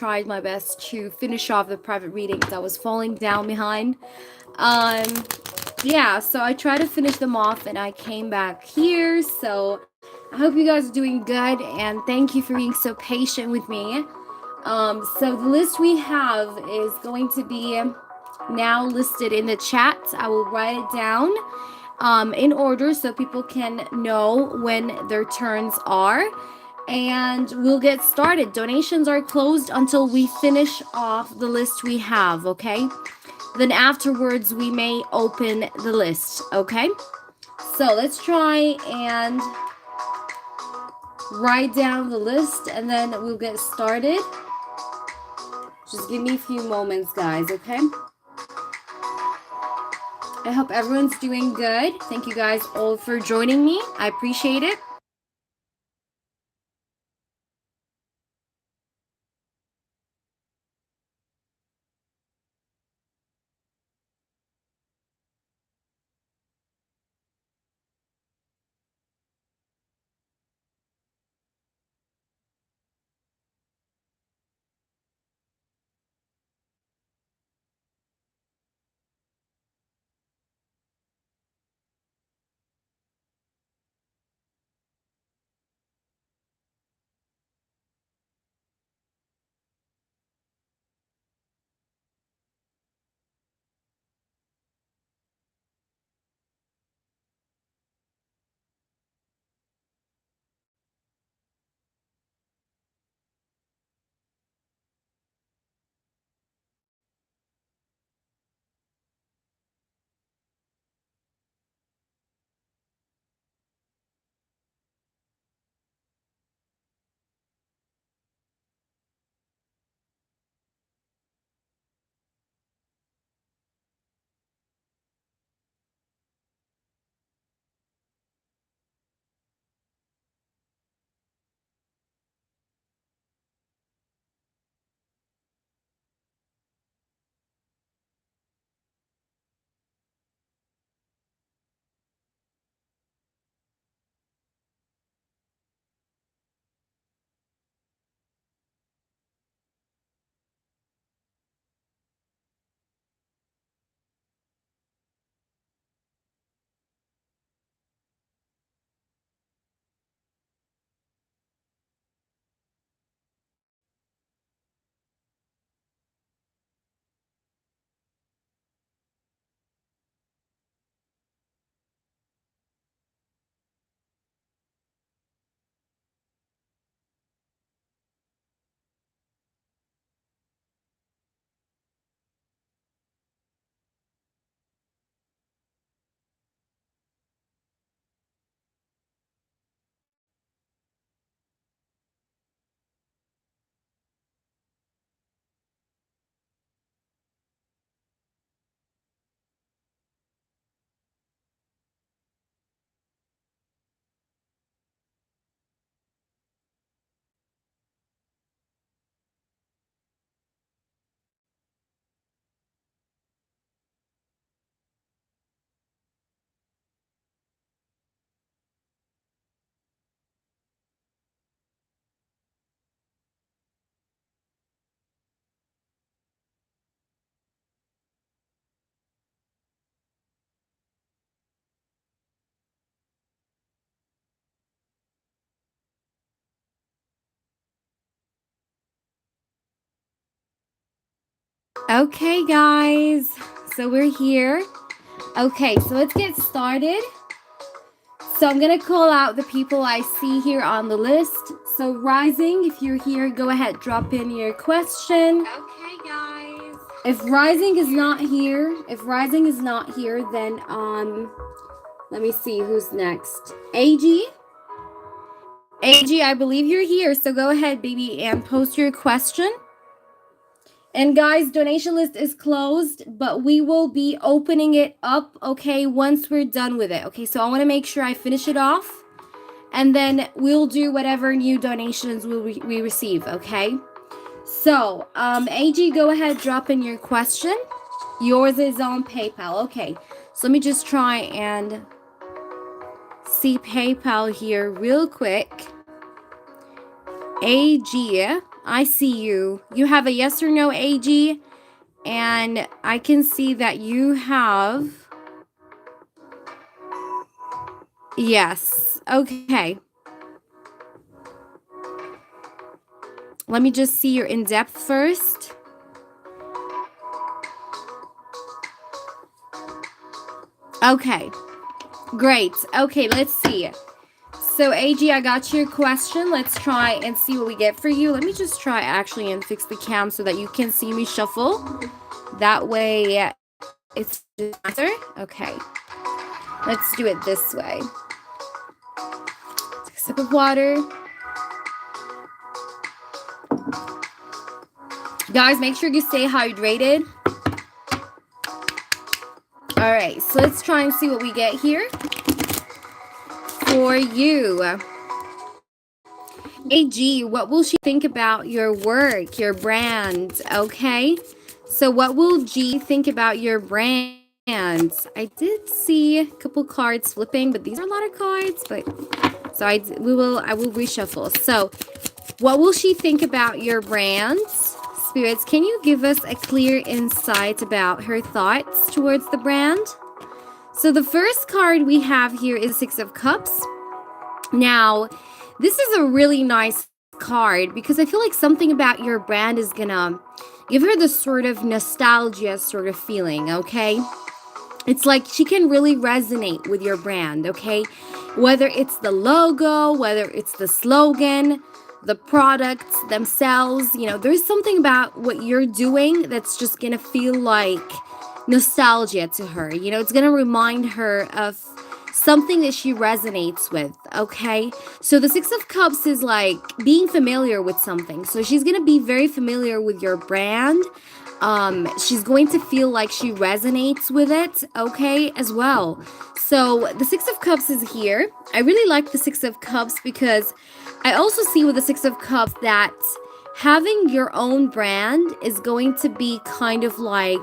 tried my best to finish off the private readings. I was falling down behind. Yeah, so I tried to finish them off and I came back here. So I hope you guys are doing good and thank you for being so patient with me. So the list we have is going to be now listed in the chat. I will write it down in order so people can know when their turns are. And we'll get started. Donations are closed until we finish off the list we have, okay? Then afterwards, we may open the list, okay? So let's try and write down the list and then we'll get started. Just give me a few moments, guys, okay? I hope everyone's doing good. Thank you guys all for joining me. I appreciate it. Okay, guys. So we're here. Okay, so let's get started. So I'm going to call out the people I see here on the list. So Rising, if you're here, go ahead, drop in your question. Okay, guys. If Rising is not here, then let me see who's next. AG, I believe you're here. So go ahead, baby, and post your question. And guys, donation list is closed, but we will be opening it up, okay, once we're done with it. Okay, so I want to make sure I finish it off, and then we'll do whatever new donations we receive, okay? So, AG, go ahead, drop in your question. Yours is on PayPal. Okay, so let me just try and see PayPal here real quick. AG, I see you. You have a yes or no, AG. And I can see that you have... Yes. Okay. Let me just see your in-depth first. Okay. Great. Okay, let's see. So, AG, I got your question. Let's try and see what we get for you. Let me just try actually and fix the cam so that you can see me shuffle. That way, it's just nicer. Okay. Let's do it this way. Take a sip of water. Guys, make sure you stay hydrated. All right, so let's try and see what we get here for you. AG, what will she think about your work, your brand? Okay, so what will G think about your brand? I did see a couple cards flipping, but these are a lot of cards. But so I will reshuffle. So, what will she think about your brand? Spirits, can you give us a clear insight about her thoughts towards the brand? So the first card we have here is Six of Cups. Now, this is a really nice card because I feel like something about your brand is gonna give her the sort of nostalgia sort of feeling, okay? It's like she can really resonate with your brand, okay? Whether it's the logo, whether it's the slogan, the products themselves, you know, there's something about what you're doing that's just gonna feel like nostalgia to her. You know, it's gonna remind her of something that she resonates with, okay? So the Six of Cups is like being familiar with something. So she's gonna be very familiar with your brand. She's going to feel like she resonates with it, okay, as well. So the Six of Cups is here. I really like the Six of Cups because I also see with the Six of Cups that having your own brand is going to be kind of like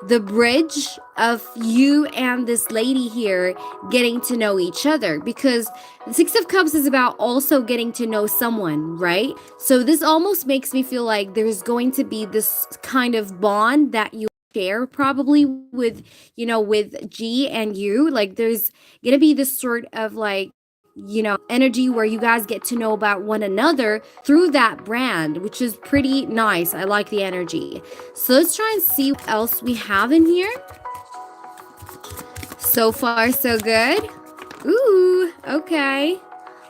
the bridge of you and this lady here getting to know each other, because the Six of Cups is about also getting to know someone, right? So this almost makes me feel like there's going to be this kind of bond that you share probably with, you know, with G and you. Like there's gonna be this sort of like, you know, energy where you guys get to know about one another through that brand, which is pretty nice. I like the energy. So let's try and see what else we have in here. So far, so good. Ooh, okay.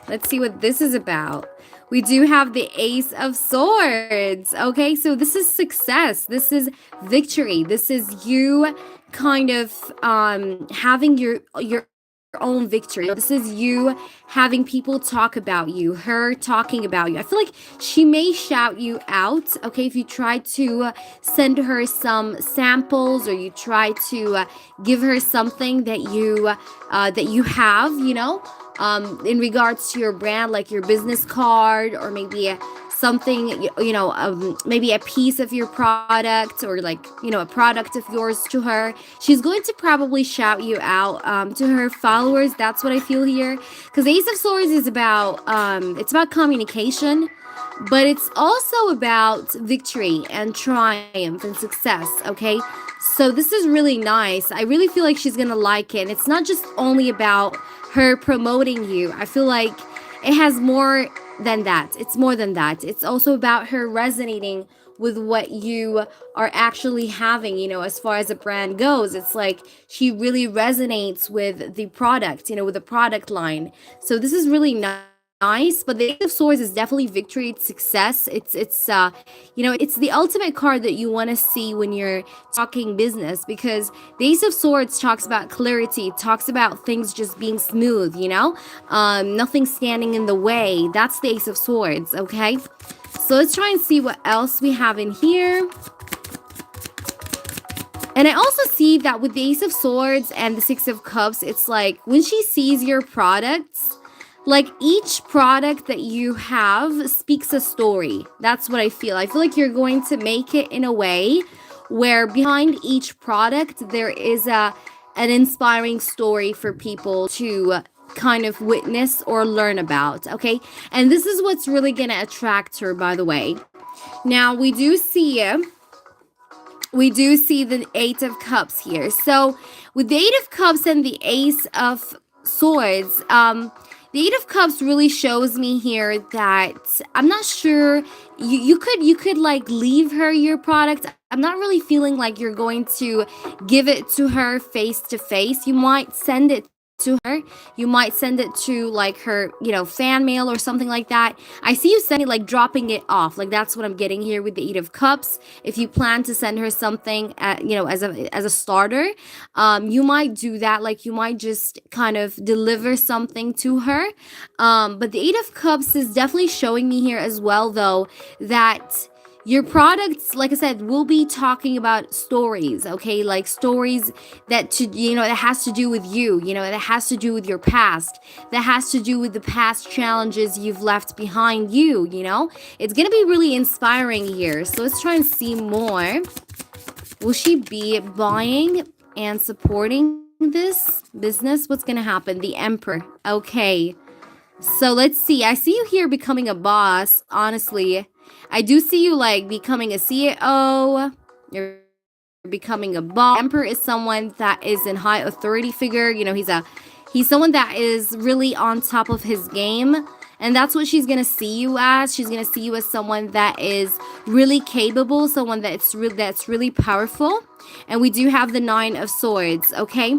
Let's see what this is about. We do have the Ace of Swords. Okay, so this is success. This is victory. This is you kind of having your own victory. This is you having people talk about you, her talking about you. I feel like she may shout you out, okay, if you try to send her some samples, or you try to give her something that you have, you know, in regards to your brand, like your business card, or maybe something, you know, maybe a piece of your product, or like, you know, a product of yours to her. She's going to probably shout you out to her followers. That's what I feel here, because Ace of Swords is about it's about communication, but it's also about victory and triumph and success, okay? So this is really nice. I really feel like she's gonna like it. And it's not just only about her promoting you. I feel like it has more than that. It's more than that. It's also about her resonating with what you are actually having, you know, as far as a brand goes. It's like she really resonates with the product, you know, with the product line. So this is really nice. But the Ace of Swords is definitely victory, it's success. It's you know, it's the ultimate card that you want to see when you're talking business, because the Ace of Swords talks about clarity, talks about things just being smooth, you know, nothing standing in the way. That's the Ace of Swords, okay? So let's try and see what else we have in here. And I also see that with the Ace of Swords and the Six of Cups, it's like when she sees your products, like each product that you have speaks a story. That's what I feel. I feel like you're going to make it in a way where behind each product there is an inspiring story for people to kind of witness or learn about, okay? And this is what's really gonna attract her, by the way. Now we do see the Eight of Cups here. So with the Eight of Cups and the Ace of Swords, the Eight of Cups really shows me here that I'm not sure you could like leave her your product. I'm not really feeling like you're going to give it to her face to face. You might send it to her. You might send it to like her, fan mail or something like that. I see you sending like dropping it off. Like that's what I'm getting here with the Eight of Cups. If you plan to send her something, as a starter, you might do that. Like you might just kind of deliver something to her. But the Eight of Cups is definitely showing me here as well, though, that your products, like I said, will be talking about stories, okay? Like stories that has to do with you, that has to do with your past, that has to do with the past challenges you've left behind you. It's gonna be really inspiring here. So let's try and see more. Will she be buying and supporting this business? What's gonna happen? The Emperor. Okay. So let's see. I see you here becoming a boss, honestly. I do see you like becoming a CEO. You're becoming a boss. Emperor is someone that is in high authority figure. He's someone that is really on top of his game. And that's what she's gonna see you as. She's gonna see you as someone that is really capable, someone that's really powerful. And we do have the Nine of Swords, okay?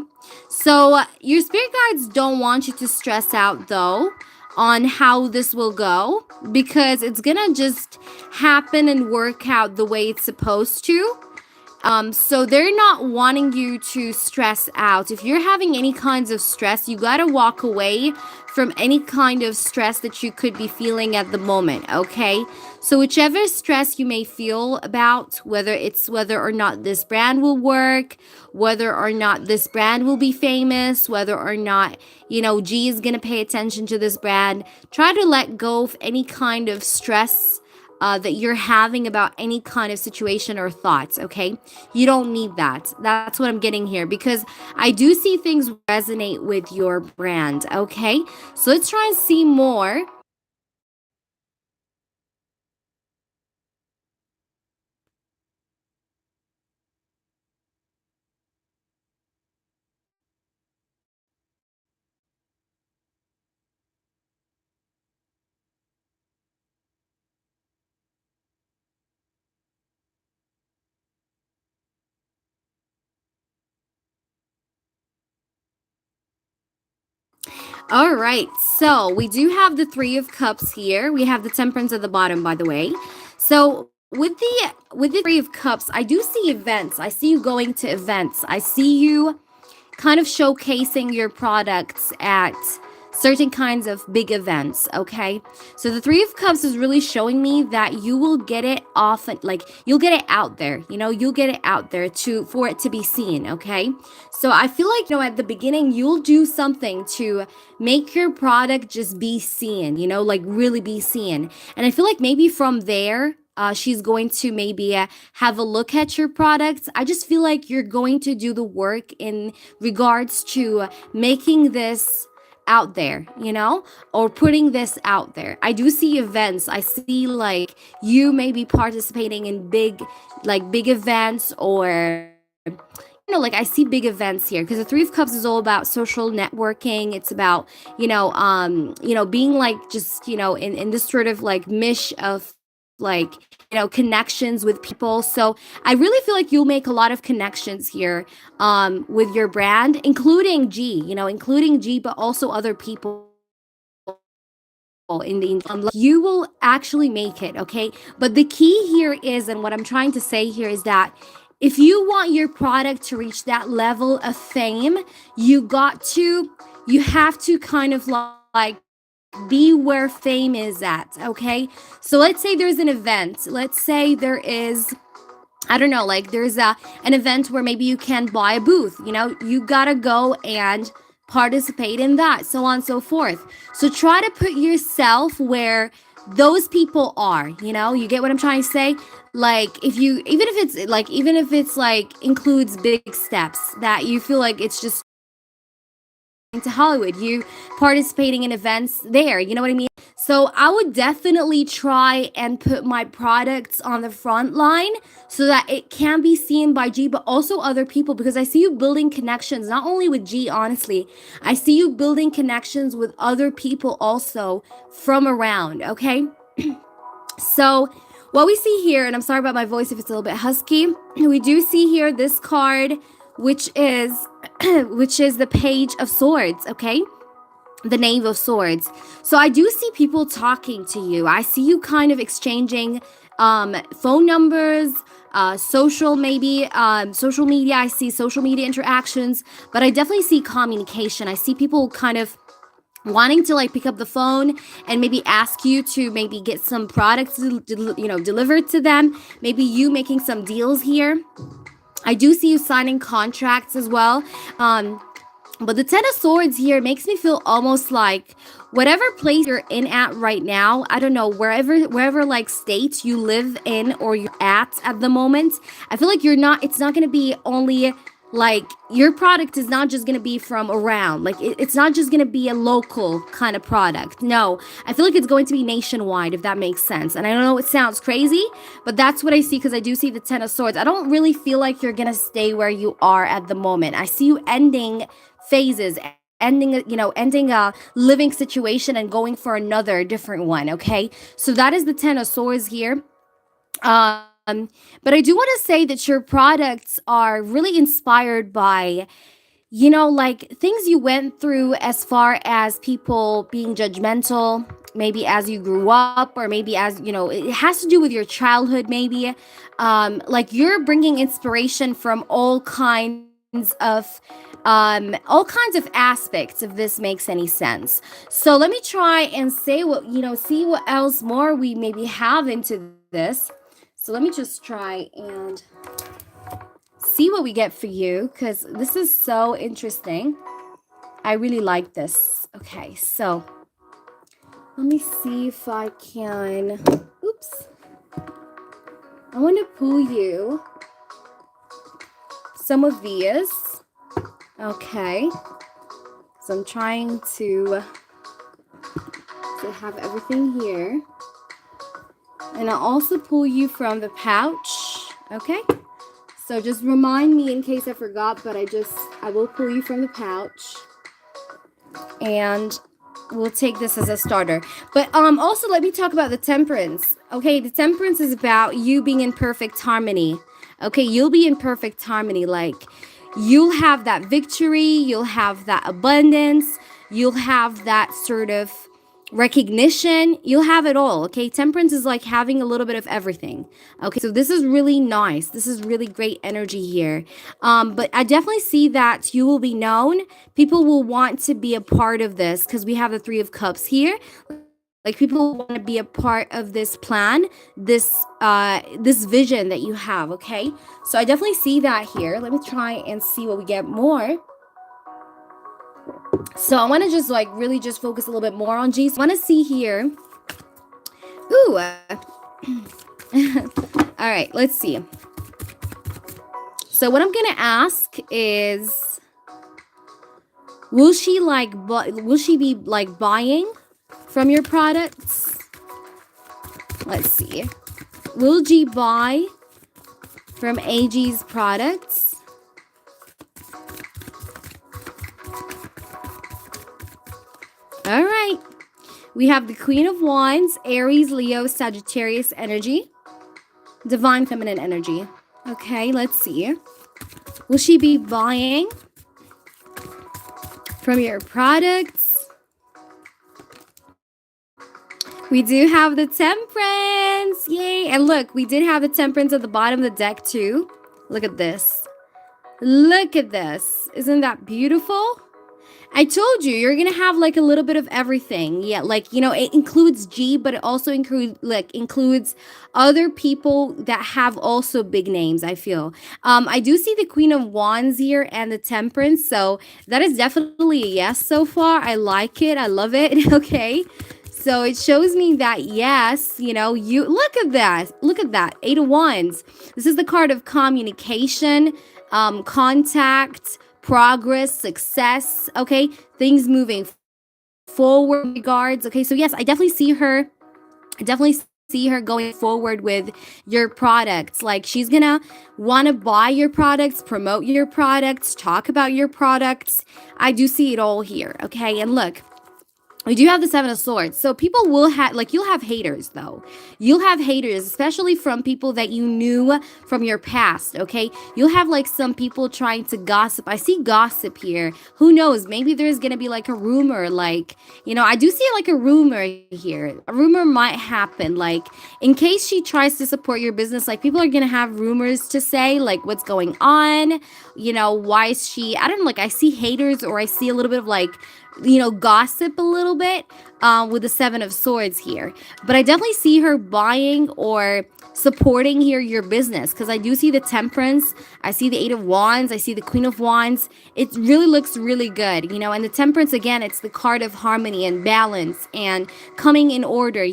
So your spirit guides don't want you to stress out though on how this will go, because it's gonna just happen and work out the way it's supposed to. So they're not wanting you to stress out. If you're having any kinds of stress, you gotta walk away from any kind of stress that you could be feeling at the moment, okay? So whichever stress you may feel about, whether or not this brand will work, whether or not this brand will be famous, whether or not, G is gonna pay attention to this brand, try to let go of any kind of stress that you're having about any kind of situation or thoughts, okay? You don't need that. That's what I'm getting here, because I do see things resonate with your brand, okay? So let's try and see more. All right, so we do have the Three of Cups here. We have the Temperance at the bottom, by the way. So with the Three of Cups, I do see events. I see you going to events. I see you kind of showcasing your products at certain kinds of big events, okay? So the Three of Cups is really showing me that you will get it off, like you'll get it out there, you'll get it out there for it to be seen, okay? So I feel like, at the beginning, you'll do something to make your product just be seen, like really be seen. And I feel like maybe from there, she's going to maybe have a look at your products. I just feel like you're going to do the work in regards to making this out there, or putting this out there. I do see events. I see like you may be participating in big events, or like I see big events here, because the Three of Cups is all about social networking. It's about, being like just, in this sort of like mish of like, connections with people. So I really feel like you'll make a lot of connections here with your brand, including G, but also other people in the you will actually make it, okay? But the key here is, and what I'm trying to say here is that if you want your product to reach that level of fame, you have to kind of like be where fame is at, okay? So let's say there's an event. Let's say there is, I don't know, like there's an event where maybe you can buy a booth, you gotta go and participate in that, so on and so forth. So try to put yourself where those people are, you get what I'm trying to say? Like even if it's like includes big steps that you feel like it's just to Hollywood, you participating in events there, you know what I mean? So I would definitely try and put my products on the front line so that it can be seen by G, but also other people, because I see you building connections, not only with G, honestly. I see you building connections with other people also from around, okay? So what we see here, and I'm sorry about my voice if it's a little bit husky, we do see here this card, which is which is the Page of Swords, okay? The Knave of Swords. So I do see people talking to you. I see you kind of exchanging phone numbers, social media. I see social media interactions, but I definitely see communication. I see people kind of wanting to like pick up the phone and maybe ask you to maybe get some products, delivered to them. Maybe you making some deals here. I do see you signing contracts as well. But the Ten of Swords here makes me feel almost like whatever place you're in at right now, I don't know, wherever like state you live in or you're at the moment, I feel like it's not going to be only like your product is not just going to be from around. Like it's not just going to be a local kind of product. No, I feel like it's going to be nationwide, if that makes sense. And I don't know, it sounds crazy, but that's what I see, because I do see the Ten of Swords. I don't really feel like you're going to stay where you are at the moment. I see you ending phases, ending a living situation and going for another different one, okay? So that is the Ten of Swords here. But I do want to say that your products are really inspired by, like things you went through as far as people being judgmental, maybe as you grew up, or maybe as, it has to do with your childhood, maybe. Like you're bringing inspiration from all kinds of aspects, if this makes any sense. So let me try and see what else more we maybe have into this. So let me just try and see what we get for you, because this is so interesting. I really like this. Okay, so let me see if I can, I want to pull you some of these. Okay, so I'm trying to have everything here. And I'll also pull you from the pouch, okay? So just remind me in case I forgot, but I will pull you from the pouch. And we'll take this as a starter. But also let me talk about the Temperance. Okay, the Temperance is about you being in perfect harmony. Okay, you'll be in perfect harmony. Like, you'll have that victory, you'll have that abundance, you'll have that sort of recognition, you'll have it all. Okay, Temperance is like having a little bit of everything. Okay, so this is really nice. This is really great energy here. But I definitely see that you will be known. People will want to be a part of this, because we have the Three of Cups here. Like, people want to be a part of this plan, this vision that you have, okay? So I definitely see that here. Let me try and see what we get more. So I want to just like really just focus a little bit more on G. So I want to see here. Ooh. All right, let's see. So what I'm going to ask is, will she be like buying from your products? Let's see. Will G buy from AG's products? All right. We have the Queen of Wands, Aries, Leo, Sagittarius energy, Divine Feminine energy. Okay, let's see. Will she be buying from your products? We do have the Temperance. Yay. And look, we did have the Temperance at the bottom of the deck too. Look at this. Look at this. Isn't that beautiful? I told you, you're going to have like a little bit of everything. Yeah, like, it includes G, but it also includes other people that have also big names, I feel. I do see the Queen of Wands here and the Temperance. So that is definitely a yes so far. I like it. I love it. Okay. So it shows me that, yes, you look at that. Look at that. 8 of Wands. This is the card of communication, contact, progress, success, okay? Things moving forward in regards, okay? So yes, I definitely see her going forward with your products. Like she's gonna want to buy your products, promote your products, talk about your products. I do see it all here, okay? And look, we do have the Seven of Swords. So people will have, like, you'll have haters, though. You'll have haters, especially from people that you knew from your past, okay? You'll have, like, some people trying to gossip. I see gossip here. Who knows? Maybe there's going to be, like, a rumor, like, I do see, like, a rumor here. A rumor might happen, like, in case she tries to support your business, like, people are going to have rumors to say, like, what's going on? Why is she, I don't know, like, I see haters, or I see a little bit of, like, gossip a little bit with the Seven of Swords here. But I definitely see her buying or supporting here your business, because I do see the Temperance, I see the Eight of Wands, I see the Queen of Wands. It really looks really good, and the Temperance, again, it's the card of harmony and balance and coming in order,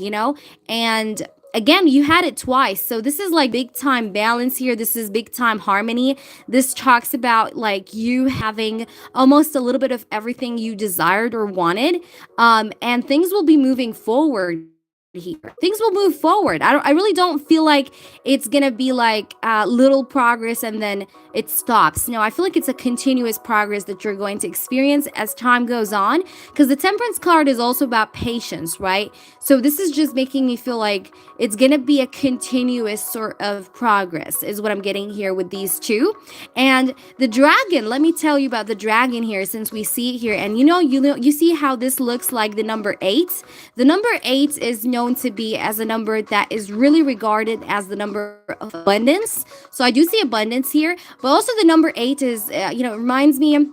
and again, you had it twice. So this is like big time balance here. This is big time harmony. This talks about like you having almost a little bit of everything you desired or wanted. And things will be moving forward here. Things will move forward. I really don't feel like it's gonna be like little progress and then it stops. No, I feel like it's a continuous progress that you're going to experience as time goes on, because the Temperance card is also about patience, right? So this is just making me feel like it's gonna be a continuous sort of progress is what I'm getting here with these two. And the dragon, let me tell you about the dragon here, since we see it here. And you see how this looks like the number 8. The number 8 is known to be as a number that is really regarded as the number of abundance. So I do see abundance here, but also the number 8 is, it reminds me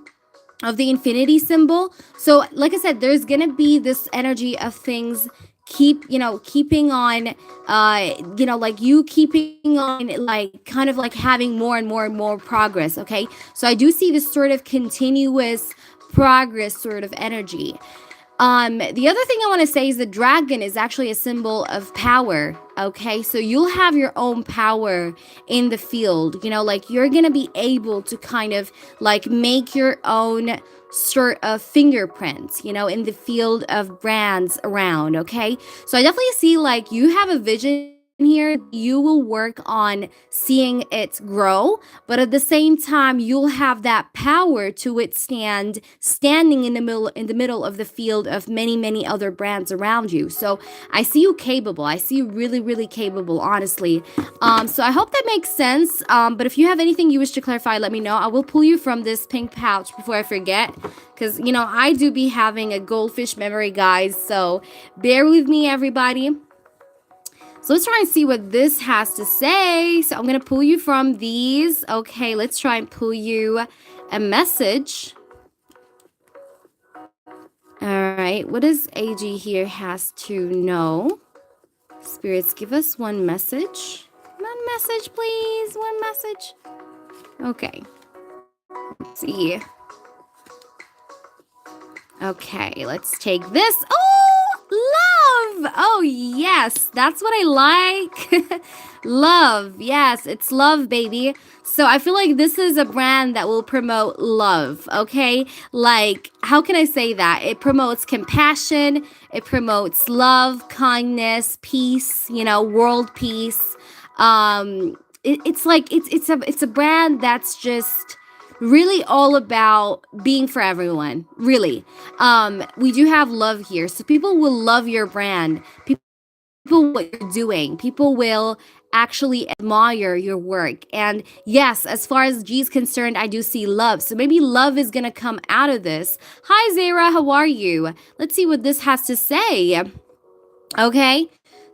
of the infinity symbol. So like I said, there's gonna be this energy of things keeping on, like you keeping on, like kind of like having more and more and more progress, okay? So I do see this sort of continuous progress sort of energy. The other thing I want to say is the dragon is actually a symbol of power, okay? So you'll have your own power in the field, like you're going to be able to kind of like make your own sort of fingerprints, in the field of brands around, okay? So I definitely see like you have a vision here. You will work on seeing it grow, but at the same time you'll have that power to withstand standing in the middle of the field of many other brands around you. So I see you capable. I see you really capable, honestly. So I hope that makes sense. But if you have anything you wish to clarify, let me know. I will pull you from this pink pouch before I forget, because I do be having a goldfish memory, guys, so bear with me, everybody. So let's try and see what this has to say. So I'm going to pull you from these. Okay, let's try and pull you a message. All right, what does AG here has to know? Spirits, give us one message. One message, please. One message. Okay. Let's see. Okay, let's take this. Oh, love. Oh, yes. That's what I like. Love. Yes, it's love, baby. So I feel like this is a brand that will promote love, okay? Like, how can I say that? It promotes compassion. It promotes love, kindness, peace, world peace. It's a brand that's just really all about being for everyone, really. We do have love here, so people will love your brand. People what you're doing. People will actually admire your work. And yes, as far as G is concerned, I do see love. So maybe love is gonna come out of this. Hi Zara, how are you? Let's see what this has to say. Okay,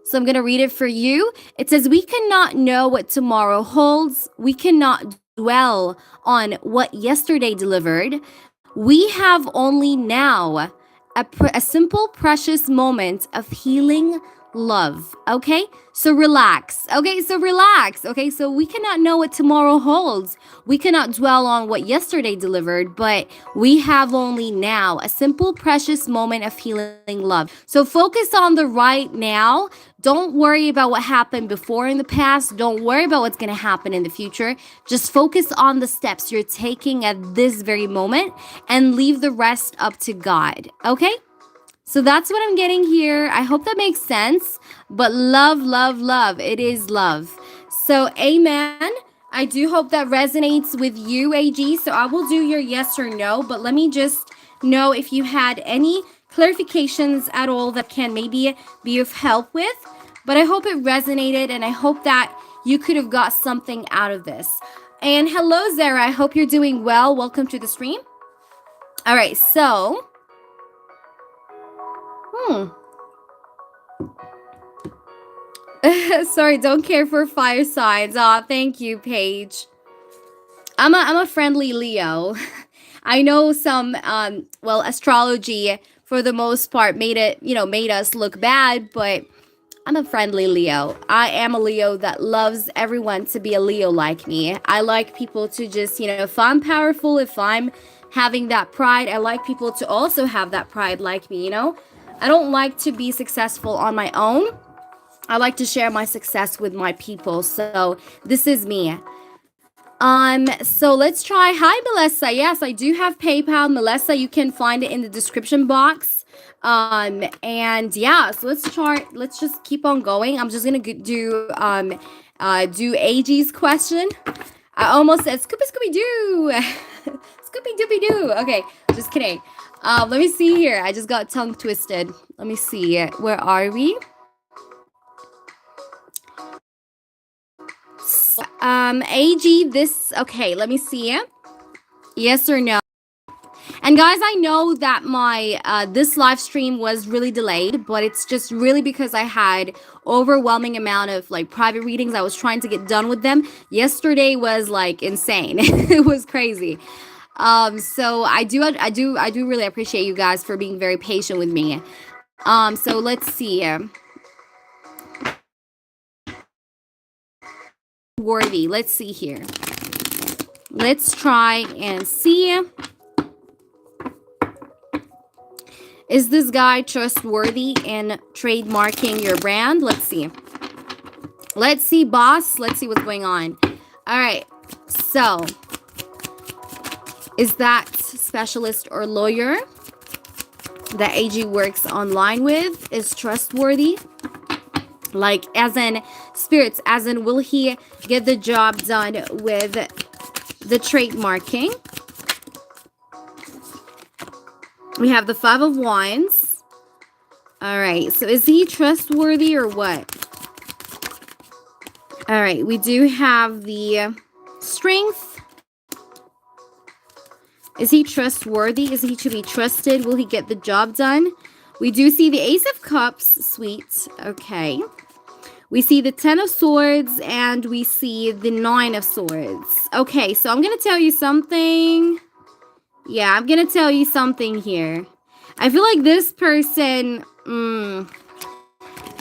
so I'm going to read it for you. It says, we cannot know what tomorrow holds. We cannot dwell on what yesterday delivered. We have only now a simple, precious moment of healing love. Okay, so relax. Okay, so relax. Okay, so we cannot know what tomorrow holds. We cannot dwell on what yesterday delivered, but we have only now a simple, precious moment of healing love. So focus on the right now. don't worry about what happened before in the past. Don't worry about what's going to happen in the future. Just focus on the steps you're taking at this very moment and leave the rest up to God. Okay? So that's what I'm getting here. I hope that makes sense. But love, love, love. It is love. So amen. I do hope that resonates with you, AG. So I will do your yes or no. But let me just know if you had any clarifications at all that can maybe be of help with. But I hope it resonated, and I hope that you could have got something out of this. And hello, Zara. I hope you're doing well. Welcome to the stream. All right, so... Sorry, don't care for fire signs. Aw, thank you, Paige. I'm a friendly Leo. I know some astrology for the most part made us look bad, but I'm a friendly Leo. I am a Leo that loves everyone to be a Leo like me. I like people to just, if I'm powerful, if I'm having that pride, I like people to also have that pride like me, I don't like to be successful on my own. I like to share my success with my people. So this is me. So let's try. Hi, Melissa. Yes, I do have PayPal. Melissa, you can find it in the description box. And yeah, so let's just keep on going. I'm just gonna do AG's question. I almost said Scooby Doo. Scooby Dooby Doo. Okay, just kidding. Let me see here. I just got tongue twisted. Let me see. Where are we? AG, okay, let me see. Yes or no? And guys, I know that my this live stream was really delayed, but it's just really because I had overwhelming amount of private readings. I was trying to get done with them. Yesterday was insane. It was crazy. So I do really appreciate you guys for being very patient with me. So let's see. Worthy. Let's see here. Let's try and see. Is this guy trustworthy in trademarking your brand? Let's see. Let's see, boss. Let's see what's going on. All right. So, is that specialist or lawyer that AG works online with is trustworthy? As in spirits, as in will he get the job done with the trademarking? We have the 5 of Wands. All right, so is he trustworthy or what? All right, we do have the Strength. Is he trustworthy? Is he to be trusted? Will he get the job done? We do see the Ace of Cups, sweet. Okay. We see the 10 of Swords, and we see the 9 of Swords. Okay, so I'm going to tell you something. Yeah, I'm going to tell you something here. I feel like this person...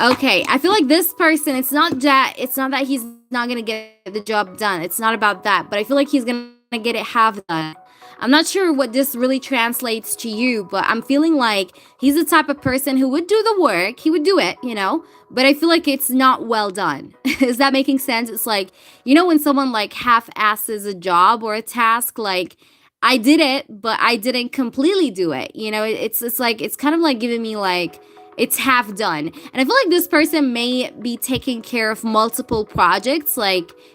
Okay, I feel like this person, it's not that he's not going to get the job done. It's not about that. But I feel like he's going to get it half done. I'm not sure what this really translates to you, but I'm feeling like he's the type of person who would do the work. He would do it, but I feel like it's not well done. Is that making sense? It's like, when someone half-asses a job or a task, I did it, but I didn't completely do it. It's kind of like giving me it's half done. And I feel like this person may be taking care of multiple projects.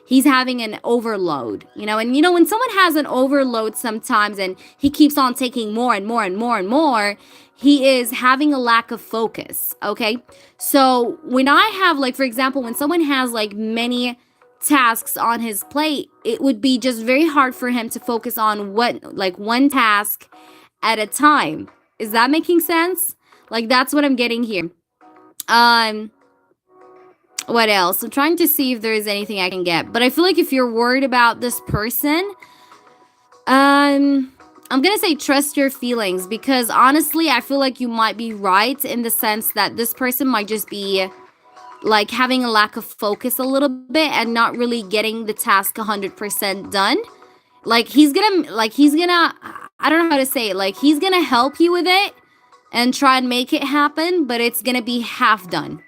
He's having an overload, and when someone has an overload sometimes and he keeps on taking more and more and more and more, he is having a lack of focus. Okay. So when I have for example, when someone has many tasks on his plate, it would be just very hard for him to focus on one task at a time. Is that making sense? That's what I'm getting here. What else? I'm trying to see if there is anything I can get. But I feel like if you're worried about this person, I'm going to say trust your feelings. Because honestly, I feel like you might be right in the sense that this person might just be having a lack of focus a little bit and not really getting the task 100% done. He's gonna, I don't know how to say it. He's gonna help you with it. and try and make it happen, but it's gonna be half done.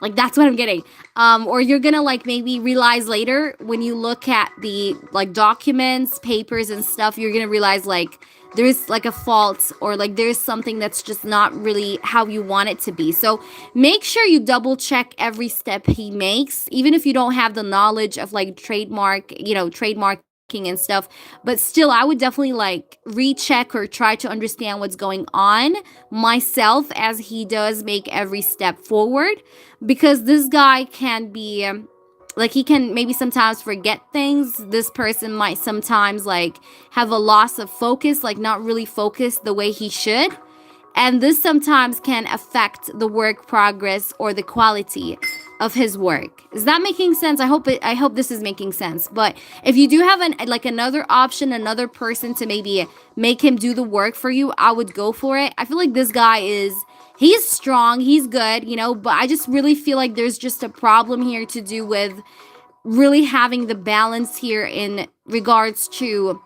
Like that's what I'm getting. Or you're gonna like maybe realize later when you look at the like documents, papers and stuff, you're gonna realize like there's like a fault, or like there's something that's just not really how you want it to be. So make sure you double check every step he makes, even if you don't have the knowledge of like trademarking and stuff. But still, I would definitely like recheck or try to understand what's going on myself as he does make every step forward, because this guy can be like, he can maybe sometimes forget things. This person might sometimes like have a loss of focus, like not really focused the way he should. And this sometimes can affect the work progress or the quality of his work. Is that making sense? I hope this is making sense. But if you do have another option, another person to maybe make him do the work for you, I would go for it. I feel like this guy he's strong, he's good, but I just really feel like there's just a problem here to do with really having the balance here in regards to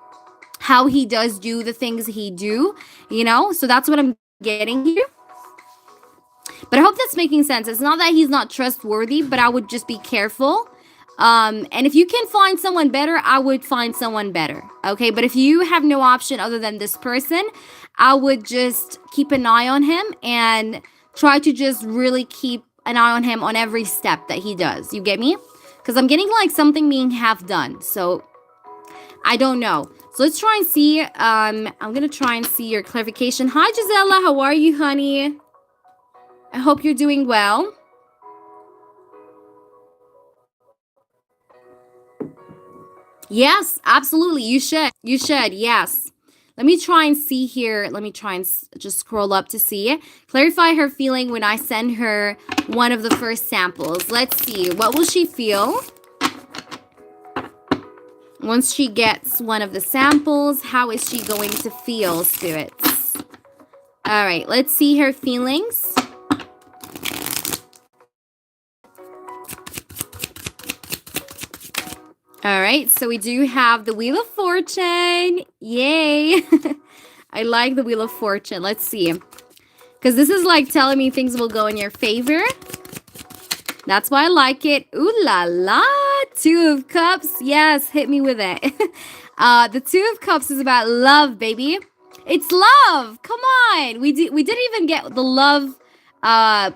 how he does do the things he do, so that's what I'm getting here. But I hope that's making sense. It's not that he's not trustworthy, but I would just be careful. And if you can find someone better, I would find someone better. Okay, but if you have no option other than this person, I would just keep an eye on him and try to just really keep an eye on him on every step that he does. You get me? Because I'm getting like something being half done. So I don't know. So let's try and see. I'm going to try and see your clarification. Hi, Gisela. How are you, honey? I hope you're doing well. Yes, absolutely. You should. You should. Yes. Let me try and see here. Let me try and just scroll up to see. Clarify her feeling when I send her one of the first samples. Let's see. What will she feel once she gets one of the samples? How is she going to feel, spirits? All right. Let's see her feelings. All right, so we do have the Wheel of Fortune. Yay. I like the Wheel of Fortune. Let's see. Because this is like telling me things will go in your favor. That's why I like it. Ooh la la. Two of Cups. Yes, hit me with it. The Two of Cups is about love, baby. It's love. Come on. We didn't even get the love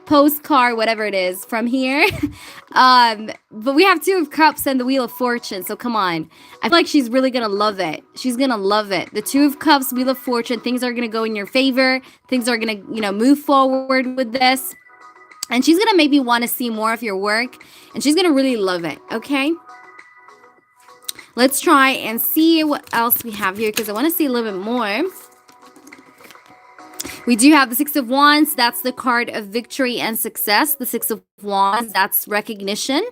postcard, whatever it is, from here. But we have Two of Cups and the Wheel of Fortune, so come on. I feel like she's really gonna love it. She's gonna love it. The Two of Cups, Wheel of Fortune, things are gonna go in your favor. Things are gonna, move forward with this. And she's gonna maybe want to see more of your work, and she's gonna really love it, okay? Let's try and see what else we have here, because I want to see a little bit more. We do have the Six of Wands. That's the card of victory and success. The Six of Wands, that's recognition.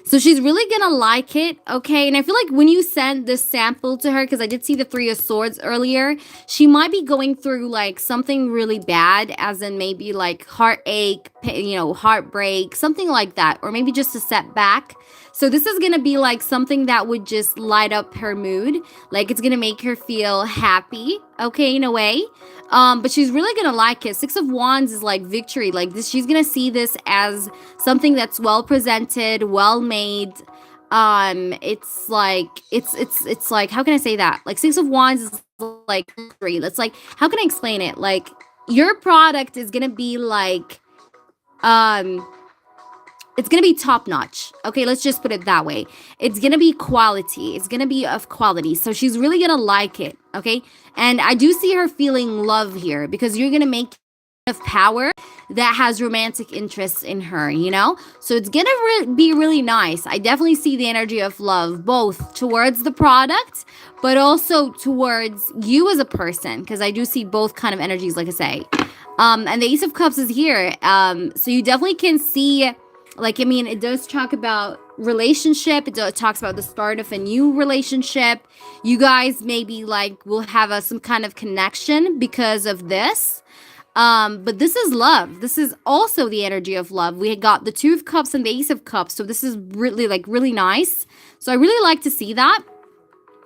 So she's really going to like it, okay? And I feel like when you send this sample to her, because I did see the Three of Swords earlier, she might be going through like something really bad, as in maybe like heartache, heartbreak, something like that. Or maybe just a setback. So this is going to be like something that would just light up her mood. Like it's going to make her feel happy, okay, in a way. But she's really going to like it. Six of Wands is like victory. Like this, she's going to see this as something that's well presented, well made. It's like, it's like, how can I say that? Like Six of Wands is like victory. That's like, how can I explain it? Like your product is going to be like, it's going to be top notch. Okay, let's just put it that way. It's going to be quality. It's going to be of quality. So she's really going to like it. Okay. And I do see her feeling love here, because you're going to make of power that has romantic interests in her, So it's going to be really nice. I definitely see the energy of love, both towards the product, but also towards you as a person, because I do see both kind of energies, like I say. And the Ace of Cups is here. So you definitely can see, like, I mean, it does talk about relationship. It talks about the start of a new relationship. You guys maybe like will have some kind of connection because of this. But this is love. This is also the energy of love. We got the Two of Cups and the Ace of Cups. So this is really nice. So I really like to see that.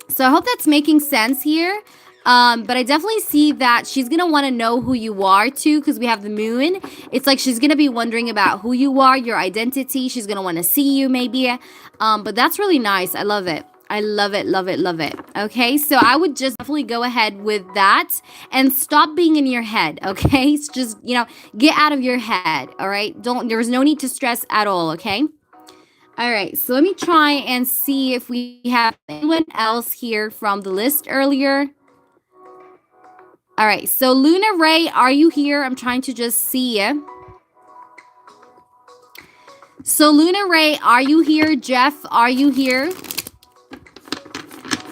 So I hope that's making sense here. But I definitely see that she's going to want to know who you are too, because we have the moon. It's like she's going to be wondering about who you are, your identity. She's going to want to see you maybe. But that's really nice. I love it. I love it, love it, love it. Okay, so I would just definitely go ahead with that and stop being in your head. Okay, it's just, you know, get out of your head. All right, there's no need to stress at all. Okay. All right, so let me try and see if we have anyone else here from the list earlier. All right, so Luna Ray, are you here? I'm trying to just see you. So Luna Ray, are you here? Jeff, are you here?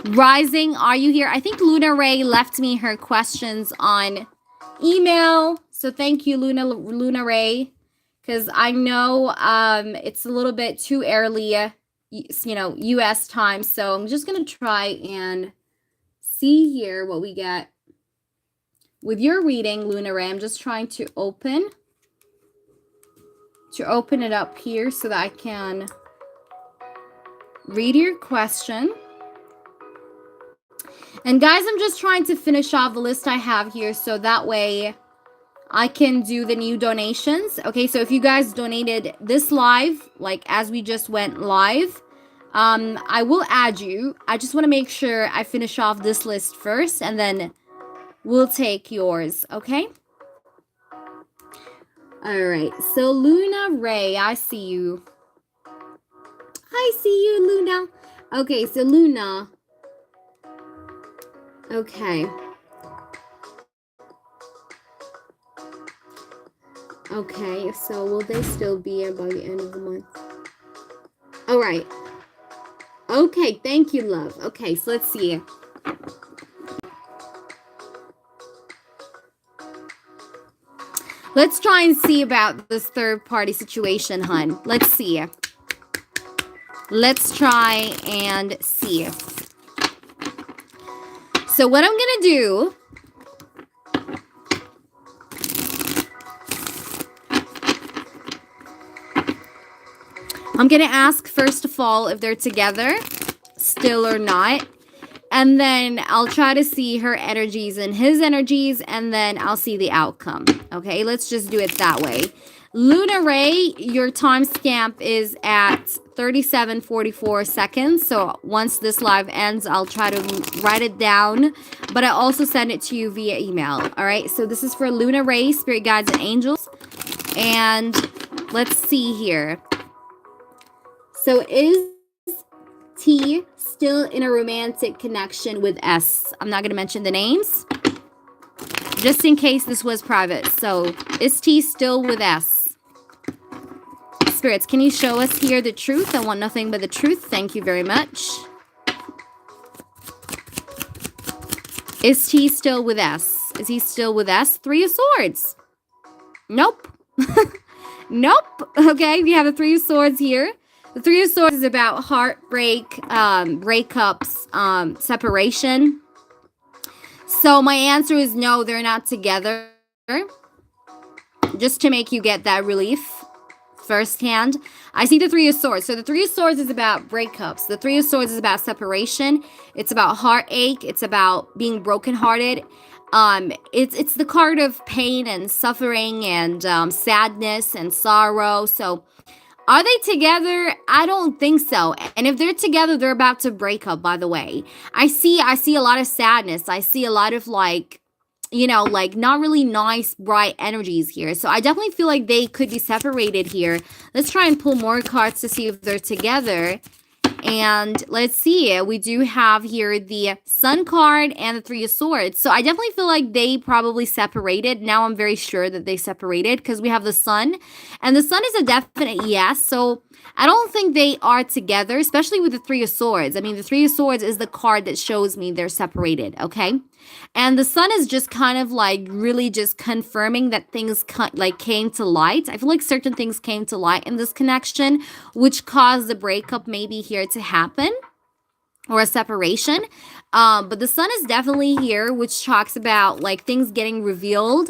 Rising, are you here? I think Luna Ray left me her questions on email. So thank you, Luna Ray, because I know it's a little bit too early, you know, US time. So I'm just going to try and see here what we get with your reading, Luna Ray. I'm just trying to open it up here so that I can read your question. And guys, I'm just trying to finish off the list I have here so that way I can do the new donations. Okay, so if you guys donated this live, like as we just went live, I will add you. I just want to make sure I finish off this list first and then we'll take yours, okay? All right, so Luna Ray, I see you. I see you, Luna. Okay, so Luna. Okay. Okay, so will they still be here by the end of the month? All right. Okay, thank you, love. Okay, so let's see. Let's try and see about this third party situation, hun. Let's see. Let's try and see. So what I'm going to do, I'm going to ask first of all if they're together still or not. And then I'll try to see her energies and his energies, and then I'll see the outcome. Okay, let's just do it that way. Luna Ray, your timestamp is at 37:44 seconds. So once this live ends, I'll try to write it down, but I also send it to you via email. All right, so this is for Luna Ray, Spirit Guides and Angels. And let's see here. So is T still in a romantic connection with S? I'm not going to mention the names, just in case this was private. So is T still with S? Spirits, can you show us here the truth? I want nothing but the truth. Thank you very much. Is T still with S? Is he still with S? Three of Swords. Nope. Nope. Okay, we have the Three of Swords here. The Three of Swords is about heartbreak, breakups, separation. So my answer is no, they're not together. Just to make you get that relief firsthand. I see the Three of Swords. So the Three of Swords is about breakups. The Three of Swords is about separation. It's about heartache. It's about being brokenhearted. It's the card of pain and suffering and sadness and sorrow. So are they together? I don't think so. And if they're together, they're about to break up, by the way. I see a lot of sadness. I see a lot of like, you know, like not really nice, bright energies here. So I definitely feel like they could be separated here. Let's try and pull more cards to see if they're together. And let's see, we do have here the Sun card and the Three of Swords. So I definitely feel like they probably separated. Now I'm very sure that they separated because we have the Sun. And the Sun is a definite yes. So I don't think they are together, especially with the Three of Swords. I mean, the Three of Swords is the card that shows me they're separated, okay? And the Sun is just kind of like really just confirming that things like came to light. I feel like certain things came to light in this connection, which caused the breakup maybe here to happen or a separation. But the Sun is definitely here, which talks about like things getting revealed,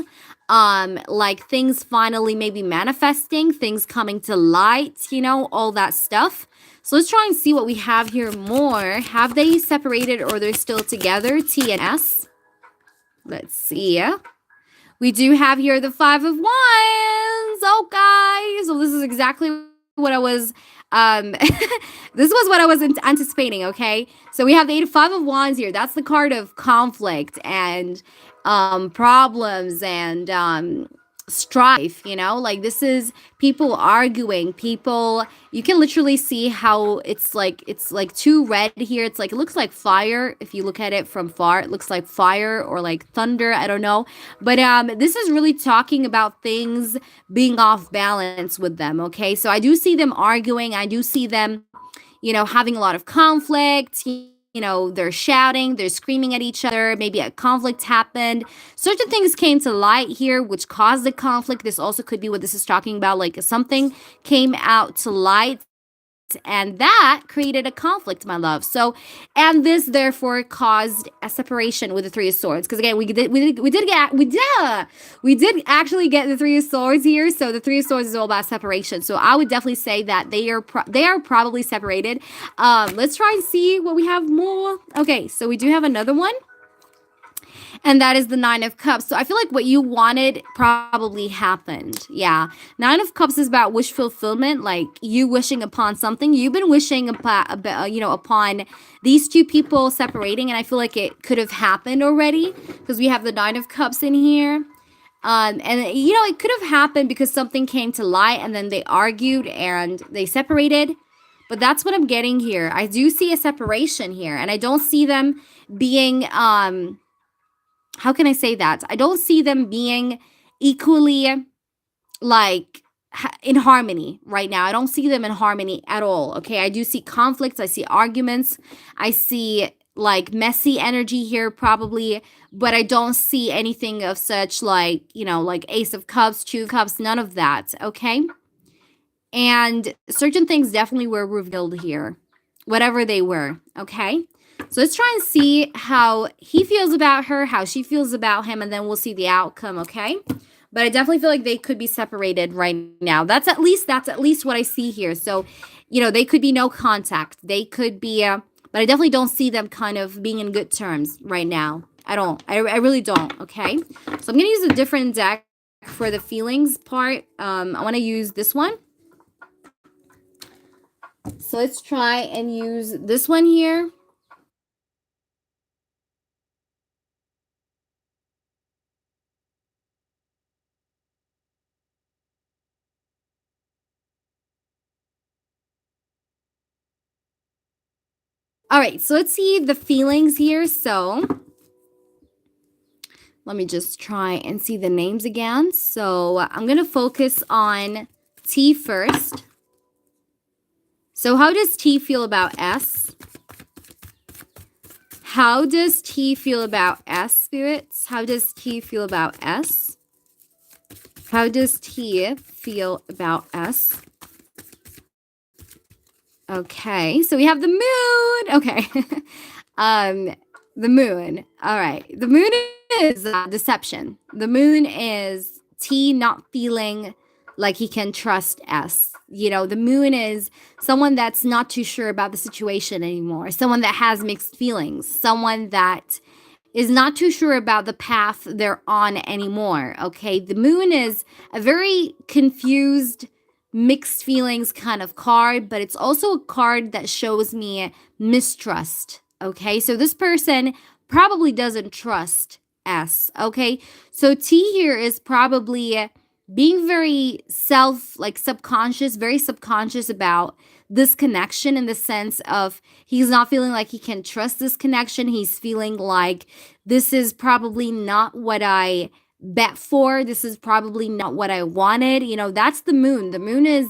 like things finally maybe manifesting, things coming to light, you know, all that stuff. So let's try and see what we have here more. Have they separated or they're still together? T and S. Let's see. We do have here the Five of Wands. Oh, guys. So this is exactly what I was this was what I was anticipating, okay? So we have the Five of Wands here. That's the card of conflict and problems and strife, you know? Like this is people arguing, people you can literally see how it's like too red here. It's like it looks like fire if you look at it from far. It looks like fire or like thunder, I don't know. But this is really talking about things being off balance with them, okay? So I do see them arguing. I do see them, having a lot of conflict. They're shouting, they're screaming at each other. Maybe a conflict happened. Certain things came to light here, which caused the conflict. This also could be what this is talking about. Like something came out to light and that created a conflict, my love. So, and this therefore caused a separation with the Three of Swords. Because again, we did actually get the Three of Swords here. So the Three of Swords is all about separation. So I would definitely say that they are probably separated. Let's try and see what we have more. Okay, so we do have another one. And that is the Nine of Cups. So I feel like what you wanted probably happened. Yeah. Nine of Cups is about wish fulfillment, like you wishing upon something. You've been wishing upon these two people separating, and I feel like it could have happened already because we have the Nine of Cups in here. And it could have happened because something came to light and then they argued and they separated. But that's what I'm getting here. I do see a separation here, and I don't see them being how can I say that? I don't see them being equally like in harmony right now. I don't see them in harmony at all. Okay. I do see conflicts. I see arguments. I see like messy energy here probably, but I don't see anything of such like, like Ace of Cups, Two of Cups, none of that. Okay. And certain things definitely were revealed here, whatever they were. Okay. So let's try and see how he feels about her, how she feels about him, and then we'll see the outcome, okay? But I definitely feel like they could be separated right now. That's at least what I see here. So, they could be no contact. They could be, but I definitely don't see them kind of being in good terms right now. I don't. I really don't, okay? So I'm going to use a different deck for the feelings part. I want to use this one. So let's try and use this one here. All right, so let's see the feelings here. So let me just try and see the names again. So I'm going to focus on T first. So how does T feel about S? How does T feel about S, spirits? How does T feel about S? How does T feel about S? Okay, so we have the moon. Okay. The moon. All right. The moon is deception. The moon is T not feeling like he can trust S. The moon is someone that's not too sure about the situation anymore. Someone that has mixed feelings. Someone that is not too sure about the path they're on anymore. Okay. The moon is a very confused, mixed feelings kind of card, but it's also a card that shows me mistrust. Okay, so this person probably doesn't trust S. Okay, so T here is probably being very subconscious, very subconscious about this connection, in the sense of he's not feeling like he can trust this connection. He's feeling like this is probably not what I bet for. This is probably not what I wanted. That's the moon. The moon is,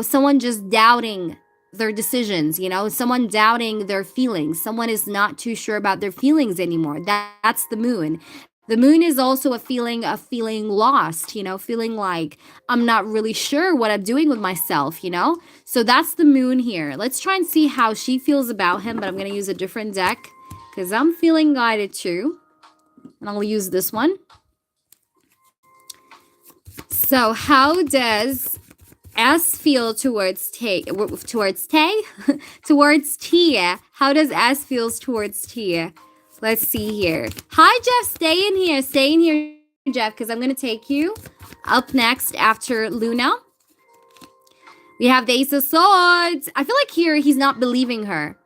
someone just doubting their decisions, someone doubting their feelings. Someone is not too sure about their feelings anymore. That's the moon. The moon is also a feeling of feeling lost, feeling like I'm not really sure what I'm doing with myself, So that's the moon here. Let's try and see how she feels about him, but I'm going to use a different deck because I'm feeling guided too. And I'll use this one. So how does S feel towards T? Towards T? How does S feels towards T? Let's see here. Hi, Jeff. Stay in here. Stay in here, Jeff, because I'm going to take you up next after Luna. We have the Ace of Swords. I feel like here he's not believing her.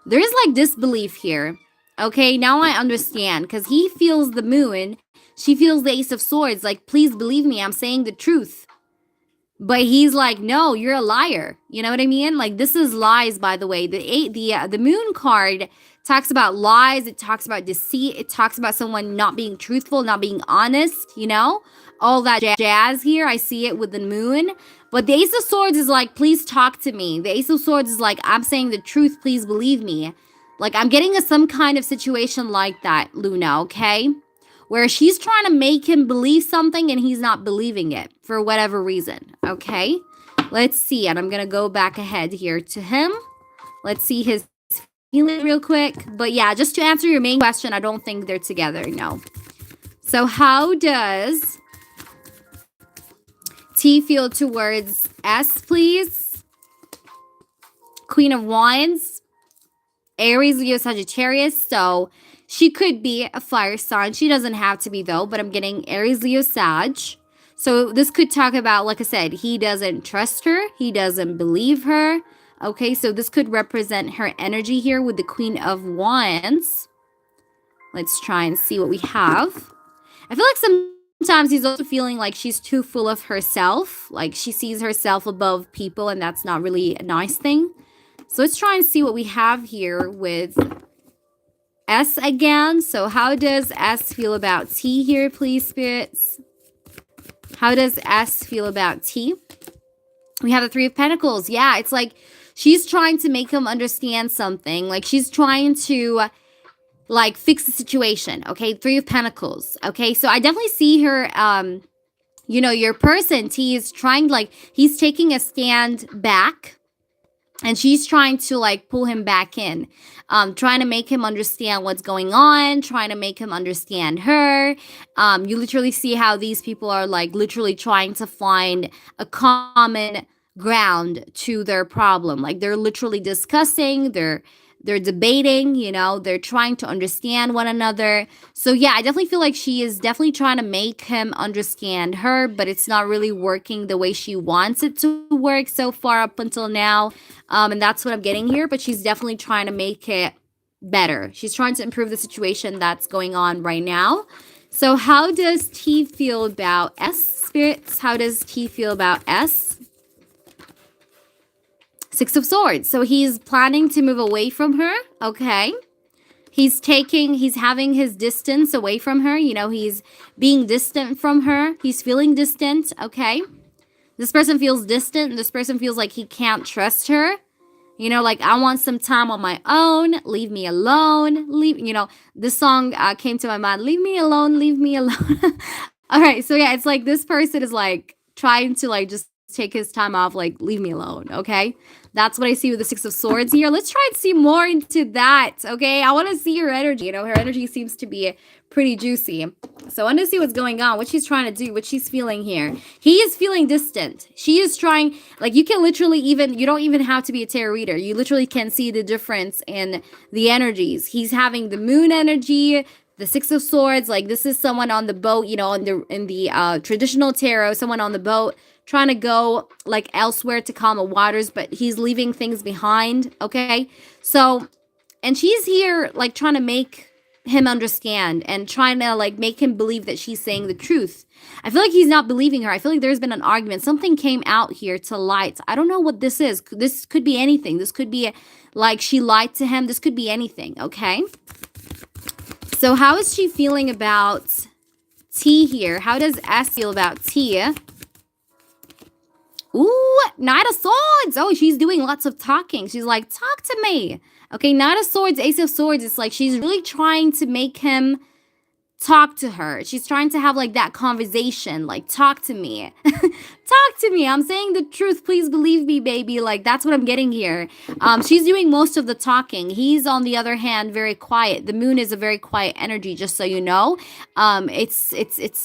There is like disbelief here. Okay, now I understand. Because he feels the moon. She feels the Ace of Swords. Like, please believe me. I'm saying the truth. But he's like, no, you're a liar. You know what I mean? Like, this is lies, by the way. The moon card talks about lies. It talks about deceit. It talks about someone not being truthful, not being honest, you know? All that jazz here. I see it with the moon. But the Ace of Swords is like, please talk to me. The Ace of Swords is like, I'm saying the truth. Please believe me. Like, I'm getting some kind of situation like that, Luna, okay? Where she's trying to make him believe something and he's not believing it for whatever reason, okay? Let's see, and I'm going to go back ahead here to him. Let's see his feeling real quick. But yeah, just to answer your main question, I don't think they're together, no. So how does T feel towards S, please? Queen of Wands, Aries, Leo, Sagittarius, so she could be a fire sign. She doesn't have to be, though, but I'm getting Aries, Leo, Sag. So this could talk about, like I said, he doesn't trust her. He doesn't believe her. Okay, so this could represent her energy here with the Queen of Wands. Let's try and see what we have. I feel like sometimes he's also feeling like she's too full of herself. Like she sees herself above people, and that's not really a nice thing. So let's try and see what we have here with S again. So how does S feel about T here, please, spirits? How does S feel about T? We have the Three of Pentacles. Yeah, it's like she's trying to make him understand something. Like she's trying to like fix the situation. Okay, Three of Pentacles. Okay, so I definitely see her, you know, your person, T, is trying, like, he's taking a stand back. And she's trying to, like, pull him back in. Trying to make him understand what's going on. Trying to make him understand her. You literally see how these people are, like, literally trying to find a common ground to their problem. Like, they're literally discussing. They're debating, you know. They're trying to understand one another. So, yeah, I definitely feel like she is definitely trying to make him understand her. But it's not really working the way she wants it to work so far up until now. And that's what I'm getting here. But she's definitely trying to make it better. She's trying to improve the situation that's going on right now. So how does T feel about S, spirits? How does T feel about S? Six of Swords. So he's planning to move away from her. Okay. He's having his distance away from her. You know, he's being distant from her. He's feeling distant. Okay. This person feels distant. This person feels like he can't trust her. You know, like, I want some time on my own. Leave me alone. You know, this song came to my mind. Leave me alone. Leave me alone. All right. So, yeah, it's like this person is, like, trying to, like, just take his time off. Like, leave me alone. Okay. That's what I see with the Six of Swords here. Let's try and see more into that. Okay. I want to see her energy. You know, her energy seems to be pretty juicy. So I want to see what's going on, what she's trying to do, what she's feeling here. He is feeling distant. She is trying, like, you can literally you don't even have to be a tarot reader. You literally can see the difference in the energies. He's having the moon energy, the Six of Swords. Like, this is someone on the boat, you know, in the traditional tarot, someone on the boat trying to go, like, elsewhere to calm the waters, but he's leaving things behind, okay? So, and she's here, like, trying to make him understand and trying to, like, make him believe that she's saying the truth. I feel like he's not believing her. I feel like there's been an argument. Something came out here to light. I don't know what this is. This could be anything. This could be, like, she lied to him. This could be anything, okay? So how is she feeling about T here? How does S feel about T? Ooh, Knight of Swords. Oh, she's doing lots of talking. She's like, talk to me. Okay, Knight of Swords, Ace of Swords. It's like she's really trying to make him talk to her. She's trying to have, like, that conversation. Like, talk to me. Talk to me. I'm saying the truth. Please believe me, baby. Like, that's what I'm getting here. She's doing most of the talking. He's, on the other hand, very quiet. The moon is a very quiet energy, just so you know. It's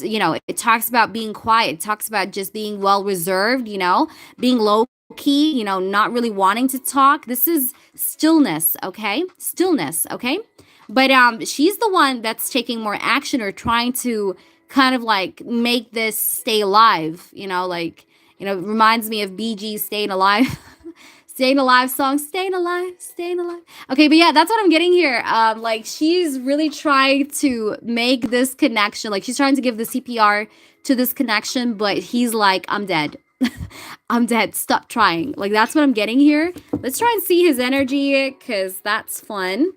you know, it talks about being quiet. It talks about just being well reserved, you know, being low key, you know, not really wanting to talk. This is stillness, okay? Stillness, okay? But she's the one that's taking more action or trying to kind of like make this stay alive, like, reminds me of BG Staying Alive. Staying Alive song, Staying Alive, Staying Alive. Okay, but yeah, that's what I'm getting here. Like she's really trying to make this connection. Like she's trying to give the CPR to this connection, but he's like, I'm dead. I'm dead. Stop trying. Like that's what I'm getting here. Let's try and see his energy because that's fun.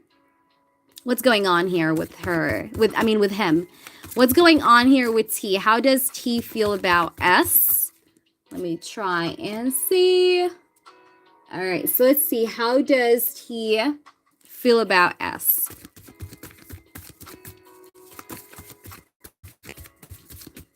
What's going on here with her? With him. What's going on here with T? How does T feel about S? Let me try and see. All right, so let's see. How does T feel about S?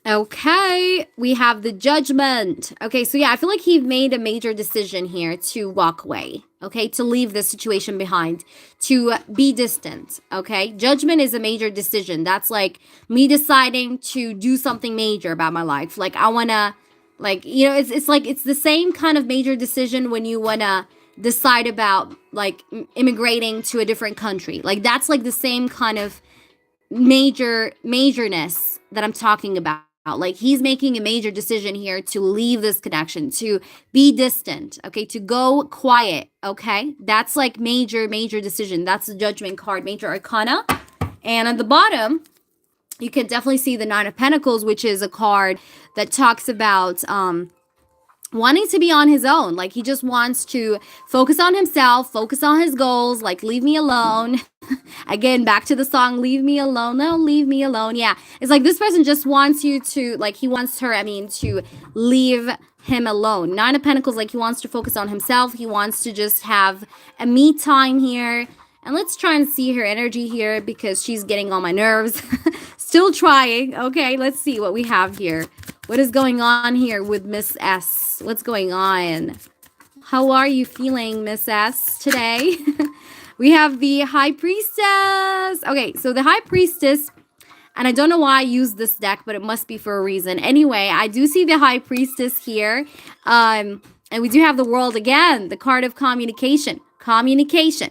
Okay, we have the Judgment. Okay, so yeah, I feel like he made a major decision here to walk away. Okay, to leave the situation behind, to be distant. Okay, Judgment is a major decision. That's like me deciding to do something major about my life. Like I wanna, like, it's like it's the same kind of major decision when you wanna decide about like immigrating to a different country. Like that's like the same kind of majorness that I'm talking about. Like he's making a major decision here to leave this connection, to be distant, okay, to go quiet, okay? That's like major decision. That's the Judgment card, major arcana. And at the bottom, you can definitely see the Nine of Pentacles, which is a card that talks about wanting to be on his own. Like he just wants to focus on himself, focus on his goals, like leave me alone. Again, back to the song, leave me alone. No, leave me alone. Yeah. It's like this person just wants you to, like he wants her, to leave him alone. Nine of Pentacles, like he wants to focus on himself. He wants to just have a me time here. And let's try and see her energy here because she's getting on my nerves. Still trying. Okay, let's see what we have here. What is going on here with Miss S? What's going on? How are you feeling, Miss S, today? We have the High Priestess. Okay, so the High Priestess, and I don't know why I used this deck, but it must be for a reason. Anyway, I do see the High Priestess here. And we do have the World again, the card of communication. Communication.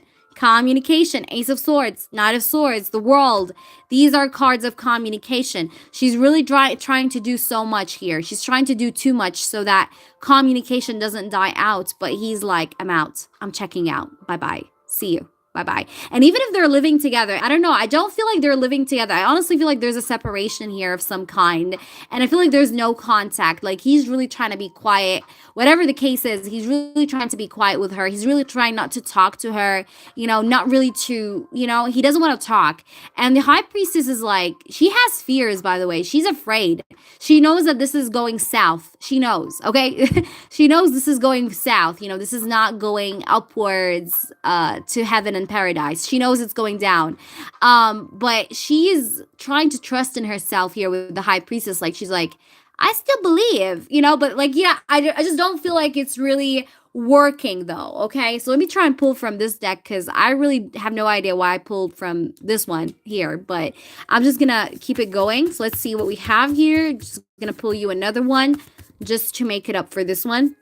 Ace of Swords, Knight of Swords, the World. These are cards of communication. She's really trying to do so much here. She's trying to do too much so that communication doesn't die out. But he's like, I'm out. I'm checking out. Bye-bye. See you. Bye-bye. And even if they're living together, I don't know. I don't feel like they're living together. I honestly feel like there's a separation here of some kind. And I feel like there's no contact. Like he's really trying to be quiet. Whatever the case is, he's really trying to be quiet with her. He's really trying not to talk to her. Not really to, he doesn't want to talk. And the High Priestess is like, she has fears, by the way. She's afraid. She knows that this is going south. She knows, okay? She knows this is going south. This is not going upwards to heaven and paradise. She knows it's going down. But she is trying to trust in herself here with the High Priestess. Like, she's like, I still believe, but like, yeah, I just don't feel like it's really working though. Okay, so let me try and pull from this deck because I really have no idea why I pulled from this one here, but I'm just gonna keep it going. So let's see what we have here. Just gonna pull you another one just to make it up for this one.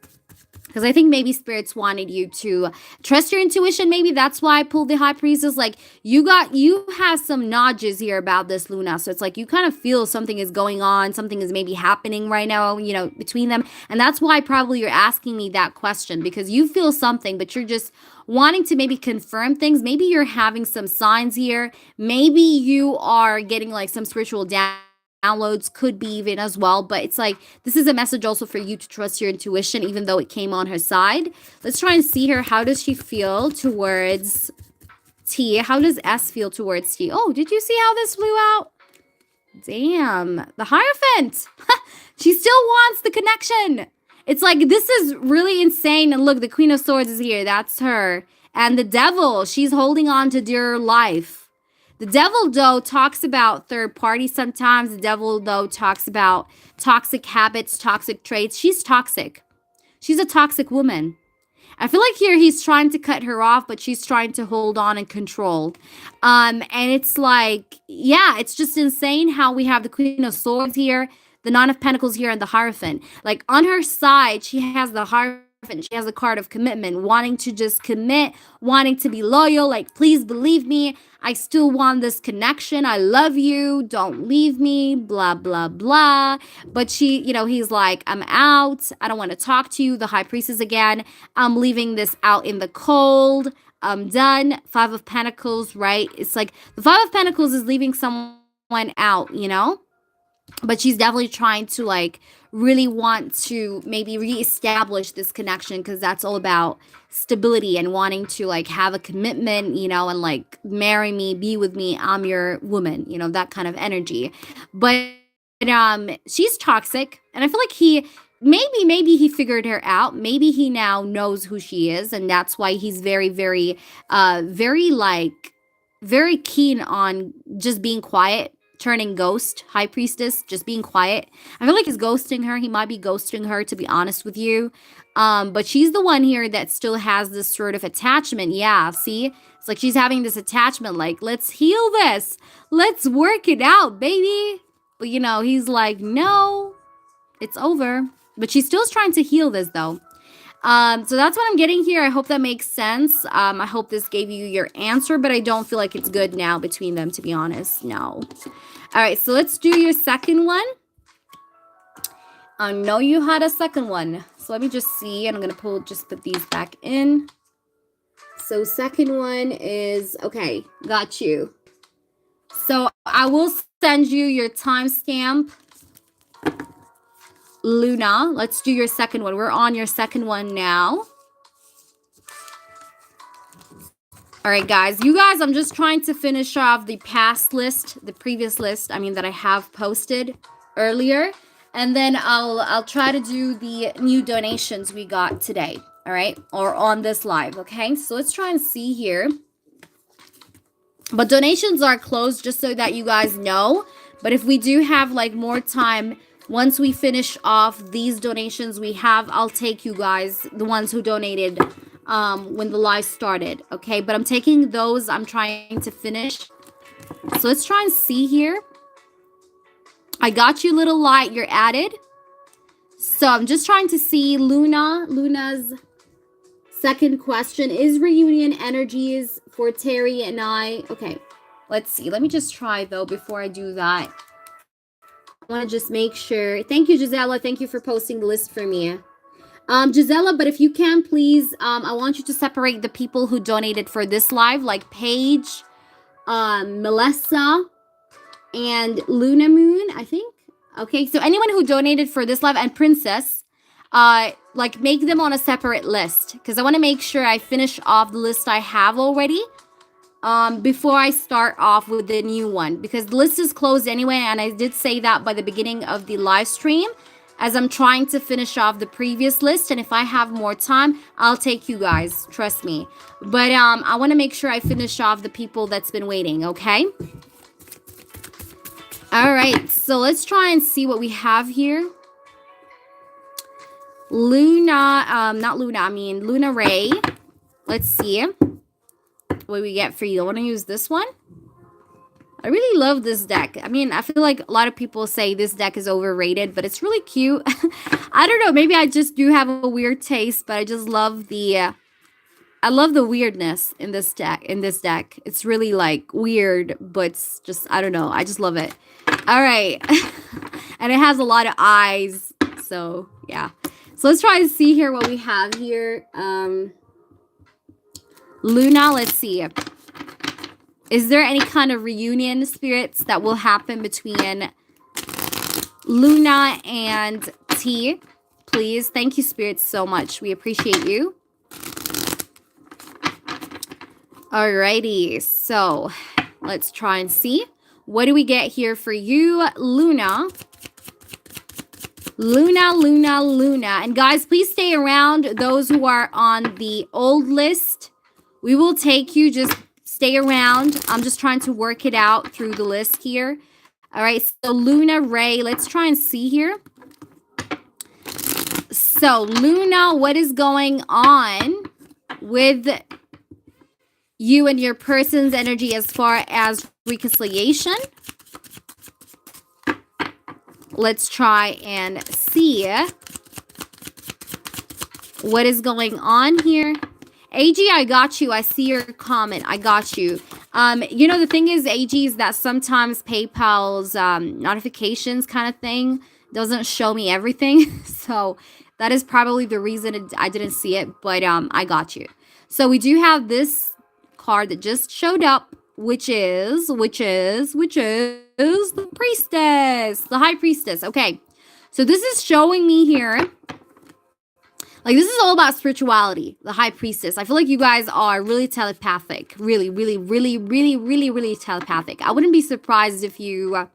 Because I think maybe spirits wanted you to trust your intuition. Maybe that's why I pulled the High Priestess. Like you have some nudges here about this, Luna. So it's like you kind of feel something is going on. Something is maybe happening right now, between them. And that's why probably you're asking me that question. Because you feel something, but you're just wanting to maybe confirm things. Maybe you're having some signs here. Maybe you are getting like some spiritual downloads, could be even as well, but it's like this is a message also for you to trust your intuition even though it came on her side. Let's try and see her. How does she feel towards T? How does S feel towards T? Oh, did you see how this flew out? Damn, the Hierophant. She still wants the connection. It's like this is really insane. And look, the Queen of Swords is here. That's her. And the Devil, she's holding on to dear life. The Devil, though, talks about third party sometimes. The Devil, though, talks about toxic habits, toxic traits. She's toxic. She's a toxic woman. I feel like here he's trying to cut her off, but she's trying to hold on and control. And it's like, yeah, it's just insane how we have the Queen of Swords here, the Nine of Pentacles here, and the Hierophant. Like, on her side, she has the Hierophant Hierophant, she has a card of commitment, wanting to just commit, wanting to be loyal, like, please believe me, I still want this connection, I love you, don't leave me, blah, blah, blah. But she, he's like, I'm out, I don't want to talk to you, the High Priestess again, I'm leaving this out in the cold, I'm done. Five of Pentacles, right? It's like the Five of Pentacles is leaving someone out, but she's definitely trying to like really want to maybe reestablish this connection, because that's all about stability and wanting to like have a commitment, and like marry me, be with me, I'm your woman, that kind of energy. But she's toxic, and I feel like maybe he figured her out, maybe he now knows who she is, and that's why he's very, very very keen on just being quiet, turning ghost, High Priestess, just being quiet. I feel like he's ghosting her. He might be ghosting her, to be honest with you. But she's the one here that still has this sort of attachment. Yeah, see? It's like she's having this attachment, like, let's heal this. Let's work it out, baby. But, he's like, no, it's over. But she's still trying to heal this, though. So that's what I'm getting here. I hope that makes sense. I hope this gave you your answer, but I don't feel like it's good now between them, to be honest. No. All right, so let's do your second one. I know you had a second one. So let me just see. And I'm going to put these back in. So second one is, okay, got you. So I will send you your timestamp. Luna, let's do your second one. We're on your second one now. All right, guys. You guys, I'm just trying to finish off the past list, the previous list, that I have posted earlier. And then I'll try to do the new donations we got today, all right? Or on this live, okay? So let's try and see here. But donations are closed, just so that you guys know. But if we do have, like, more time, once we finish off these donations we have, I'll take you guys, the ones who donated when the live started, okay? But I'm taking those I'm trying to finish. So let's try and see here. I got you, little light, you're added. So I'm just trying to see Luna's second question. Is reunion energies for Terry and I? Okay, let's see. Let me just try, though, before I do that. I want to just make sure. Thank you, Gisela. Thank you for posting the list for me. Gisela, but if you can, please, I want you to separate the people who donated for this live, like Paige, Melissa, and Luna Moon, I think. Okay, so anyone who donated for this live, and Princess, like, make them on a separate list, because I want to make sure I finish off the list I have already. Before I start off with the new one, because the list is closed anyway, and I did say that by the beginning of the live stream, as I'm trying to finish off the previous list, and if I have more time, I'll take you guys, trust me. But I want to make sure I finish off the people that's been waiting, okay? All right, so let's try and see what we have here. Luna, not Luna, I mean Luna Ray. Let's see what we get for you. I want to use this one. I really love this deck. I mean, I feel like a lot of people say this deck is overrated, but it's really cute. I don't know. Maybe I just do have a weird taste, but I just love the I love the weirdness in this deck. It's really like weird, but it's just, I don't know. I just love it. All right. And it has a lot of eyes. So, yeah. So let's try and see here what we have here. Luna, let's see. Is there any kind of reunion spirits that will happen between Luna and T? Please. Thank you, spirits, so much. We appreciate you. Alrighty. So let's try and see. What do we get here for you, Luna? Luna. And guys, please stay around. Those who are on the old list, we will take you. Just stay around. I'm just trying to work it out through the list here. All right, so Luna Ray, let's try and see here. So Luna, what is going on with you and your person's energy as far as reconciliation? Let's try and see. What is going on here? AG, I got you. I see your comment. I got you. You know, the thing is, AG, is that sometimes PayPal's notifications kind of thing doesn't show me everything. So that is probably the reason I didn't see it, but I got you. So we do have this card that just showed up, which is the priestess, the high priestess. Okay. So this is showing me here, like, this is all about spirituality, the high priestess. I feel like you guys are really telepathic. Really, really, really, really, really, really telepathic. I wouldn't be surprised if you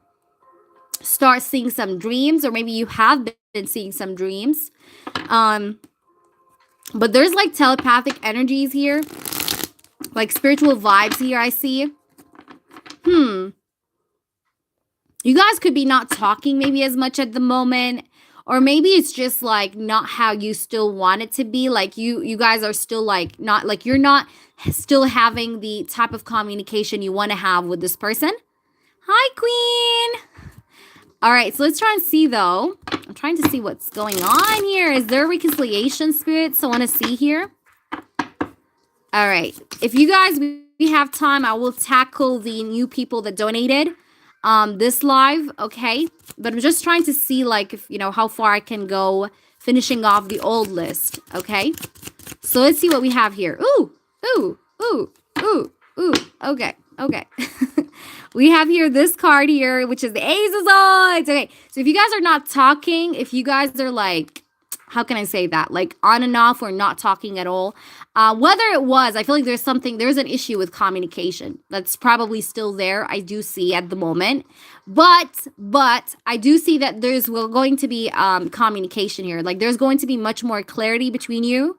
start seeing some dreams, or maybe you have been seeing some dreams. But there's like telepathic energies here, like spiritual vibes here, I see. You guys could be not talking maybe as much at the moment. Or maybe it's just like not how you still want it to be. Like you guys are still like not, like you're not still having the type of communication you want to have with this person. Hi, Queen. All right, so let's try and see though. I'm trying to see what's going on here. Is there reconciliation, spirits? I want to see here. All right, if you guys we have time, I will tackle the new people that donated this live, okay? But I'm just trying to see, like, if you know how far I can go finishing off the old list, okay? So let's see what we have here. Ooh. Okay. We have here this card here, which is the Ace of Swords. Okay, so if you guys are not talking, if you guys are like, how can I say that? Like on and off or not talking at all. Whether it was, I feel like there's an issue with communication. That's probably still there. I do see at the moment. But I do see that there's going to be communication here. Like there's going to be much more clarity between you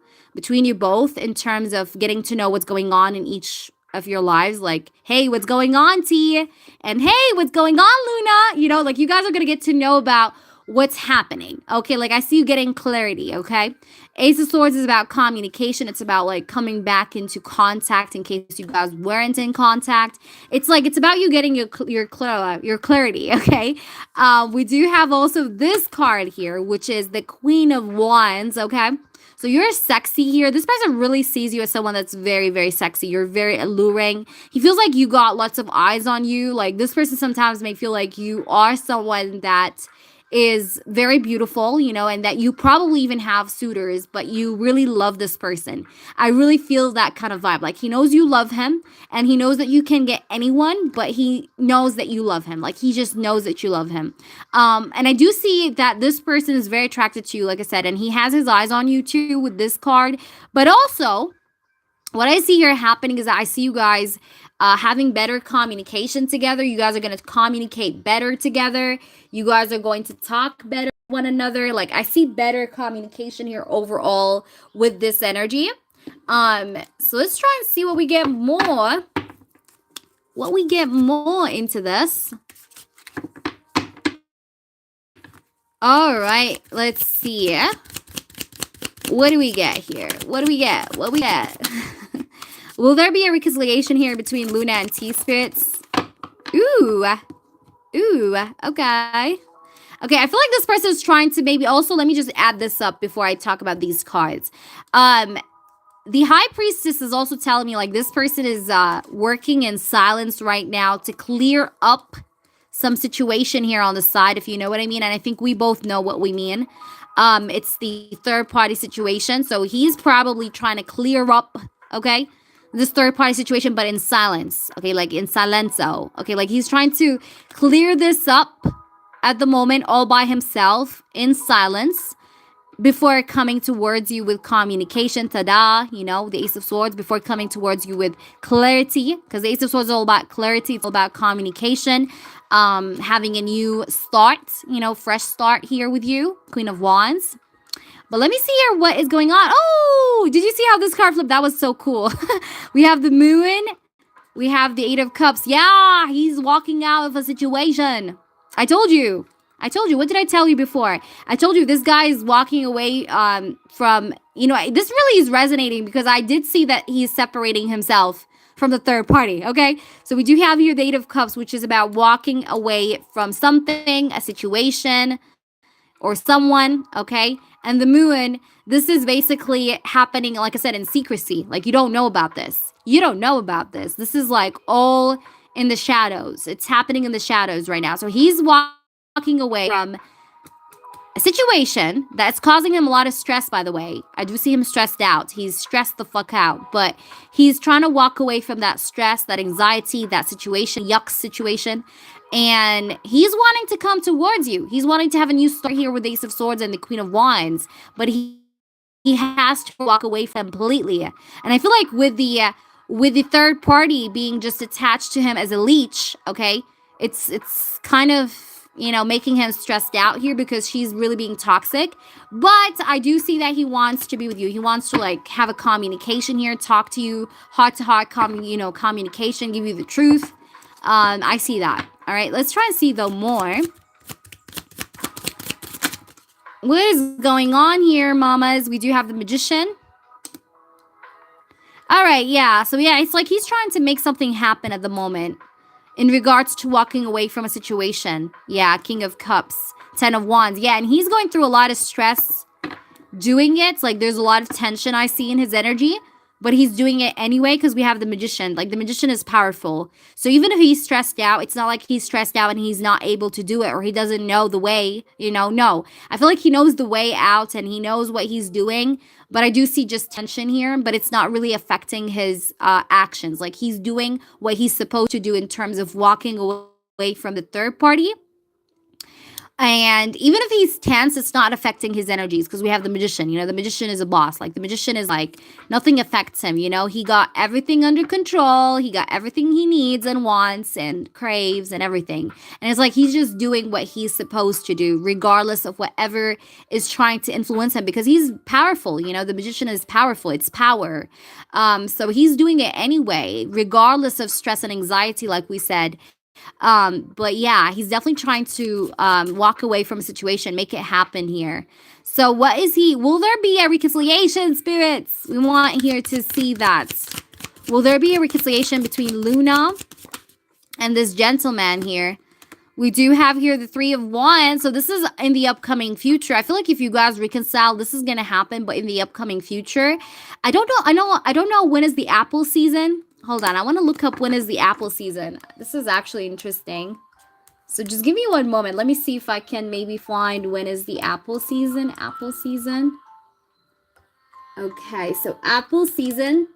both in terms of getting to know what's going on in each of your lives. Like, hey, what's going on, T? And hey, what's going on, Luna? You know, like you guys are going to get to know about what's happening. Okay, like I see you getting clarity, okay? Ace of Swords is about communication. It's about like coming back into contact in case you guys weren't in contact. It's like it's about you getting your clarity, okay? We do have also this card here, which is the Queen of Wands, okay? So you're sexy here. This person really sees you as someone that's very, very sexy. You're very alluring. He feels like you got lots of eyes on you. Like this person sometimes may feel like you are someone that is very beautiful, you know, and that you probably even have suitors, but you really love this person. I really feel that kind of vibe. Like he knows you love him and he knows that you can get anyone, but he knows that you love him. Like he just knows that you love him. And I do see that this person is very attracted to you, like I said, and he has his eyes on you too with this card. But also, what I see here happening is that I see you guys having better communication together. You guys are going to communicate better together. You guys are going to talk better with one another. Like I see better communication here overall with this energy. So let's try and see what we get more. Into this. All right, let's see. What do we get here? What do we get? Will there be a reconciliation here between Luna and T spirits? Ooh, okay. Okay, I feel like this person is trying to maybe also, let me just add this up before I talk about these cards. The High Priestess is also telling me like this person is working in silence right now to clear up some situation here on the side, if you know what I mean. And I think we both know what we mean. It's the third party situation. So he's probably trying to clear up, okay, this third party situation, but in silence, okay, like in silenzo, okay, like he's trying to clear this up at the moment all by himself in silence before coming towards you with communication. Tada, you know, the Ace of Swords, before coming towards you with clarity, because the Ace of Swords is all about clarity. It's all about communication, having a new start, you know, fresh start here with you, Queen of Wands. But let me see here what is going on. Oh, did you see how this card flipped? That was so cool. We have the Moon. We have the Eight of Cups. Yeah, he's walking out of a situation. I told you. What did I tell you before? I told you this guy is walking away from, you know, this really is resonating because I did see that he's separating himself from the third party, okay? So we do have here the Eight of Cups, which is about walking away from something, a situation, or someone, okay? And the moon, this is basically happening, like I said, in secrecy. Like, you don't know about this. You don't know about this. This is like all in the shadows. It's happening in the shadows right now. So he's walking away from a situation that's causing him a lot of stress, by the way. I do see him stressed out. He's stressed the fuck out. But he's trying to walk away from that stress, that anxiety, that situation, yuck situation. And he's wanting to come towards you. He's wanting to have a new start here with the Ace of Swords and the Queen of Wands. But he has to walk away from completely. And I feel like with the third party being just attached to him as a leech, okay, it's kind of, you know, making him stressed out here because she's really being toxic. But I do see that he wants to be with you. He wants to like have a communication here, talk to you, heart to heart, communication, give you the truth. I see that. All right, let's try and see though more. What is going on here, mamas? We do have the Magician. All right, yeah. So yeah, it's like he's trying to make something happen at the moment in regards to walking away from a situation. Yeah, King of Cups, 10 of Wands. Yeah, and he's going through a lot of stress doing it. Like, there's a lot of tension I see in his energy, but he's doing it anyway because we have the Magician. Like, the Magician is powerful. So even if he's stressed out, it's not like he's stressed out and he's not able to do it or he doesn't know the way, you know. No, I feel like he knows the way out and he knows what he's doing. But I do see just tension here, but it's not really affecting his actions. Like, he's doing what he's supposed to do in terms of walking away from the third party. And even if he's tense, it's not affecting his energies because we have the Magician. You know, the Magician is a boss. Like, the Magician is like, nothing affects him, you know. He got everything under control. He got everything he needs and wants and craves and everything. And it's like he's just doing what he's supposed to do, regardless of whatever is trying to influence him because he's powerful. You know, the Magician is powerful. It's power. So he's doing it anyway, regardless of stress and anxiety, like we said. But yeah, he's definitely trying to walk away from a situation, make it happen here. So what is he? Will there be a reconciliation, spirits? We want here to see that. Will there be a reconciliation between Luna and this gentleman here? We do have here the Three of Wands. So this is in the upcoming future. I feel like if you guys reconcile, this is going to happen, but in the upcoming future. I don't know when is the apple season. Hold on, I want to look up when is the apple season. This is actually interesting. So just give me one moment. Let me see if I can maybe find when is the apple season. Apple season. Okay, so apple season.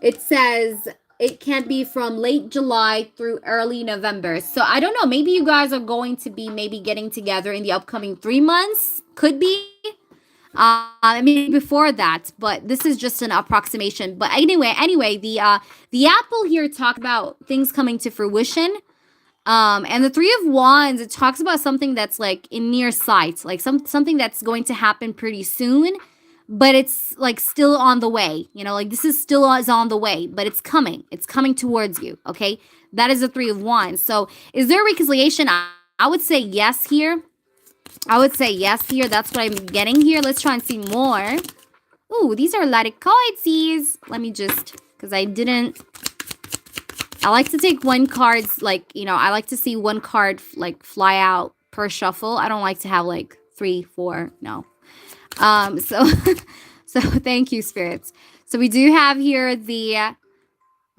It says it can be from late July through early November. So I don't know. Maybe you guys are going to be maybe getting together in the upcoming 3 months. Could be. I mean, before that, but this is just an approximation. But anyway, the apple here talks about things coming to fruition. And the Three of Wands, it talks about something that's like in near sight, like something that's going to happen pretty soon, but it's like still on the way. You know, like this is still is on the way, but it's coming. It's coming towards you. Okay, that is the Three of Wands. So, is there a reconciliation? I would say yes here. I would say yes here. That's what I'm getting here. Let's try and see more. Ooh, these are a lot of cards. Let me just, because I like to take one card's, like, you know, I like to see one card, like, fly out per shuffle. I don't like to have, like, 3, 4, no. So thank you, spirits. So we do have here the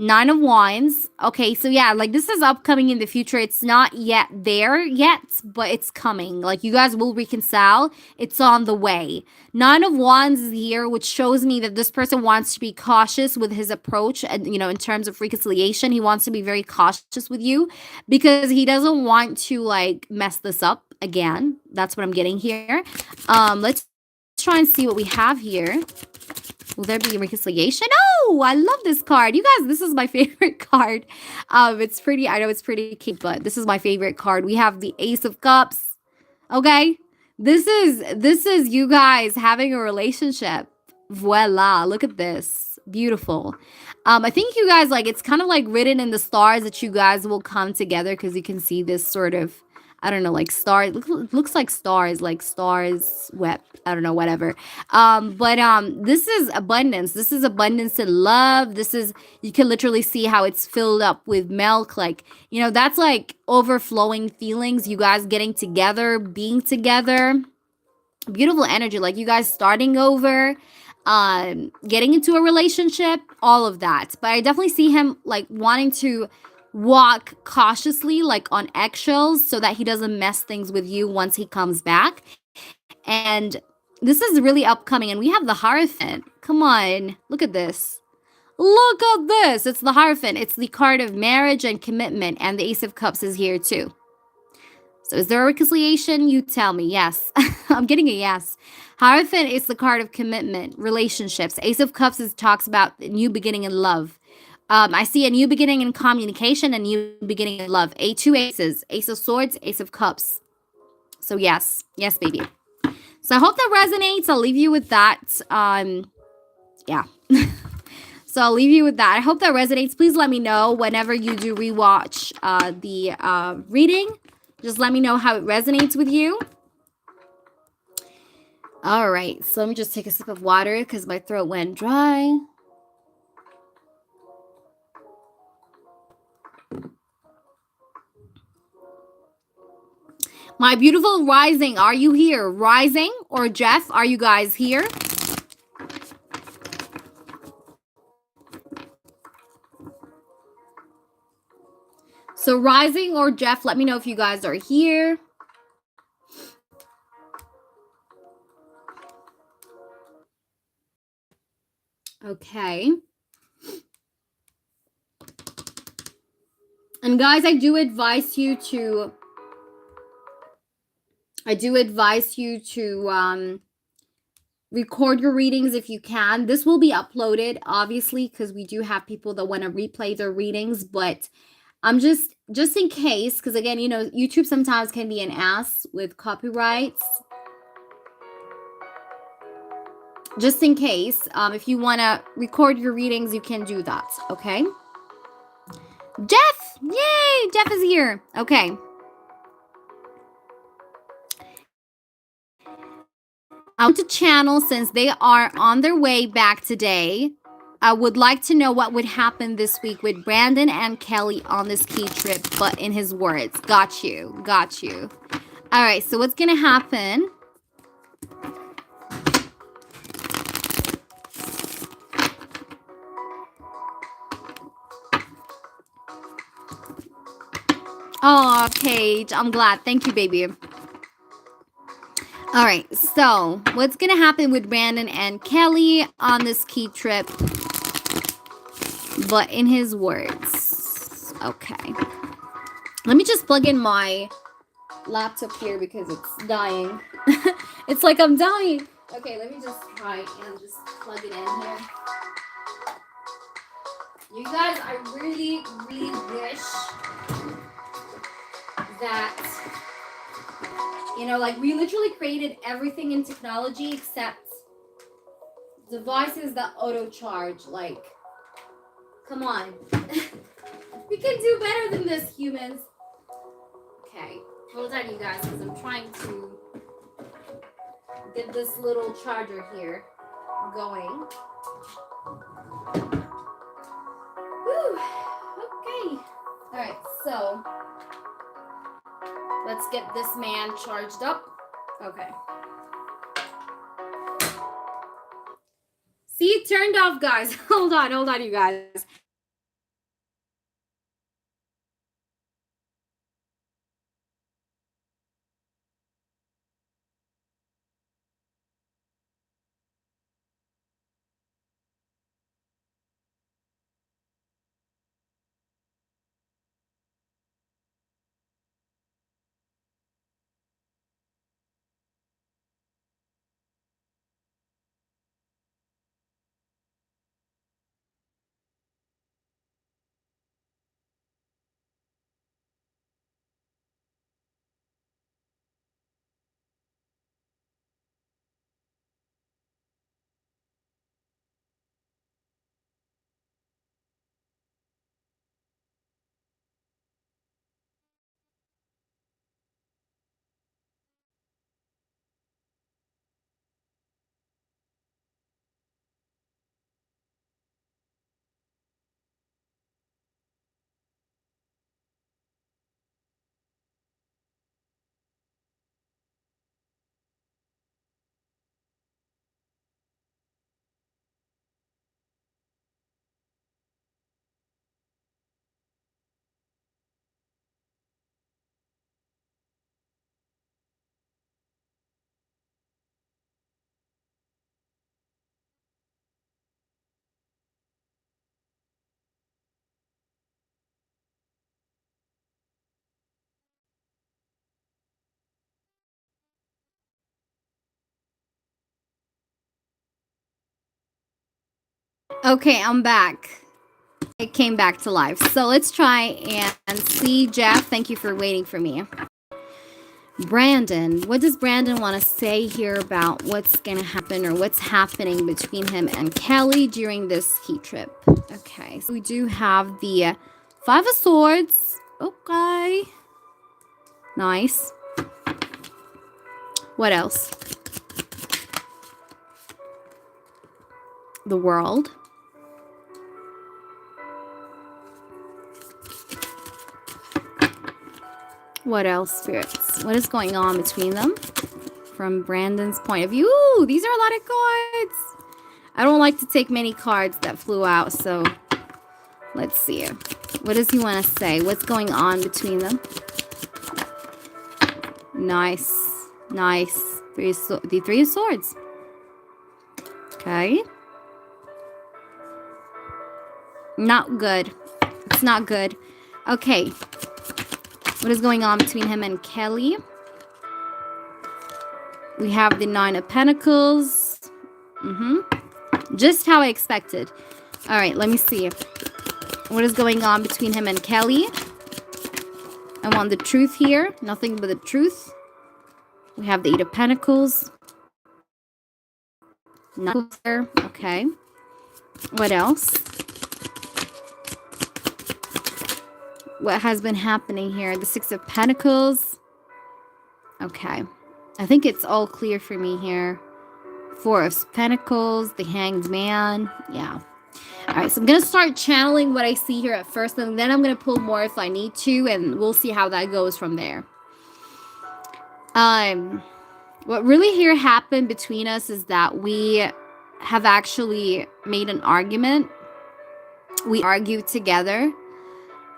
Nine of Wands. Okay, so yeah, like this is upcoming in the future. It's not yet there yet, but it's coming. Like you guys will reconcile. It's on the way. Nine of Wands is here, which shows me that this person wants to be cautious with his approach. And, you know, in terms of reconciliation, he wants to be very cautious with you because he doesn't want to like mess this up again. That's what I'm getting here. Let's try and see what we have here. Will there be a reconciliation? Oh, I love this card. You guys, this is my favorite card. It's pretty, I know it's pretty cute, but this is my favorite card. We have the Ace of Cups. Okay. This is you guys having a relationship. Voila. Look at this. Beautiful. I think you guys, like, it's kind of like written in the stars that you guys will come together because you can see this sort of I don't know, like stars. Looks like stars web. I don't know, whatever. But this is abundance. This is abundance in love. This is, you can literally see how it's filled up with milk. Like, you know, that's like overflowing feelings. You guys getting together, being together. Beautiful energy, like you guys starting over, getting into a relationship, all of that. But I definitely see him like wanting to walk cautiously, like on eggshells, so that he doesn't mess things with you once he comes back. And this is really upcoming. And we have the Hierophant. Come on, look at this. Look at this. It's the Hierophant. It's the card of marriage and commitment. And the Ace of Cups is here too. So is there a reconciliation? You tell me. Yes. I'm getting a yes. Hierophant is the card of commitment, relationships. Ace of Cups talks about a new beginning in love. I see a new beginning in communication, a new beginning in love. Two aces. Ace of Swords, Ace of Cups. So yes. Yes, baby. So I hope that resonates. I'll leave you with that. Yeah. So I'll leave you with that. I hope that resonates. Please let me know whenever you do rewatch the reading. Just let me know how it resonates with you. All right, so let me just take a sip of water because my throat went dry. My beautiful rising, are you here? Rising or Jeff, are you guys here? So rising or Jeff, let me know if you guys are here. Okay. And guys, I do advise you to record your readings if you can. This will be uploaded, obviously, because we do have people that want to replay their readings, but I'm just in case, because again, you know, YouTube sometimes can be an ass with copyrights. Just in case, if you want to record your readings, you can do that, okay? Jeff! Yay! Jeff is here. Okay. I want to channel, since they are on their way back today, I would like to know what would happen this week with Brandon and Kelly on this key trip, but in his words. Got you. Got you. All right, so what's going to happen? Oh, Paige, I'm glad. Thank you, baby. All right, so what's going to happen with Brandon and Kelly on this key trip, but in his words? Okay. Let me just plug in my laptop here because it's dying. It's like I'm dying. Okay, let me just try and just plug it in here. You guys, I really, really wish that, you know, like we literally created everything in technology except devices that auto charge. Like, come on. We can do better than this, humans. Okay, hold on, you guys, because I'm trying to get this little charger here going. Whew. Okay. All right, so let's get this man charged up. Okay. See, it turned off, guys. Hold on, you guys. Okay, I'm back. It came back to life. So let's try and see. Jeff, thank you for waiting for me. Brandon, what does Brandon want to say here about what's going to happen or what's happening between him and Kelly during this ski trip? Okay, so we do have the Five of Swords. Okay. Nice. What else? The World. What else, spirits? What is going on between them from Brandon's point of view? Ooh, these are a lot of cards. I don't like to take many cards that flew out, so let's see. What does he want to say? What's going on between them? Nice. Nice. The Three of Swords. Okay. Not good. It's not good. Okay. What is going on between him and Kelly? We have the Nine of Pentacles. Just how I expected. All right, let me see. What is going on between him and Kelly? I want the truth here. Nothing but the truth. We have the Eight of Pentacles. Not there. Okay. What else? What has been happening here? The Six of Pentacles. Okay. I think it's all clear for me here. Four of Pentacles. The Hanged Man. Yeah. Alright, so I'm going to start channeling what I see here at first. And then I'm going to pull more if I need to. And we'll see how that goes from there. What really here happened between us is that we have actually made an argument. We argued together.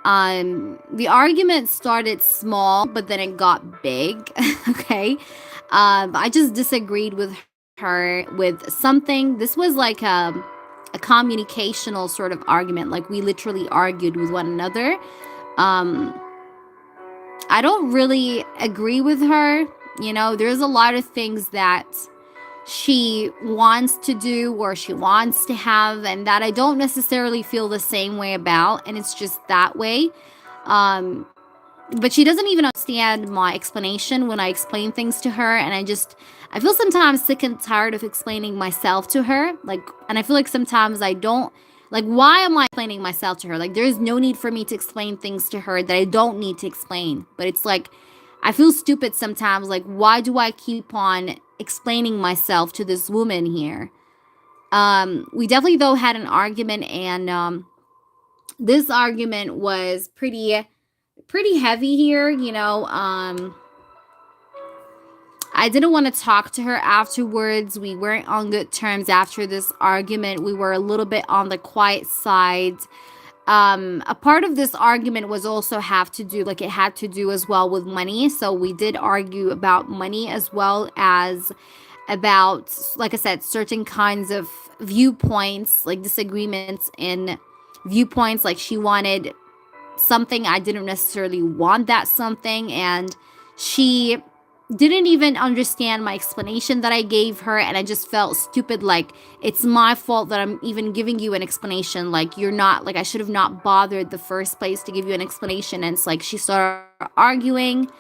The argument started small, but then it got big. Okay. I just disagreed with her with something. This was like a communicational sort of argument. Like we literally argued with one another. I don't really agree with her. You know, there's a lot of things that she wants to do or she wants to have and that I don't necessarily feel the same way about, and it's just that way. But she doesn't even understand my explanation when I explain things to her, and I feel sometimes sick and tired of explaining myself to her, and I feel like sometimes I don't, why am I explaining myself to her? Like, there's no need for me to explain things to her that I don't need to explain, but it's like, I feel stupid sometimes, like, why do I keep on explaining myself to this woman here? We definitely, though, had an argument, and this argument was pretty heavy here, you know. I didn't want to talk to her afterwards. We weren't on good terms after this argument. We were a little bit on the quiet side. A part of this argument was also it had to do as well with money. So we did argue about money as well as about, like I said, certain kinds of viewpoints, like disagreements in viewpoints. Like she wanted something, I didn't necessarily want that something, and she didn't even understand my explanation that I gave her, and I just felt stupid, like it's my fault that I'm even giving you an explanation, like you're not, like I should have not bothered the first place to give you an explanation. And it's like she started arguing.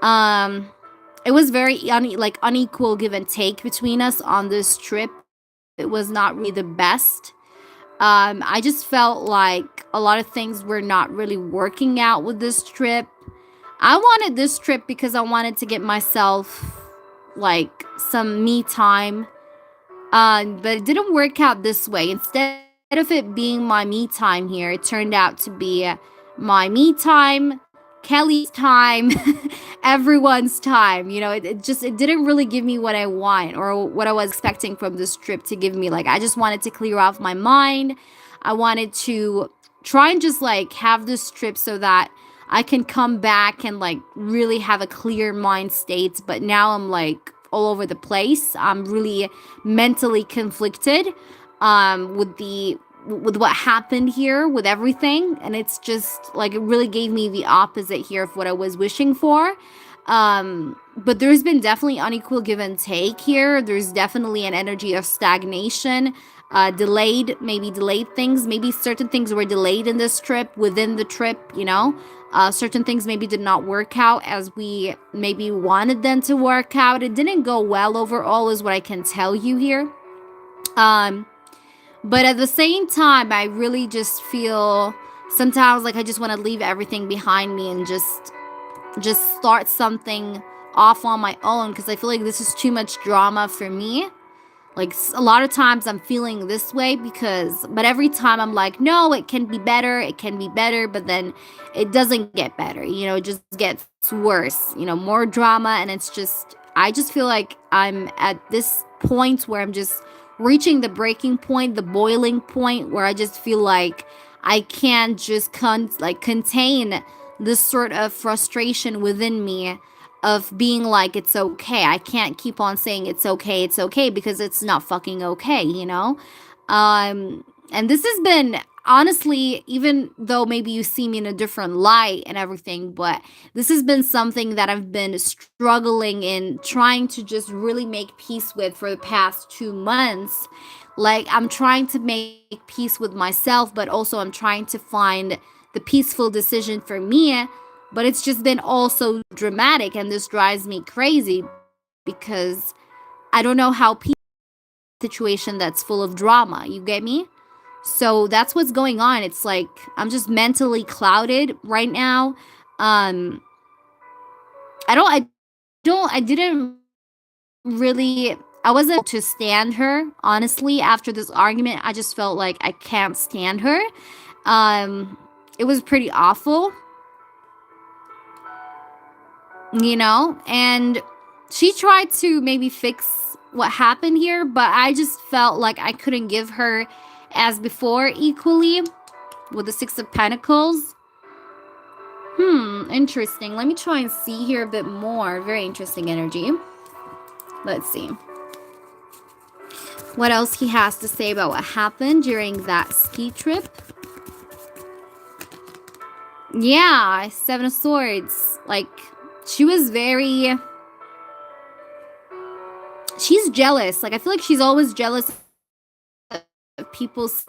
It was very unequal give and take between us on this trip. It was not really the best. I just felt like a lot of things were not really working out with this trip. I wanted this trip because I wanted to get myself like some me time. But it didn't work out this way. Instead of it being my me time here, it turned out to be my me time, Kelly's time, everyone's time. You know, it didn't really give me what I want or what I was expecting from this trip to give me. Like, I just wanted to clear off my mind. I wanted to try and just like have this trip so that I can come back and like really have a clear mind state. But now I'm like all over the place. I'm really mentally conflicted with what happened here, with everything. And it's just like it really gave me the opposite here of what I was wishing for. But there's been definitely unequal give and take here. There's definitely an energy of stagnation. delayed, maybe delayed things. Maybe certain things were delayed in this trip, within the trip, you know. Certain things maybe did not work out as we maybe wanted them to work out. It didn't go well overall, is what I can tell you here. But at the same time, I really just feel sometimes like I just want to leave everything behind me and just start something off on my own, because I feel like this is too much drama for me. Like, a lot of times I'm feeling this way but every time I'm like, no, it can be better, but then it doesn't get better, you know, it just gets worse, you know, more drama. And I just feel like I'm at this point where I'm just reaching the breaking point, the boiling point, where I just feel like I can't just contain this sort of frustration within me of being like, it's okay. I can't keep on saying it's okay, because it's not fucking okay, you know? And this has been, honestly, even though maybe you see me in a different light and everything, but this has been something that I've been struggling in, trying to just really make peace with for the past 2 months. Like, I'm trying to make peace with myself, but also I'm trying to find the peaceful decision for me. But it's just been all so dramatic, and this drives me crazy because I don't know how people situation that's full of drama. You get me? So that's what's going on. It's like I'm just mentally clouded right now. Um, I didn't really. I wasn't able to stand her, honestly. After this argument, I just felt like I can't stand her. It was pretty awful, you know, and she tried to maybe fix what happened here, but I just felt like I couldn't give her as before equally with the Six of Pentacles. Interesting. Let me try and see here a bit more. Very interesting energy. Let's see what else he has to say about what happened during that ski trip. Yeah, Seven of Swords. Like, she was very... She's jealous. Like, I feel like she's always jealous of people's...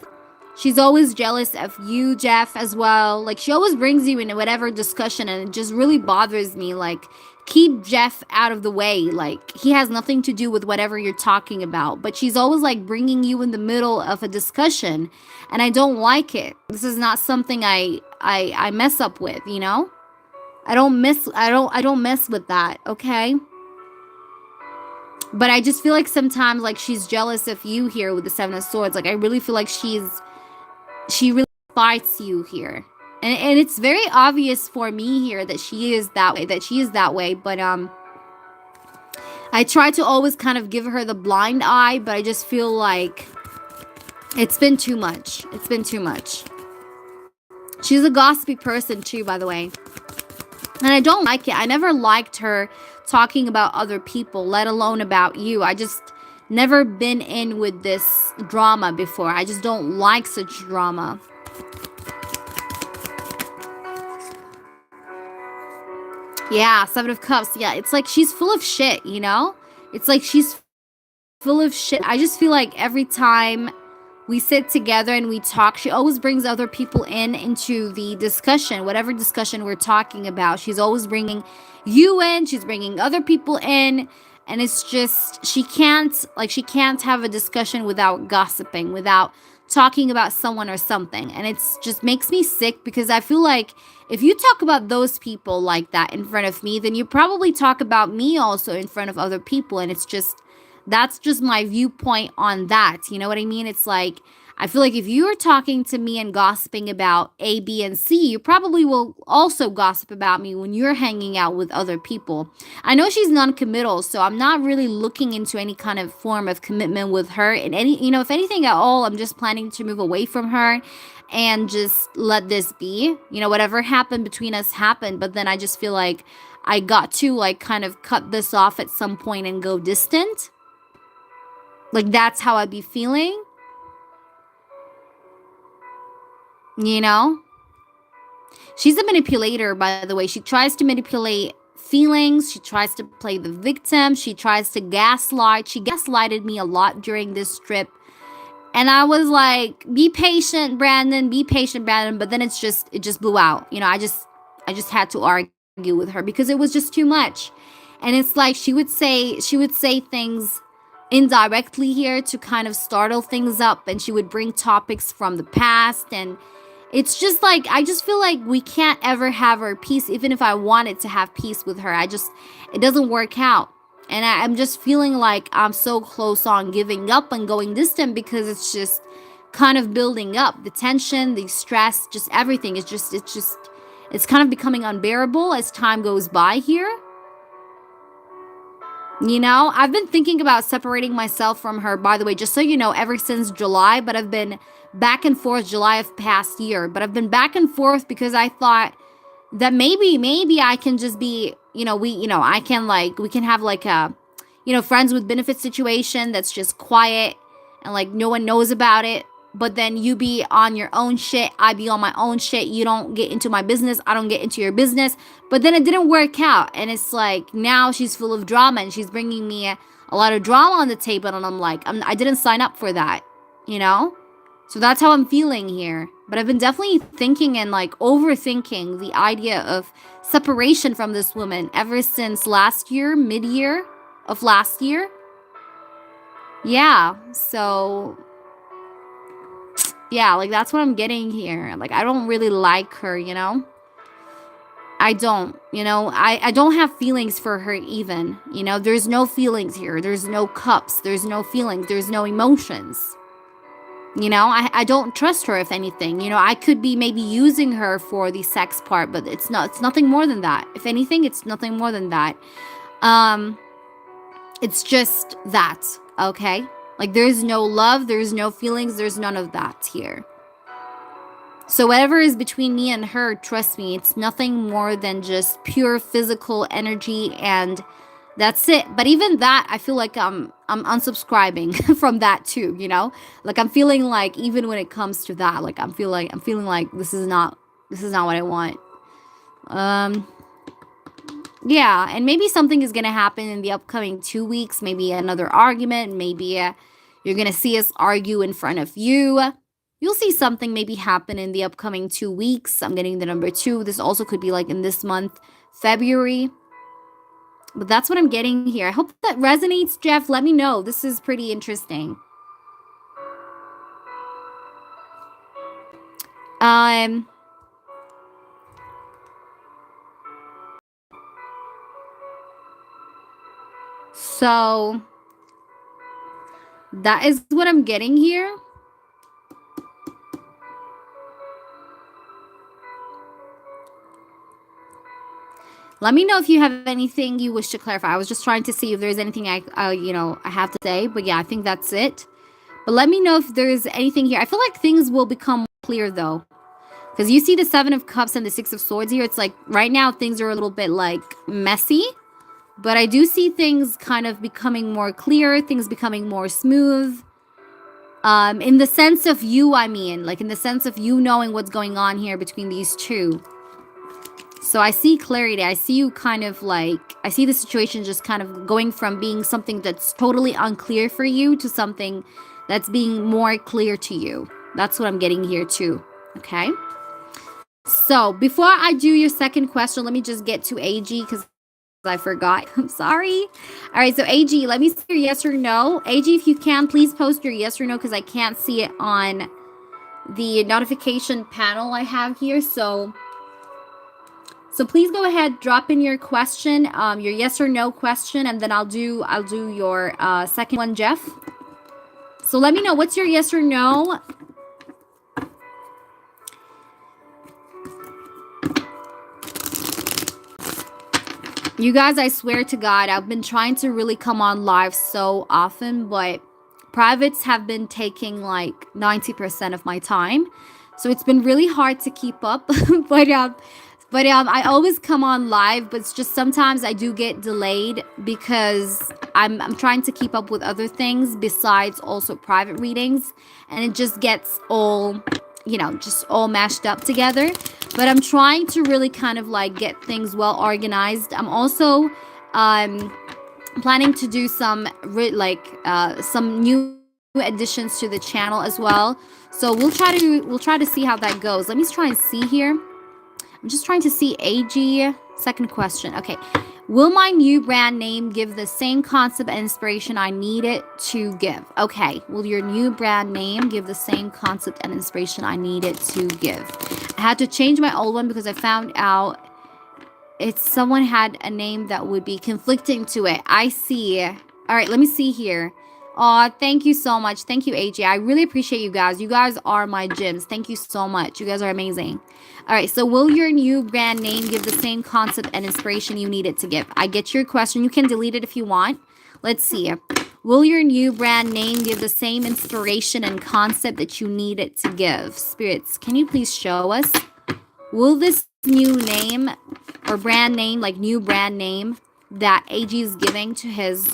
She's always jealous of you, Jeff, as well. Like, she always brings you into whatever discussion, and it just really bothers me. Like, keep Jeff out of the way. Like, he has nothing to do with whatever you're talking about. But she's always, like, bringing you in the middle of a discussion, and I don't like it. This is not something I mess up with, you know? I don't mess with that, okay? But I just feel like sometimes, like, she's jealous of you here with the Seven of Swords. Like, I really feel like she really fights you here. And it's very obvious for me here that she is that way. But, I try to always kind of give her the blind eye, but I just feel like it's been too much. It's been too much. She's a gossipy person too, by the way. And I don't like it. I never liked her talking about other people, let alone about you. I just never been in with this drama before. I just don't like such drama. Yeah, Seven of Cups. Yeah, it's like she's full of shit, you know? It's like she's full of shit. I just feel like every time we sit together and we talk, she always brings other people into the discussion, whatever discussion we're talking about. She's always bringing you in, she's bringing other people in, and it's just, she can't have a discussion without gossiping, without talking about someone or something. And it's just makes me sick, because I feel like if you talk about those people like that in front of me, then you probably talk about me also in front of other people. And it's just, that's just my viewpoint on that. You know what I mean? It's like, I feel like if you are talking to me and gossiping about A, B, and C, you probably will also gossip about me when you're hanging out with other people. I know she's non-committal, so I'm not really looking into any kind of form of commitment with her. And if anything at all, I'm just planning to move away from her and just let this be. You know, whatever happened between us happened, but then I just feel like I got to, like, kind of cut this off at some point and go distant. Like, that's how I'd be feeling. You know? She's a manipulator, by the way. She tries to manipulate feelings. She tries to play the victim. She tries to gaslight. She gaslighted me a lot during this trip. And I was like, be patient, Brandon, be patient, Brandon. But then it just blew out. You know, I just had to argue with her because it was just too much. And it's like she would say things indirectly here to kind of startle things up, and she would bring topics from the past, and it's just like I just feel like we can't ever have our peace. Even if I wanted to have peace with her, it doesn't work out. And I'm just feeling like I'm so close on giving up and going distant because it's just kind of building up. The tension, the stress, just everything. It's kind of becoming unbearable as time goes by here. You know, I've been thinking about separating myself from her, by the way, just so you know, ever since July, but I've been back and forth July of past year. But I've been back and forth because I thought that maybe I can just be, I can like, we can have like a, friends with benefits situation that's just quiet and like no one knows about it. But then you be on your own shit, I be on my own shit. You don't get into my business, I don't get into your business. But then it didn't work out. And it's like now she's full of drama and she's bringing me a lot of drama on the table. And I'm like, I didn't sign up for that, you know? So that's how I'm feeling here. But I've been definitely thinking and like overthinking the idea of separation from this woman ever since last year, mid-year of last year. Yeah, so yeah, like that's what I'm getting here. Like I don't really like her, you know? I don't, I don't have feelings for her even, there's no feelings here. There's no cups, there's no feelings, there's no emotions. I don't trust her, if anything. I could be maybe using her for the sex part, but it's nothing more than that. If anything, it's nothing more than that. It's just that, okay? Like there's no love, there's no feelings, there's none of that here. So whatever is between me and her, trust me, it's nothing more than just pure physical energy, and that's it. But even that, I feel like I'm unsubscribing from that too, Like I'm feeling like even when it comes to that, like I'm feeling like this is not what I want. Yeah, and maybe something is going to happen in the upcoming 2 weeks, maybe another argument, maybe you're going to see us argue in front of you. You'll see something maybe happen in the upcoming 2 weeks. I'm getting the number 2. This also could be like in this month, February. But that's what I'm getting here. I hope that resonates, Jeff. Let me know. This is pretty interesting. So that is what I'm getting here. Let me know if you have anything you wish to clarify. I was just trying to see if there's anything I have to say. But yeah, I think that's it. But let me know if there's anything here. I feel like things will become clear though. Because you see the 7 of Cups and the 6 of Swords here. It's like right now things are a little bit like messy. But I do see things kind of becoming more clear. Things becoming more smooth. In the sense of you, I mean. Like in the sense of you knowing what's going on here between these two. So I see clarity. I see you kind of like, I see the situation just kind of going from being something that's totally unclear for you to something that's being more clear to you. That's what I'm getting here too. Okay. So before I do your second question, let me just get to AG because I forgot. I'm sorry. All right. So AG, let me see your yes or no. AG, if you can, please post your yes or no because I can't see it on the notification panel I have here. So please go ahead, drop in your question, your yes or no question, and then I'll do your second one, Jeff. So let me know, what's your yes or no? You guys, I swear to God, I've been trying to really come on live so often, but privates have been taking like 90% of my time. So it's been really hard to keep up, but I always come on live, but it's just sometimes I do get delayed because I'm trying to keep up with other things besides also private readings, and it just gets all, just all mashed up together. But I'm trying to really kind of like get things well organized. I'm also planning to do some new additions to the channel as well. So we'll try to see how that goes. Let me try and see here. I'm just trying to see AG. Second question. Okay. Will my new brand name give the same concept and inspiration I need it to give? Okay. Will your new brand name give the same concept and inspiration I need it to give? I had to change my old one because I found out someone had a name that would be conflicting to it. I see. All right. Let me see here. Oh, thank you so much. Thank you, AJ. I really appreciate you guys. You guys are my gems. Thank you so much. You guys are amazing. All right, so will your new brand name give the same concept and inspiration you need it to give? I get your question. You can delete it if you want. Let's see. Will your new brand name give the same inspiration and concept that you need it to give? Spirits, can you please show us? Will this new name or brand name, like new brand name that AG is giving to his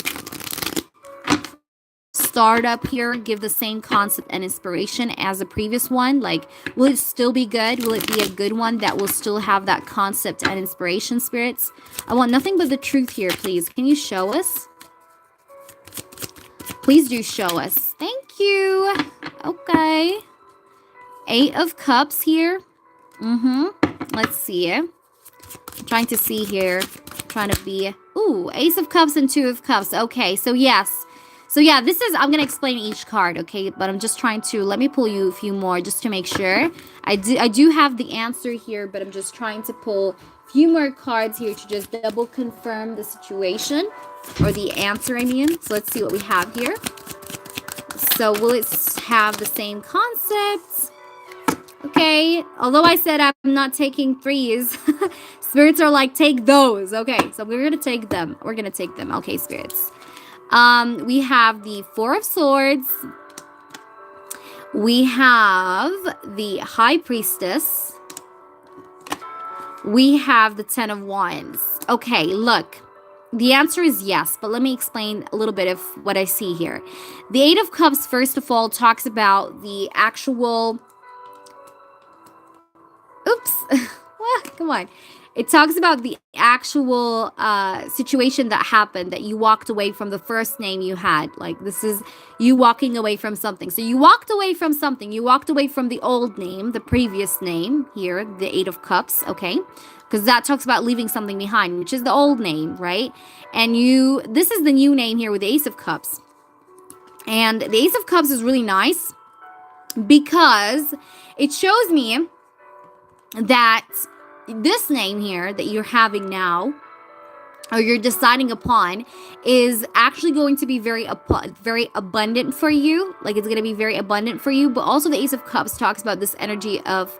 startup here, give the same concept and inspiration as the previous one? Like, will it still be good? Will it be a good one that will still have that concept and inspiration, spirits? I want nothing but the truth here, please. Can you show us? Please do show us. Thank you. Okay. 8 of Cups here. Let's see. I'm trying to see here. I'm trying to be... Ooh, Ace of Cups and 2 of Cups. Okay, so yes. So yeah, this is, I'm going to explain each card, okay? But I'm just trying to, let me pull you a few more just to make sure. I do have the answer here, but I'm just trying to pull a few more cards here to just double confirm the situation, or the answer, I mean. So let's see what we have here. So will it have the same concept? Okay, although I said I'm not taking 3s, spirits are like, take those. Okay, so we're going to take them. We're going to take them. Okay, spirits. We have the 4 of Swords. We have the High Priestess. We have the 10 of Wands. Okay, look. The answer is yes, but let me explain a little bit of what I see here. The 8 of Cups, first of all, talks about the actual... Oops. Well, come on. It talks about the actual situation that happened, that you walked away from the first name you had. Like, this is you walking away from something. So you walked away from something. You walked away from the old name, the previous name here, the 8 of Cups, okay? Because that talks about leaving something behind, which is the old name, right? And this is the new name here with the Ace of Cups. And the Ace of Cups is really nice because it shows me that this name here that you're having now, or you're deciding upon, is actually going to be very abundant for you. Like, it's going to be very abundant for you. But also the Ace of Cups talks about this energy of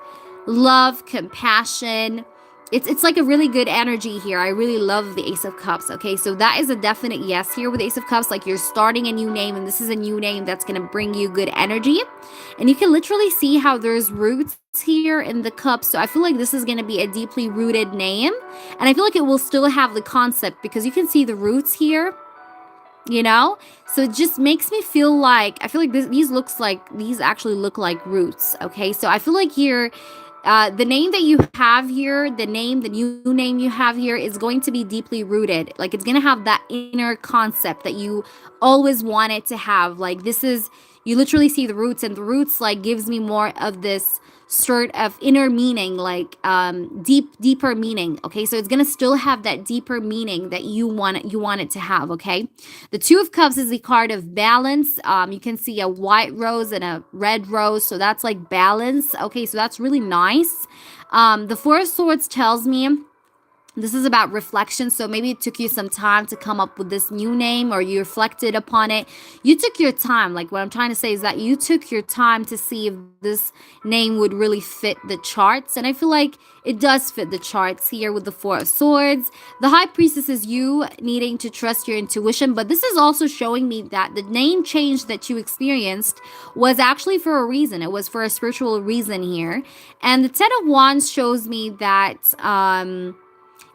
love, compassion. It's like a really good energy here. I really love the Ace of Cups. Okay, so that is a definite yes here with Ace of Cups. Like, you're starting a new name, and this is a new name that's going to bring you good energy. And you can literally see how there's roots here in the cups. So I feel like this is going to be a deeply rooted name. And I feel like it will still have the concept because you can see the roots here, you know? So it just makes me feel like, I feel like these actually look like roots. Okay, so I feel like here... the name that you have here, the new name you have here is going to be deeply rooted. Like, it's going to have that inner concept that you always wanted to have. Like, this is, you literally see the roots, and the roots, like, gives me more of this sort of inner meaning, like deeper meaning. Okay, so it's gonna still have that deeper meaning that you want it to have. Okay, the 2 of Cups is the card of balance. You can see a white rose and a red rose, so that's like balance. Okay, so that's really nice. The 4 of Swords tells me this is about reflection. So maybe it took you some time to come up with this new name, or you reflected upon it. You took your time. Like, what I'm trying to say is that you took your time to see if this name would really fit the charts. And I feel like it does fit the charts here with the 4 of Swords. The High Priestess is you needing to trust your intuition. But this is also showing me that the name change that you experienced was actually for a reason. It was for a spiritual reason here. And the 10 of Wands shows me that...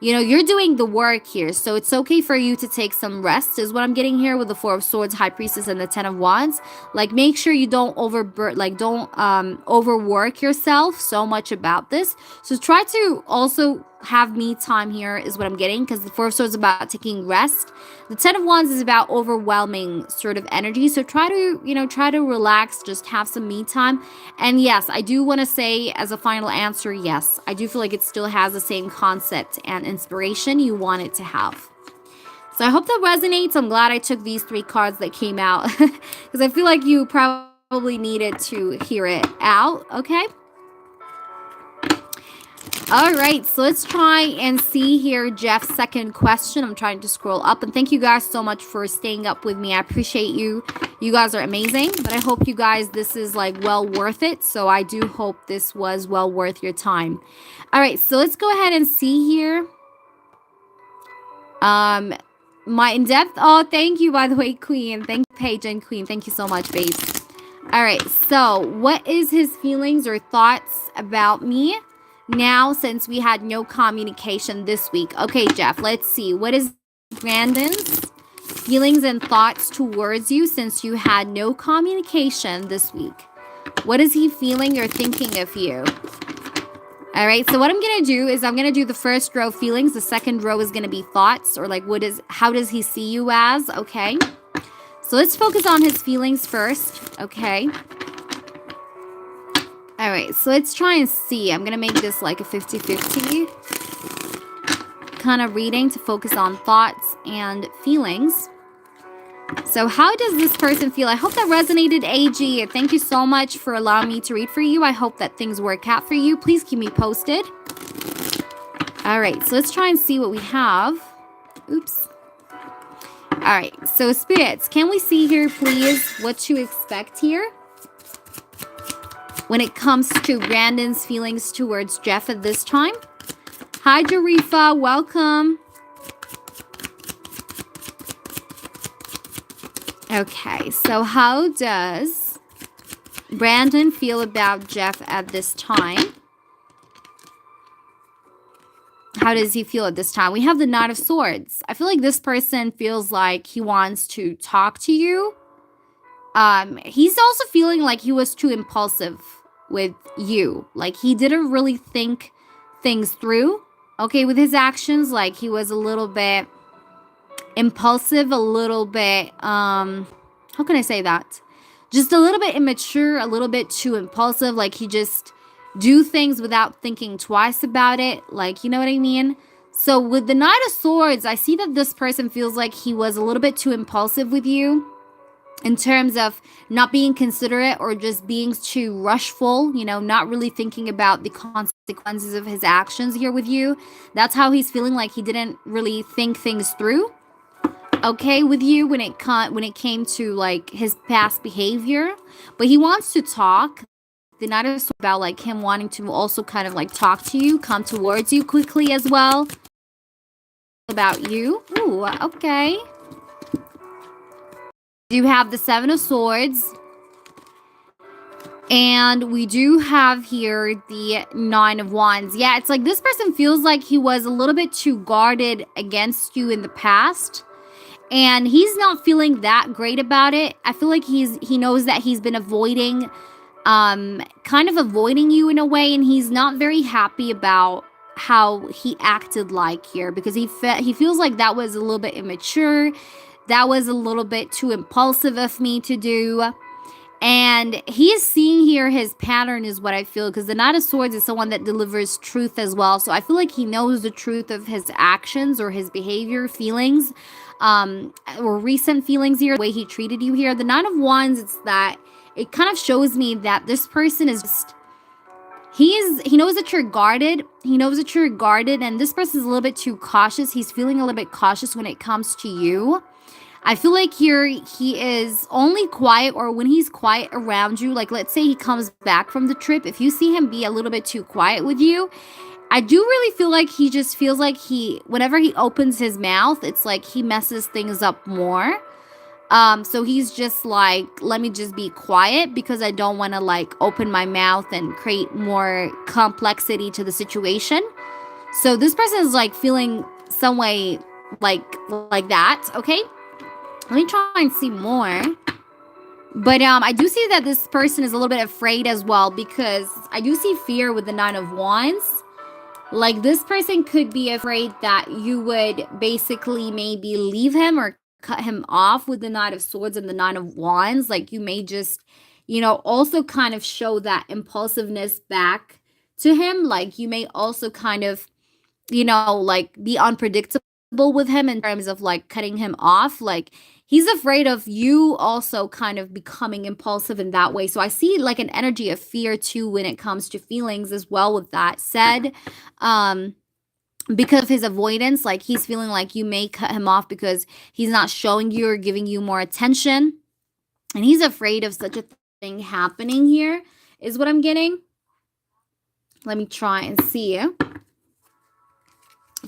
you know, you're doing the work here, so it's okay for you to take some rest, is what I'm getting here with the 4 of Swords, High Priestess, and the 10 of Wands. Like, make sure you don't overwork yourself so much about this. So try to also have me time here is what I'm getting, because the Four of Swords is about taking rest. The Ten of Wands is about overwhelming sort of energy. So try to, try to relax, just have some me time. And yes, I do want to say as a final answer, yes, I do feel like it still has the same concept and inspiration you want it to have. So I hope that resonates. I'm glad I took these 3 cards that came out because I feel like you probably needed to hear it out, okay? All right, so let's try and see here Jeff's second question. I'm trying to scroll up, and thank you guys so much for staying up with me. I appreciate you. You guys are amazing, but I hope you guys, this is like well worth it. So I do hope this was well worth your time. All right, so let's go ahead and see here. My in-depth, oh, thank you, by the way, Queen. Thank you, Paige and Queen. Thank you so much, babes. All right, so what is his feelings or thoughts about me now since we had no communication this week? Okay, Jeff, let's see. What is Brandon's feelings and thoughts towards you since you had no communication this week? What is he feeling or thinking of you? All right, so what I'm going to do is I'm going to do the first row feelings. The second row is going to be thoughts, or like how does he see you as, okay? So let's focus on his feelings first, okay? All right, so let's try and see. I'm going to make this like a 50-50 kind of reading to focus on thoughts and feelings. So how does this person feel? I hope that resonated, AG. Thank you so much for allowing me to read for you. I hope that things work out for you. Please keep me posted. All right, so let's try and see what we have. Oops. All right, so spirits, can we see here, please, what to expect here when it comes to Brandon's feelings towards Jeff at this time? Hi, Jarifa. Welcome. Okay, so how does Brandon feel about Jeff at this time? How does he feel at this time? We have the Knight of Swords. I feel like this person feels like he wants to talk to you. He's also feeling like he was too impulsive with you. Like he didn't really think things through, okay, with his actions. Like he was a little bit impulsive, a little bit, how can I say that? Just a little bit immature, a little bit too impulsive. Like he just do things without thinking twice about it. Like, you know what I mean? So with the Knight of Swords, I see that this person feels like he was a little bit too impulsive with you in terms of not being considerate or just being too rushful, you know, not really thinking about the consequences of his actions here with you. That's how he's feeling, like he didn't really think things through, okay, with you when it came to like his past behavior. But he wants to talk. The Knight of Swords about like him wanting to also kind of like talk to you, come towards you quickly as well. About you. Ooh, okay. You have the Seven of Swords. And we do have here the Nine of Wands. Yeah, it's like this person feels like he was a little bit too guarded against you in the past. And he's not feeling that great about it. I feel like he knows that he's been avoiding, kind of avoiding you in a way. And he's not very happy about how he acted like here. Because he feels like that was a little bit immature. That was a little bit too impulsive of me to do. And he is seeing here his pattern is what I feel. Because the Knight of Swords is someone that delivers truth as well. So I feel like he knows the truth of his actions or his behavior, feelings. Or recent feelings here, the way he treated you here. The Nine of Wands, it's that it kind of shows me that this person is just, he knows that you're guarded. He knows that you're guarded, and this person is a little bit too cautious. He's feeling a little bit cautious when it comes to you. I feel like here he is only quiet, or when he's quiet around you, like let's say he comes back from the trip, if you see him be a little bit too quiet with you, I do really feel like he just feels like whenever he opens his mouth, it's like he messes things up more. So he's just like, let me just be quiet because I don't want to like open my mouth and create more complexity to the situation. So this person is like feeling some way like that, okay? Let me try and see more. But I do see that this person is a little bit afraid as well, because I do see fear with the Nine of Wands. Like this person could be afraid that you would basically maybe leave him or cut him off with the Knight of Swords and the Nine of Wands. Like you may just, also kind of show that impulsiveness back to him. Like you may also kind of, like be unpredictable with him in terms of like cutting him off. Like he's afraid of you also kind of becoming impulsive in that way. So I see like an energy of fear too when it comes to feelings as well. With that said, because of his avoidance, like he's feeling like you may cut him off because he's not showing you or giving you more attention, and he's afraid of such a thing happening here is what I'm getting. Let me try and see if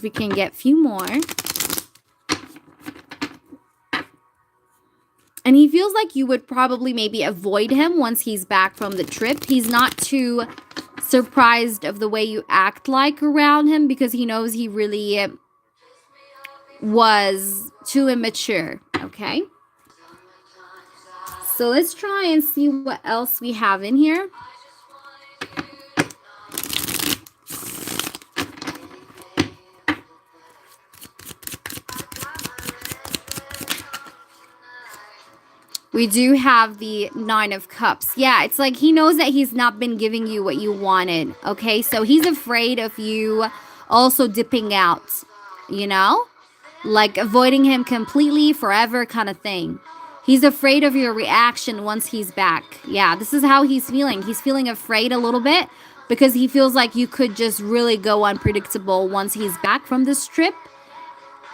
we can get a few more. And he feels like you would probably maybe avoid him once he's back from the trip. He's not too surprised of the way you act like around him because he knows he really was too immature, okay? So let's try and see what else we have in here. We do have the Nine of Cups. Yeah, it's like he knows that he's not been giving you what you wanted, okay? So he's afraid of you also dipping out, like avoiding him completely forever kind of thing. He's afraid of your reaction once he's back. Yeah, this is how he's feeling. He's feeling afraid a little bit because he feels like you could just really go unpredictable once he's back from this trip,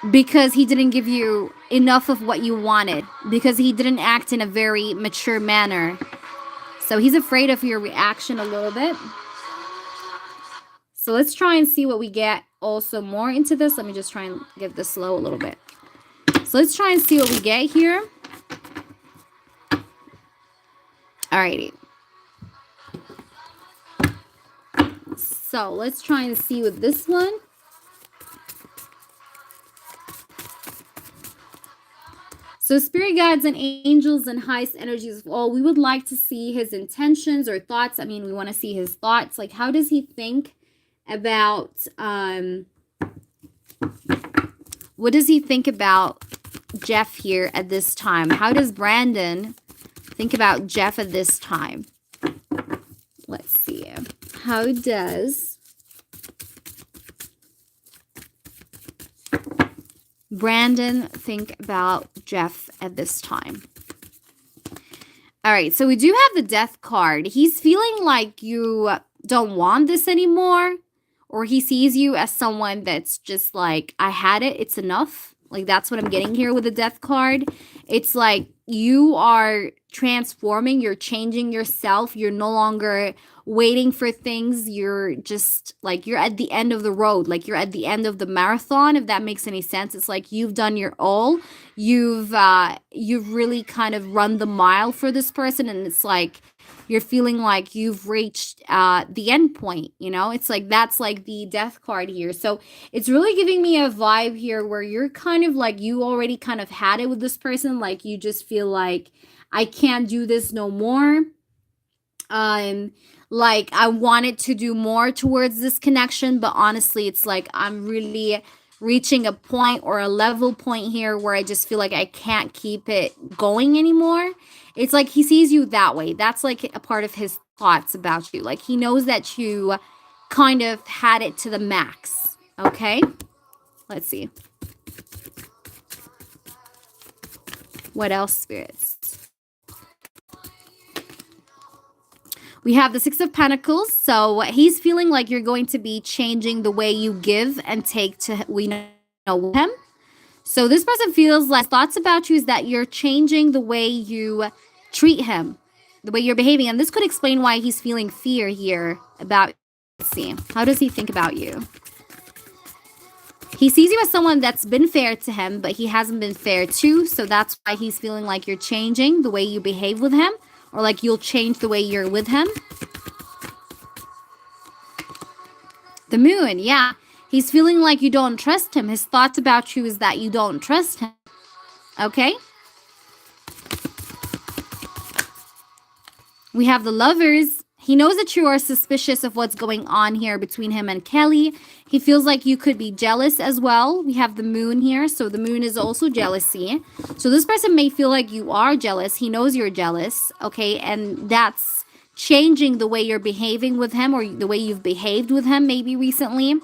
because he didn't give you enough of what you wanted, because he didn't act in a very mature manner. So he's afraid of your reaction a little bit. So let's try and see what we get also more into this. Let me just try and get this slow a little bit. So let's try and see what we get here. Alrighty. So let's try and see with this one. So spirit guides and angels and highest energies, well, we would like to see his intentions or thoughts. I mean, we want to see his thoughts. Like, how does he think about, what does he think about Jeff here at this time? How does Brandon think about Jeff at this time? Let's see. How does Brandon think about Jeff at this time? All right, so we do have the Death card. He's feeling like you don't want this anymore, or he sees you as someone that's just like, I had it, it's enough. Like, that's what I'm getting here with the Death card. It's like you are transforming, you're changing yourself. You're no longer waiting for things. You're just like, you're at the end of the road. Like, you're at the end of the marathon, if that makes any sense. It's like you've done your all. You've really kind of run the mile for this person, and it's like you're feeling like you've reached the end point, It's like, that's like the Death card here. So it's really giving me a vibe here where you're kind of like, you already kind of had it with this person. Like, you just feel like, I can't do this no more. Like, I wanted to do more towards this connection, but honestly, it's like I'm really reaching a point or a level point here where I just feel like I can't keep it going anymore. It's like he sees you that way. That's like a part of his thoughts about you. Like, he knows that you kind of had it to the max. Okay? Let's see. What else, spirits? We have the Six of Pentacles. So he's feeling like you're going to be changing the way you give and take to, we know him. So this person feels like thoughts about you is that you're changing the way you treat him, the way you're behaving. And this could explain why he's feeling fear here about, let's see, how does he think about you? He sees you as someone that's been fair to him, but he hasn't been fair to. So that's why he's feeling like you're changing the way you behave with him, or like you'll change the way you're with him. The Moon, yeah. He's feeling like you don't trust him. His thoughts about you is that you don't trust him. Okay? We have the Lovers. He knows that you are suspicious of what's going on here between him and Kelly. He feels like you could be jealous as well. We have the moon here, so the moon is also jealousy. So this person may feel like you are jealous. He knows you're jealous, okay? And that's changing the way you're behaving with him, or the way you've behaved with him maybe recently,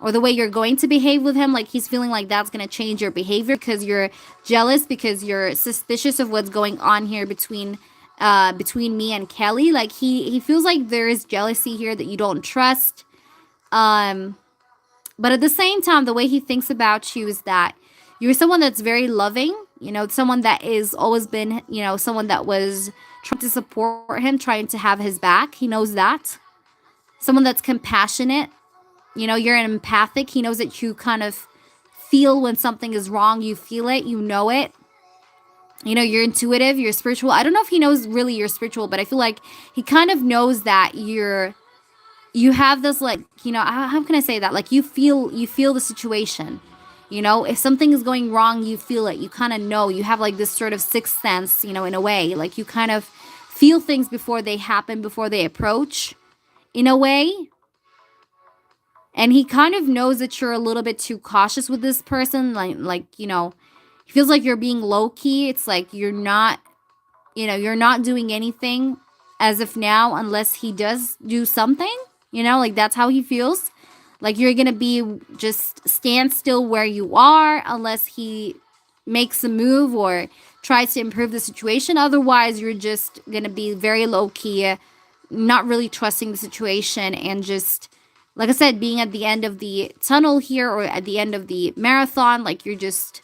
or the way you're going to behave with him. Like, he's feeling like that's going to change your behavior because you're jealous, because you're suspicious of what's going on here between me and Kelly. Like, he feels like there is jealousy here that you don't trust. But at the same time, the way he thinks about you is that you're someone that's very loving, you know, someone that is always been, you know, someone that was trying to support him, trying to have his back. He knows that. Someone that's compassionate. You know, you're an empathic. He knows that you kind of feel when something is wrong. You feel it. You know it. You know, you're intuitive. You're spiritual. I don't know if he knows really you're spiritual, but I feel like he kind of knows that you have this, like, you know, how can I say that? Like, you feel the situation. You know, if something is going wrong, you feel it. You kind of know. You have like this sort of sixth sense, you know, in a way. Like, you kind of feel things before they happen, before they approach, in a way. And he kind of knows that you're a little bit too cautious with this person. Like, you know, he feels like you're being low-key. It's like you're not, you know, you're not doing anything as of now unless he does do something. You know, like, that's how he feels. Like, you're going to be just stand still where you are unless he makes a move or tries to improve the situation. Otherwise, you're just going to be very low-key, not really trusting the situation, and just, like I said, being at the end of the tunnel here, or at the end of the marathon. Like, you're just,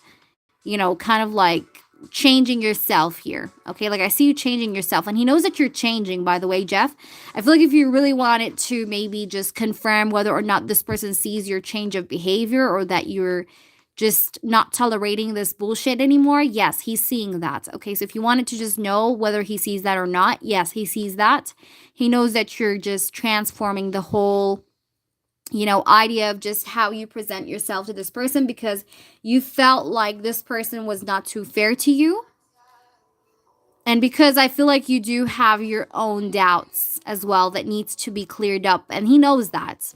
you know, kind of like changing yourself here. Okay, like, I see you changing yourself, and he knows that you're changing, by the way, Jeff. I feel like if you really wanted to maybe just confirm whether or not this person sees your change of behavior, or that you're just not tolerating this bullshit anymore, yes, he's seeing that. Okay, so if you wanted to just know whether he sees that or not, yes, he sees that. He knows that you're just transforming the whole, you know, idea of just how you present yourself to this person, because you felt like this person was not too fair to you. And because I feel like you do have your own doubts as well that needs to be cleared up, and he knows that.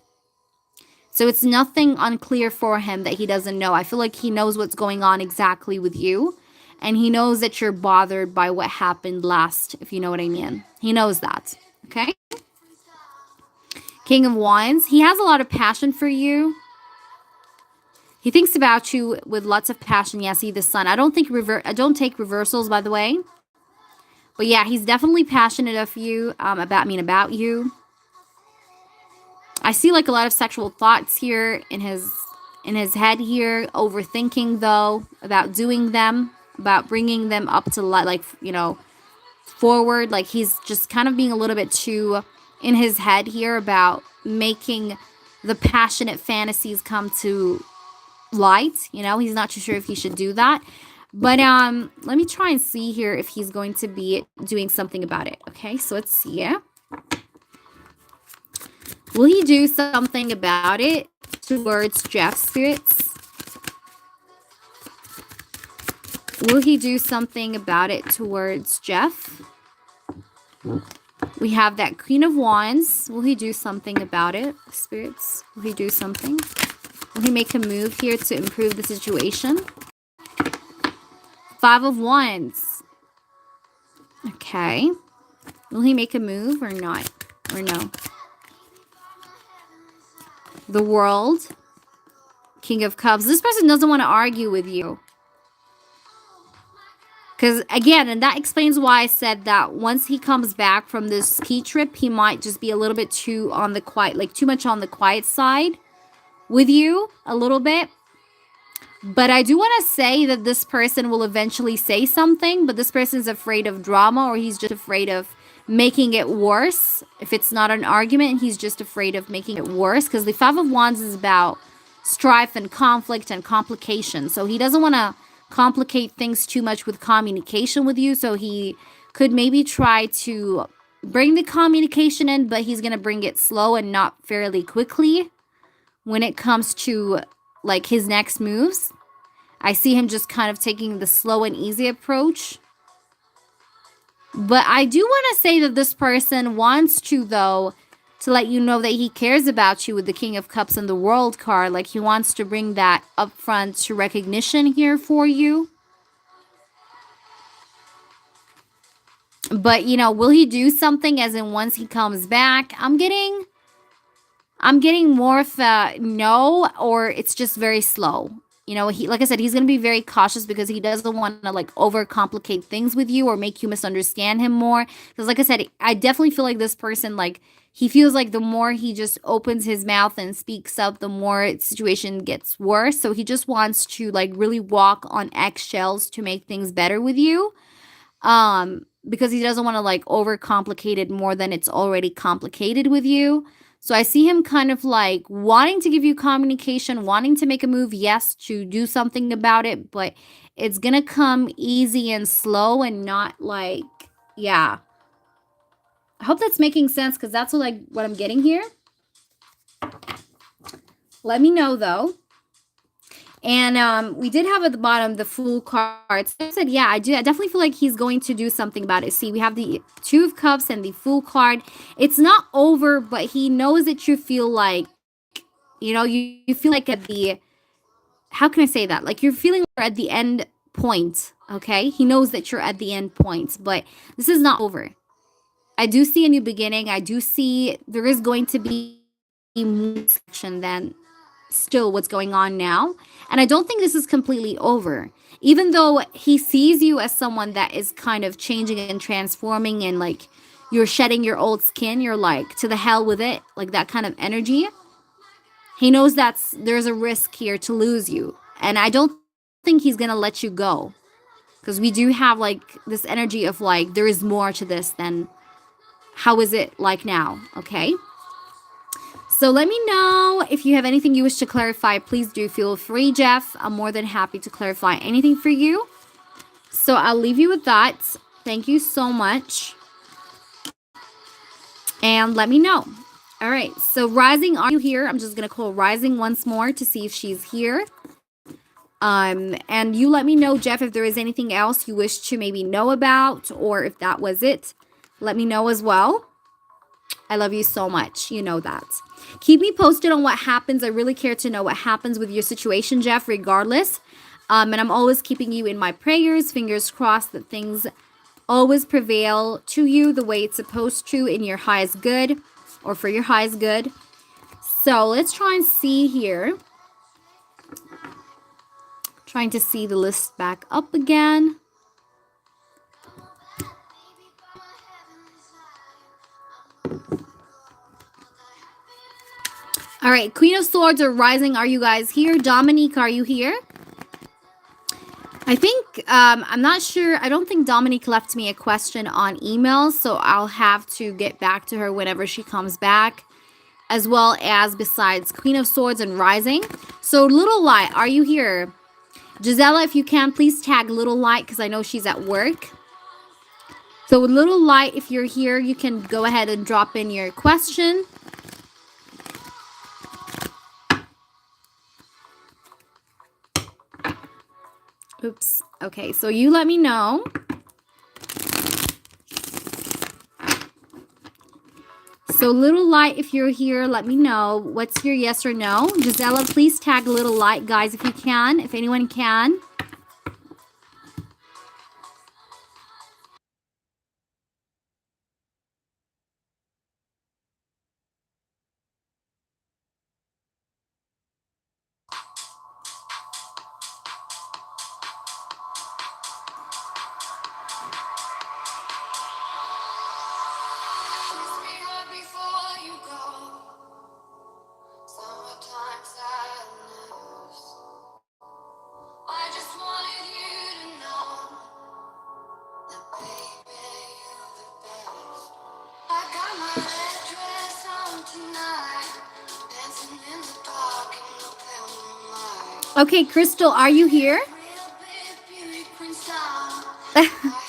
So it's nothing unclear for him that he doesn't know. I feel like he knows what's going on exactly with you, and he knows that you're bothered by what happened last, if you know what I mean. He knows that, okay? King of Wands. He has a lot of passion for you. He thinks about you with lots of passion. Yeah, see the sun. I don't take reversals, by the way. But yeah, he's definitely passionate of you, about you. I see like a lot of sexual thoughts here in his head here, overthinking though about doing them, about bringing them up to like, you know, forward. Like, he's just kind of being a little bit too in his head here about making the passionate fantasies come to light. You know, he's not too sure if he should do that. But let me try and see here if he's going to be doing something about it. Okay, so let's see. Yeah. Will he do something about it towards Jeff, spirits? Will he do something about it towards Jeff? We have that Queen of Wands. Will he do something about it, spirits? Will he do something? Will he make a move here to improve the situation? Five of Wands. Okay. Will he make a move or not? Or no? The World. King of Cups. This person doesn't want to argue with you. Because, again, and that explains why I said that once he comes back from this ski trip, he might just be a little bit too on the quiet, like too much on the quiet side with you, a little bit. But I do want to say that this person will eventually say something, but this person's afraid of drama, or he's just afraid of making it worse. If it's not an argument, he's just afraid of making it worse, because the Five of Wands is about strife and conflict and complication. So he doesn't want to complicate things too much with communication with you. So he could maybe try to bring the communication in, but he's going to bring it slow and not fairly quickly when it comes to like his next moves. I see him just kind of taking the slow and easy approach. But I do want to say that this person wants to, though, to let you know that he cares about you with the King of Cups and the World card. Like, he wants to bring that upfront to recognition here for you. But, you know, will he do something as in once he comes back? I'm getting more of a no, or it's just very slow. You know, he, like I said, he's going to be very cautious because he doesn't want to like overcomplicate things with you or make you misunderstand him more. Because like I said, I definitely feel like this person, like, he feels like the more he just opens his mouth and speaks up, the more the situation gets worse. So he just wants to like really walk on eggshells to make things better with you. Because he doesn't want to like overcomplicate it more than it's already complicated with you. So I see him kind of like wanting to give you communication, wanting to make a move, yes, to do something about it, but it's gonna come easy and slow and not like, yeah. I hope that's making sense because that's what I'm getting here. Let me know though. And we did have at the bottom the Fool card. So I said, yeah, I definitely feel like he's going to do something about it. See, we have the Two of Cups and the Fool card. It's not over, but he knows that you feel like, you know, you feel like at the, how can I say that? Like you're feeling at the end point, okay? He knows that you're at the end point, but this is not over. I do see a new beginning. I do see there is going to be more action than still what's going on now. And I don't think this is completely over. Even though he sees you as someone that is kind of changing and transforming and like you're shedding your old skin, you're like to the hell with it, like that kind of energy. He knows there's a risk here to lose you. And I don't think he's going to let you go. Because we do have like this energy of like there is more to this than how is it like now, okay? So let me know if you have anything you wish to clarify. Please do feel free, Jeff. I'm more than happy to clarify anything for you. So I'll leave you with that. Thank you so much. And let me know. All right. So Rising, are you here? I'm just going to call Rising once more to see if she's here. And you let me know, Jeff, if there is anything else you wish to maybe know about or if that was it. Let me know as well. I love you so much. You know that. Keep me posted on what happens. I really care to know what happens with your situation, Jeff, regardless. And I'm always keeping you in my prayers. Fingers crossed that things always prevail to you the way it's supposed to in your highest good or for your highest good. So let's try and see here. Trying to see the list back up again. All right, Queen of Swords or Rising, are you guys here? Dominique, are you here? I think, I'm not sure. I don't think Dominique left me a question on email, so I'll have to get back to her whenever she comes back, as well as besides Queen of Swords and Rising. So Little Light, are you here? Gisela, if you can, please tag Little Light because I know she's at work. So Little Light, if you're here, you can go ahead and drop in your question. Oops. Okay, so you let me know. So Little Light, if you're here, let me know. What's your yes or no? Gisela, please tag Little Light, guys, if you can. If anyone can. Okay, Crystal, are you here?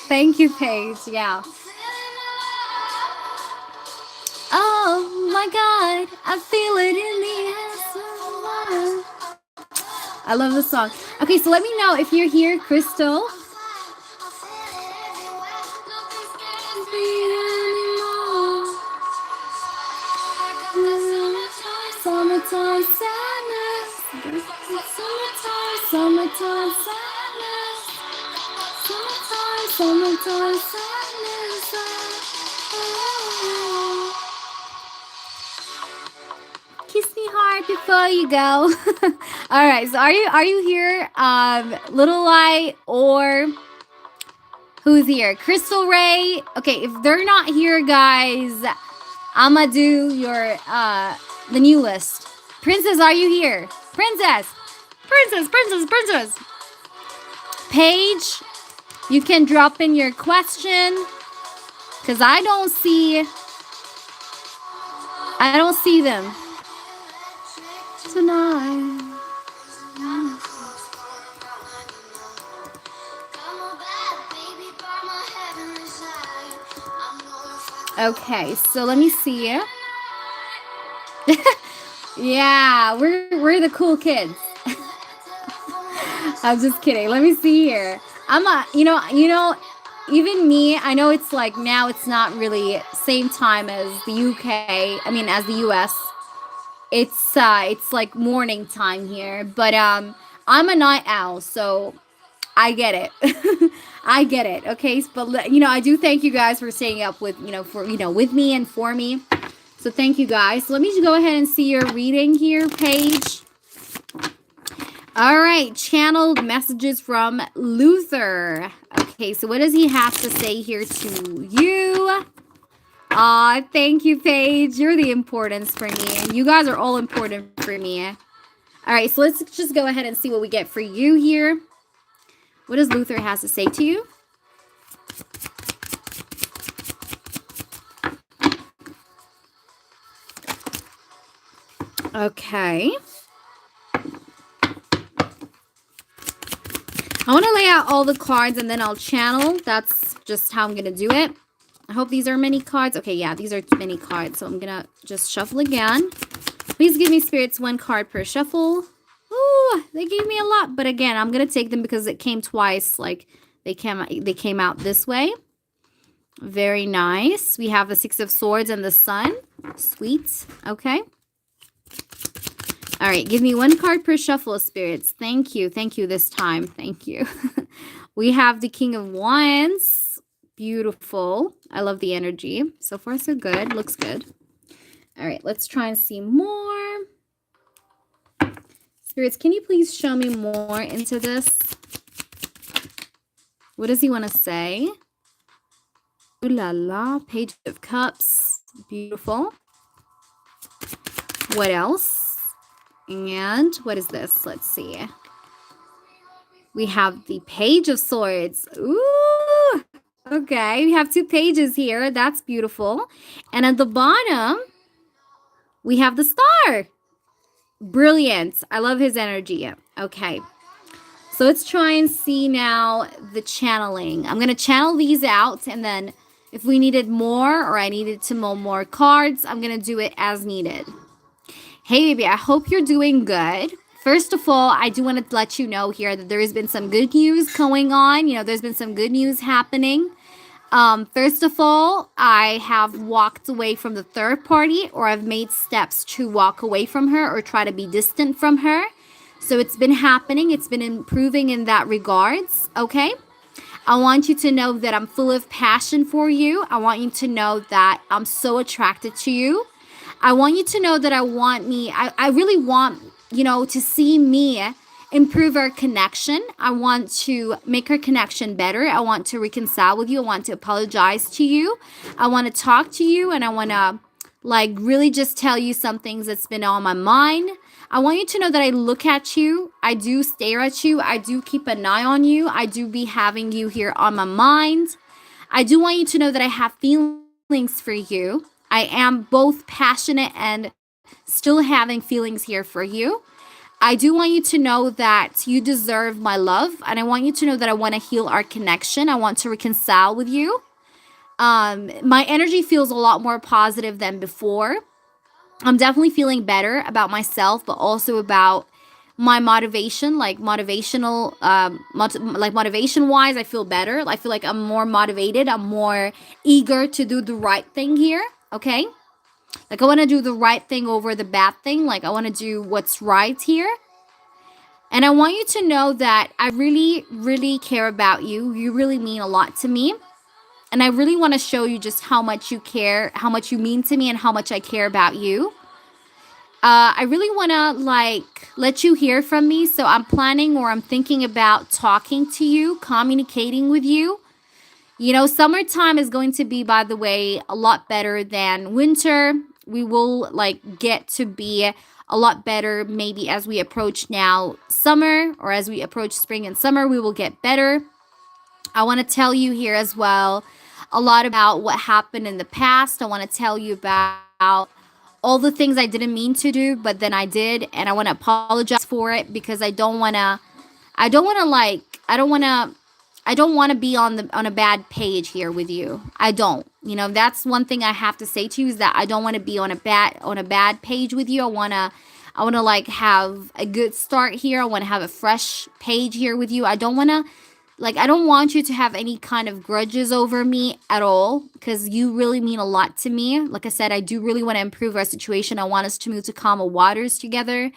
Thank you, Paige. Yeah. Oh my God, I feel it in the air. I love the song. Okay, so let me know if you're here, Crystal. Summertime, summertime sadness. Summertime, summertime sadness. Kiss me hard before you go. All right, so are you here, Little Light, or who's here? Crystal Ray. Okay, if they're not here, guys, I'ma do your the new list. Princess, are you here? Princess, princess, princess, princess. Paige, you can drop in your question, because I don't see them tonight. Okay, so let me see. Yeah, we're the cool kids. I'm just kidding. Let me see here. You know, even me, I know it's like now it's not really same time as the UK. I mean, as the US. It's like morning time here, but I'm a night owl, so I get it. I get it. Okay, but you know, I do thank you guys for staying up with, you know, for, you know, with me and for me. So thank you guys. So let me just go ahead and see your reading here, Paige. All right, channeled messages from Luther. Okay, so what does he have to say here to you? Aw, thank you, Paige. You're the importance for me. You guys are all important for me. All right, so let's just go ahead and see what we get for you here. What does Luther has to say to you? Okay. I want to lay out all the cards and then I'll channel. That's just how I'm going to do it. I hope these are many cards. Okay, yeah, these are many cards. So I'm going to just shuffle again. Please give me, spirits, one card per shuffle. Ooh, they gave me a lot. But again, I'm going to take them because it came twice. Like, they came out this way. Very nice. We have the Six of Swords and the Sun. Sweet. Okay. All right, give me one card per shuffle, spirits. Thank you. Thank you this time. Thank you. We have the King of Wands. Beautiful. I love the energy. So far, so good. Looks good. All right, let's try and see more. Spirits, can you please show me more into this? What does he want to say? Ooh la la. Page of Cups. Beautiful. What else? And what is this? Let's see. We have the Page of Swords. Ooh. Okay, we have two pages here. That's beautiful. And at the bottom, we have the star. Brilliant. I love his energy. Okay. So let's try and see now the channeling. I'm going to channel these out, and then if we needed more or I needed to mull more cards, I'm going to do it as needed. Hey, baby, I hope you're doing good. First of all, I do want to let you know here that there has been some good news going on. You know, there's been some good news happening. First of all, I have walked away from the third party, or I've made steps to walk away from her or try to be distant from her. So it's been happening. It's been improving in that regards. Okay. I want you to know that I'm full of passion for you. I want you to know that I'm so attracted to you. I want you to know that I really want, you know, to see me improve our connection. I want to make our connection better. I want to reconcile with you. I want to apologize to you. I want to talk to you, and I want to like really just tell you some things that's been on my mind. I want you to know that I look at you. I do stare at you. I do keep an eye on you. I do be having you here on my mind. I do want you to know that I have feelings for you. I am both passionate and still having feelings here for you. I do want you to know that you deserve my love, and I want you to know that I want to heal our connection. I want to reconcile with you. My energy feels a lot more positive than before. I'm definitely feeling better about myself, but also about my motivation, like motivation wise, I feel better. I feel like I'm more motivated. I'm more eager to do the right thing here. Okay. Like I want to do the right thing over the bad thing. Like I want to do what's right here. And I want you to know that I really, really care about you. You really mean a lot to me. And I really want to show you just how much you care, how much you mean to me, and how much I care about you. I really want to like let you hear from me. So I'm planning or I'm thinking about talking to you, communicating with you. You know, summertime is going to be, by the way, a lot better than winter. We will like get to be a lot better maybe as we approach now summer, or as we approach spring and summer, we will get better. I want to tell you here as well a lot about what happened in the past. I want to tell you about all the things I didn't mean to do, but then I did, and I want to apologize for it because I don't want to like I don't want to be on a bad page here with you. I don't. You know, that's one thing I have to say to you, is that I don't want to be on a bad page with you. I want to like have a good start here. I want to have a fresh page here with you. I don't want you to have any kind of grudges over me at all, because you really mean a lot to me. Like I said, I do really want to improve our situation. I want us to move to calmer waters together.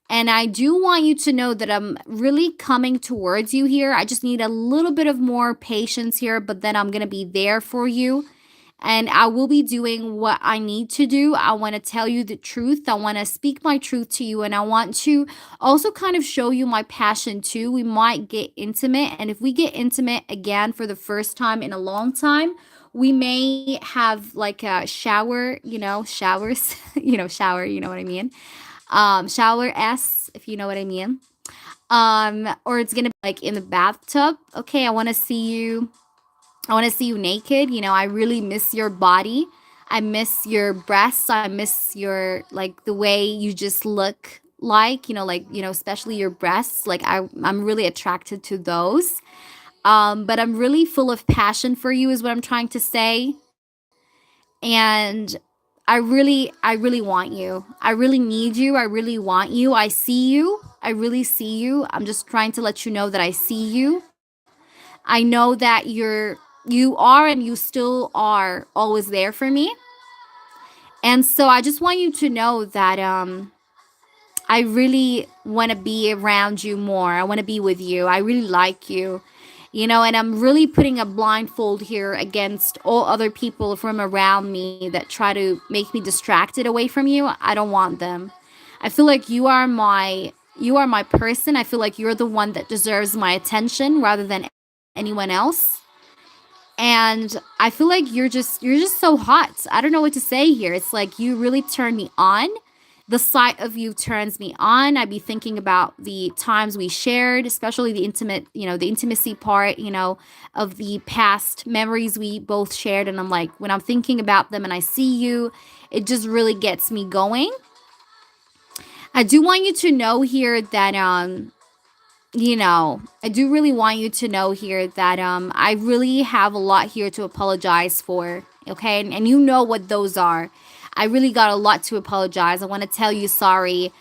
And I do want you to know that I'm really coming towards you here. I just need a little bit of more patience here, but then I'm going to be there for you. And I will be doing what I need to do. I want to tell you the truth. I want to speak my truth to you. And I want to also kind of show you my passion too. We might get intimate. And if we get intimate again for the first time in a long time, we may have like a shower, showers, shower, you know what I mean? Shower S, if you know what I mean. Or it's gonna be like in the bathtub. Okay, I want to see you naked. You know, I really miss your body. I miss your breasts. I miss your like the way you just look like, especially your breasts. Like I'm really attracted to those. But I'm really full of passion for you is what I'm trying to say. And I really want you. I really need you. I really want you. I see you. I really see you. I'm just trying to let you know that I see you. I know that you are and you still are always there for me. And so I just want you to know that I really want to be around you more. I want to be with you. I really like you. You know, and I'm really putting a blindfold here against all other people from around me that try to make me distracted away from you. I don't want them. I feel like you are my person. I feel like you're the one that deserves my attention rather than anyone else. And I feel like you're just so hot. I don't know what to say here. It's like you really turn me on. The sight of you turns me on. I'd be thinking about the times we shared, especially the intimacy part, of the past memories we both shared. And I'm like, when I'm thinking about them and I see you, it just really gets me going. I do want you to know here that I do really want you to know here that I really have a lot here to apologize for. Okay, and you know what those are. I really got a lot to apologize. I want to tell you sorry.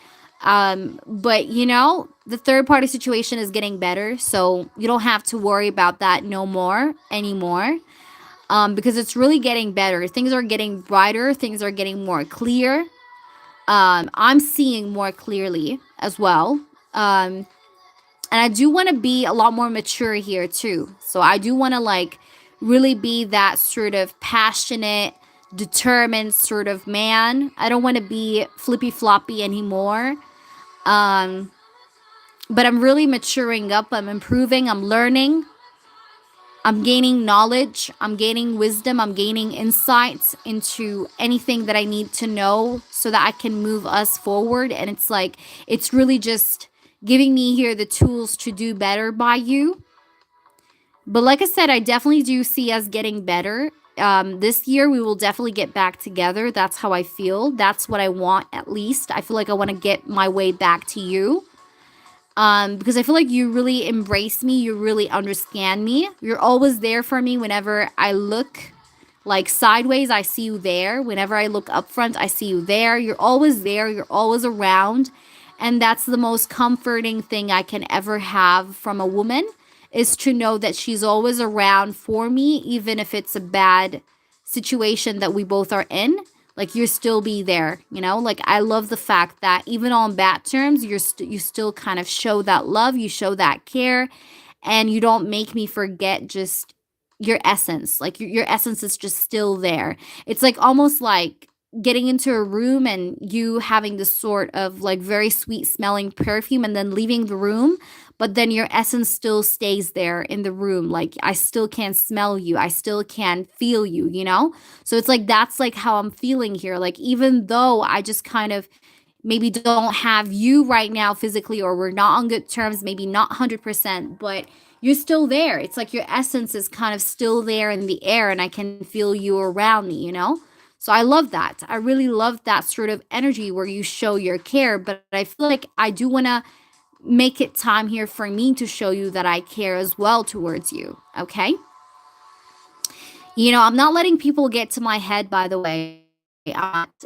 But the third party situation is getting better, so you don't have to worry about that no more anymore. Because it's really getting better. Things are getting brighter. Things are getting more clear. I'm seeing more clearly as well. And I do want to be a lot more mature here too. So I do want to like really be that sort of passionate, determined sort of man. I don't want to be flippy floppy anymore. Um, but I'm really maturing up. I'm improving. I'm learning. I'm gaining knowledge. I'm gaining wisdom. I'm gaining insights into anything that I need to know so that I can move us forward. And it's like, it's really just giving me here the tools to do better by you. But like I said, I definitely do see us getting better. This year, we will definitely get back together. That's how I feel. That's what I want, at least. I feel like I want to get my way back to you. Because I feel like you really embrace me. You really understand me. You're always there for me whenever I look like sideways. I see you there. Whenever I look up front, I see you there. You're always there. You're always around. And that's the most comforting thing I can ever have from a woman, is to know that she's always around for me, even if it's a bad situation that we both are in. Like you're still be there, you know? Like I love the fact that even on bad terms, you still kind of show that love, you show that care, and you don't make me forget just your essence. Like your essence is just still there. It's like almost like getting into a room and you having this sort of like very sweet smelling perfume and then leaving the room, but then your essence still stays there in the room. Like I still can smell you, I still can feel you, you know? So it's like that's like how I'm feeling here. Like even though I just kind of maybe don't have you right now physically, or we're not on good terms, maybe not 100%, but you're still there. It's like your essence is kind of still there in the air and I can feel you around me, you know? So I love that. I really love that sort of energy where you show your care, but I feel like I do want to make it time here for me to show you that I care as well towards you, okay? You know, I'm not letting people get to my head, by the way.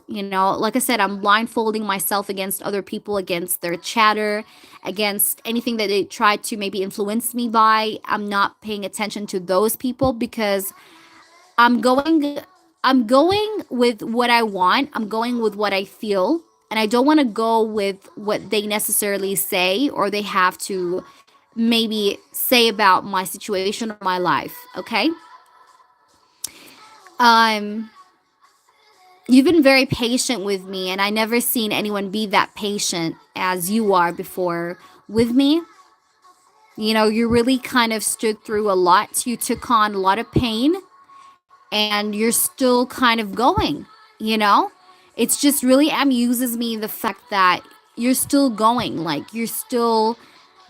You know, like I said, I'm blindfolding myself against other people, against their chatter, against anything that they try to maybe influence me by. I'm not paying attention to those people because I'm going I'm going with what I want. I'm going with what I feel, and I don't want to go with what they necessarily say or they have to maybe say about my situation or my life, okay? Um you've been very patient with me, and I never seen anyone be that patient as you are before with me. You know, you really kind of stood through a lot. You took on a lot of pain, and you're still kind of going, you know? It's just really amuses me the fact that you're still going, like you're still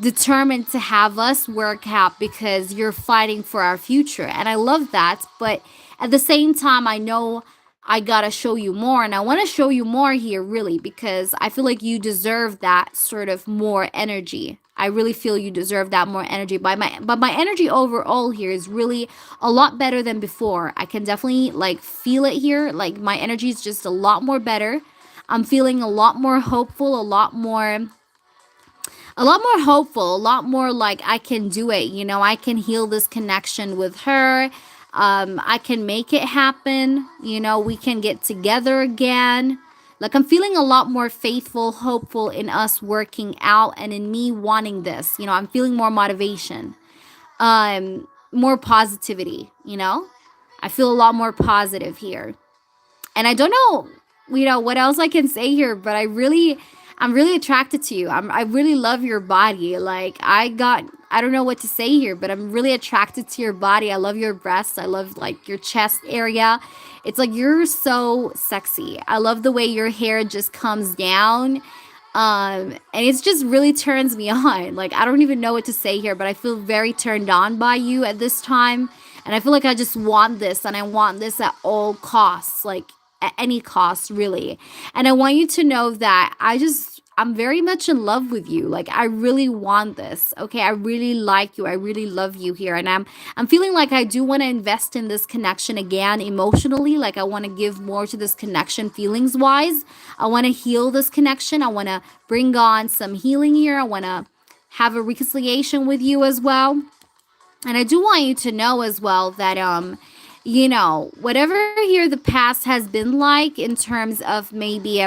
determined to have us work out because you're fighting for our future. And I love that, but at the same time I know I got to show you more, and I want to show you more here really because I feel like you deserve that sort of more energy. I really feel you deserve that more energy. But my energy overall here is really a lot better than before. I can definitely like feel it here. Like my energy is just a lot more better. I'm feeling a lot more hopeful, a lot more hopeful, a lot more like I can do it. You know, I can heal this connection with her. I can make it happen. You know, we can get together again. Like I'm feeling a lot more faithful, hopeful in us working out and in me wanting this. You know, I'm feeling more motivation, more positivity, you know? I feel a lot more positive here. And I don't know, you know, what else I can say here, but I'm really attracted to you. I really love your body. Like I don't know what to say here, but I'm really attracted to your body. I love your breasts. I love like your chest area. It's like you're so sexy. I love the way your hair just comes down. And it's just really turns me on. Like I don't even know what to say here, but I feel very turned on by you at this time. And I feel like I just want this, and I want this at all costs, like at any cost, really. And I want you to know that I'm very much in love with you. Like I really want this. Okay, I really like you. I really love you here, and I'm feeling like I do want to invest in this connection again emotionally. Like I want to give more to this connection feelings wise. I want to heal this connection. I want to bring on some healing here. I want to have a reconciliation with you as well. And I do want you to know as well that you know, whatever here the past has been like in terms of maybe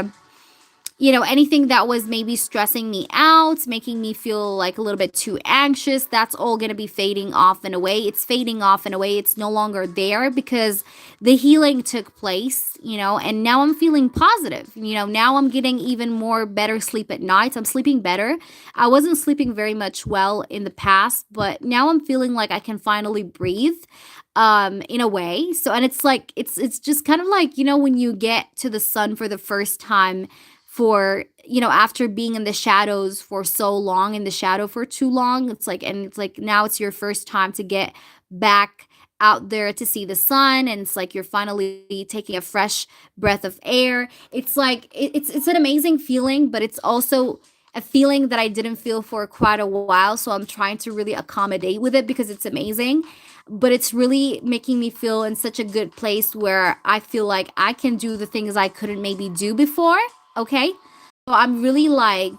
you know, anything that was maybe stressing me out, making me feel like a little bit too anxious, that's all going to be fading off and away. It's fading off and away. It's no longer there because the healing took place, you know, and now I'm feeling positive. You know, now I'm getting even more better sleep at night. I'm sleeping better. I wasn't sleeping very much well in the past, but now I'm feeling like I can finally breathe in a way. So and it's like it's just kind of like, you know, when you get to the sun for the first time, for you know, after being in the shadows for so long, in the shadow for too long, it's like, and it's like now it's your first time to get back out there to see the sun, and it's like you're finally taking a fresh breath of air. It's like it's an amazing feeling, but it's also a feeling that I didn't feel for quite a while, so I'm trying to really accommodate with it because it's amazing, but it's really making me feel in such a good place where I feel like I can do the things I couldn't maybe do before. Okay. So I'm really like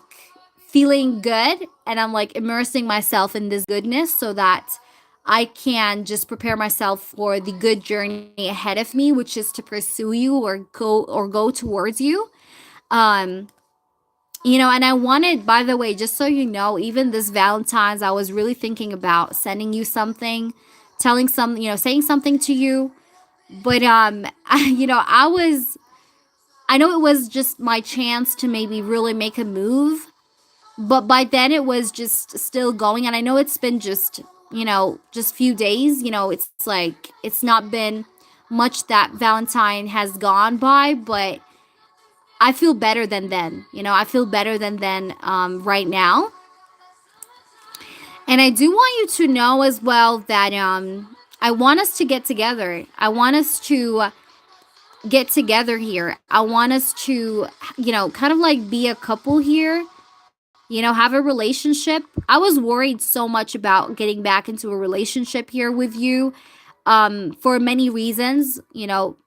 feeling good, and I'm like immersing myself in this goodness so that I can just prepare myself for the good journey ahead of me, which is to pursue you or go towards you. Um, and I wanted, by the way, just so you know, even this Valentine's, I was really thinking about sending you something, telling some, saying something to you. But I know it was just my chance to maybe really make a move, but by then it was just still going, and I know it's been just few days. It's like it's not been much that Valentine has gone by, but I feel better than then. I feel better than then right now. And I do want you to know as well that I want us to get together. I want us to get together here. I want us to, kind of like be a couple here, have a relationship. I was worried so much about getting back into a relationship here with you for many reasons,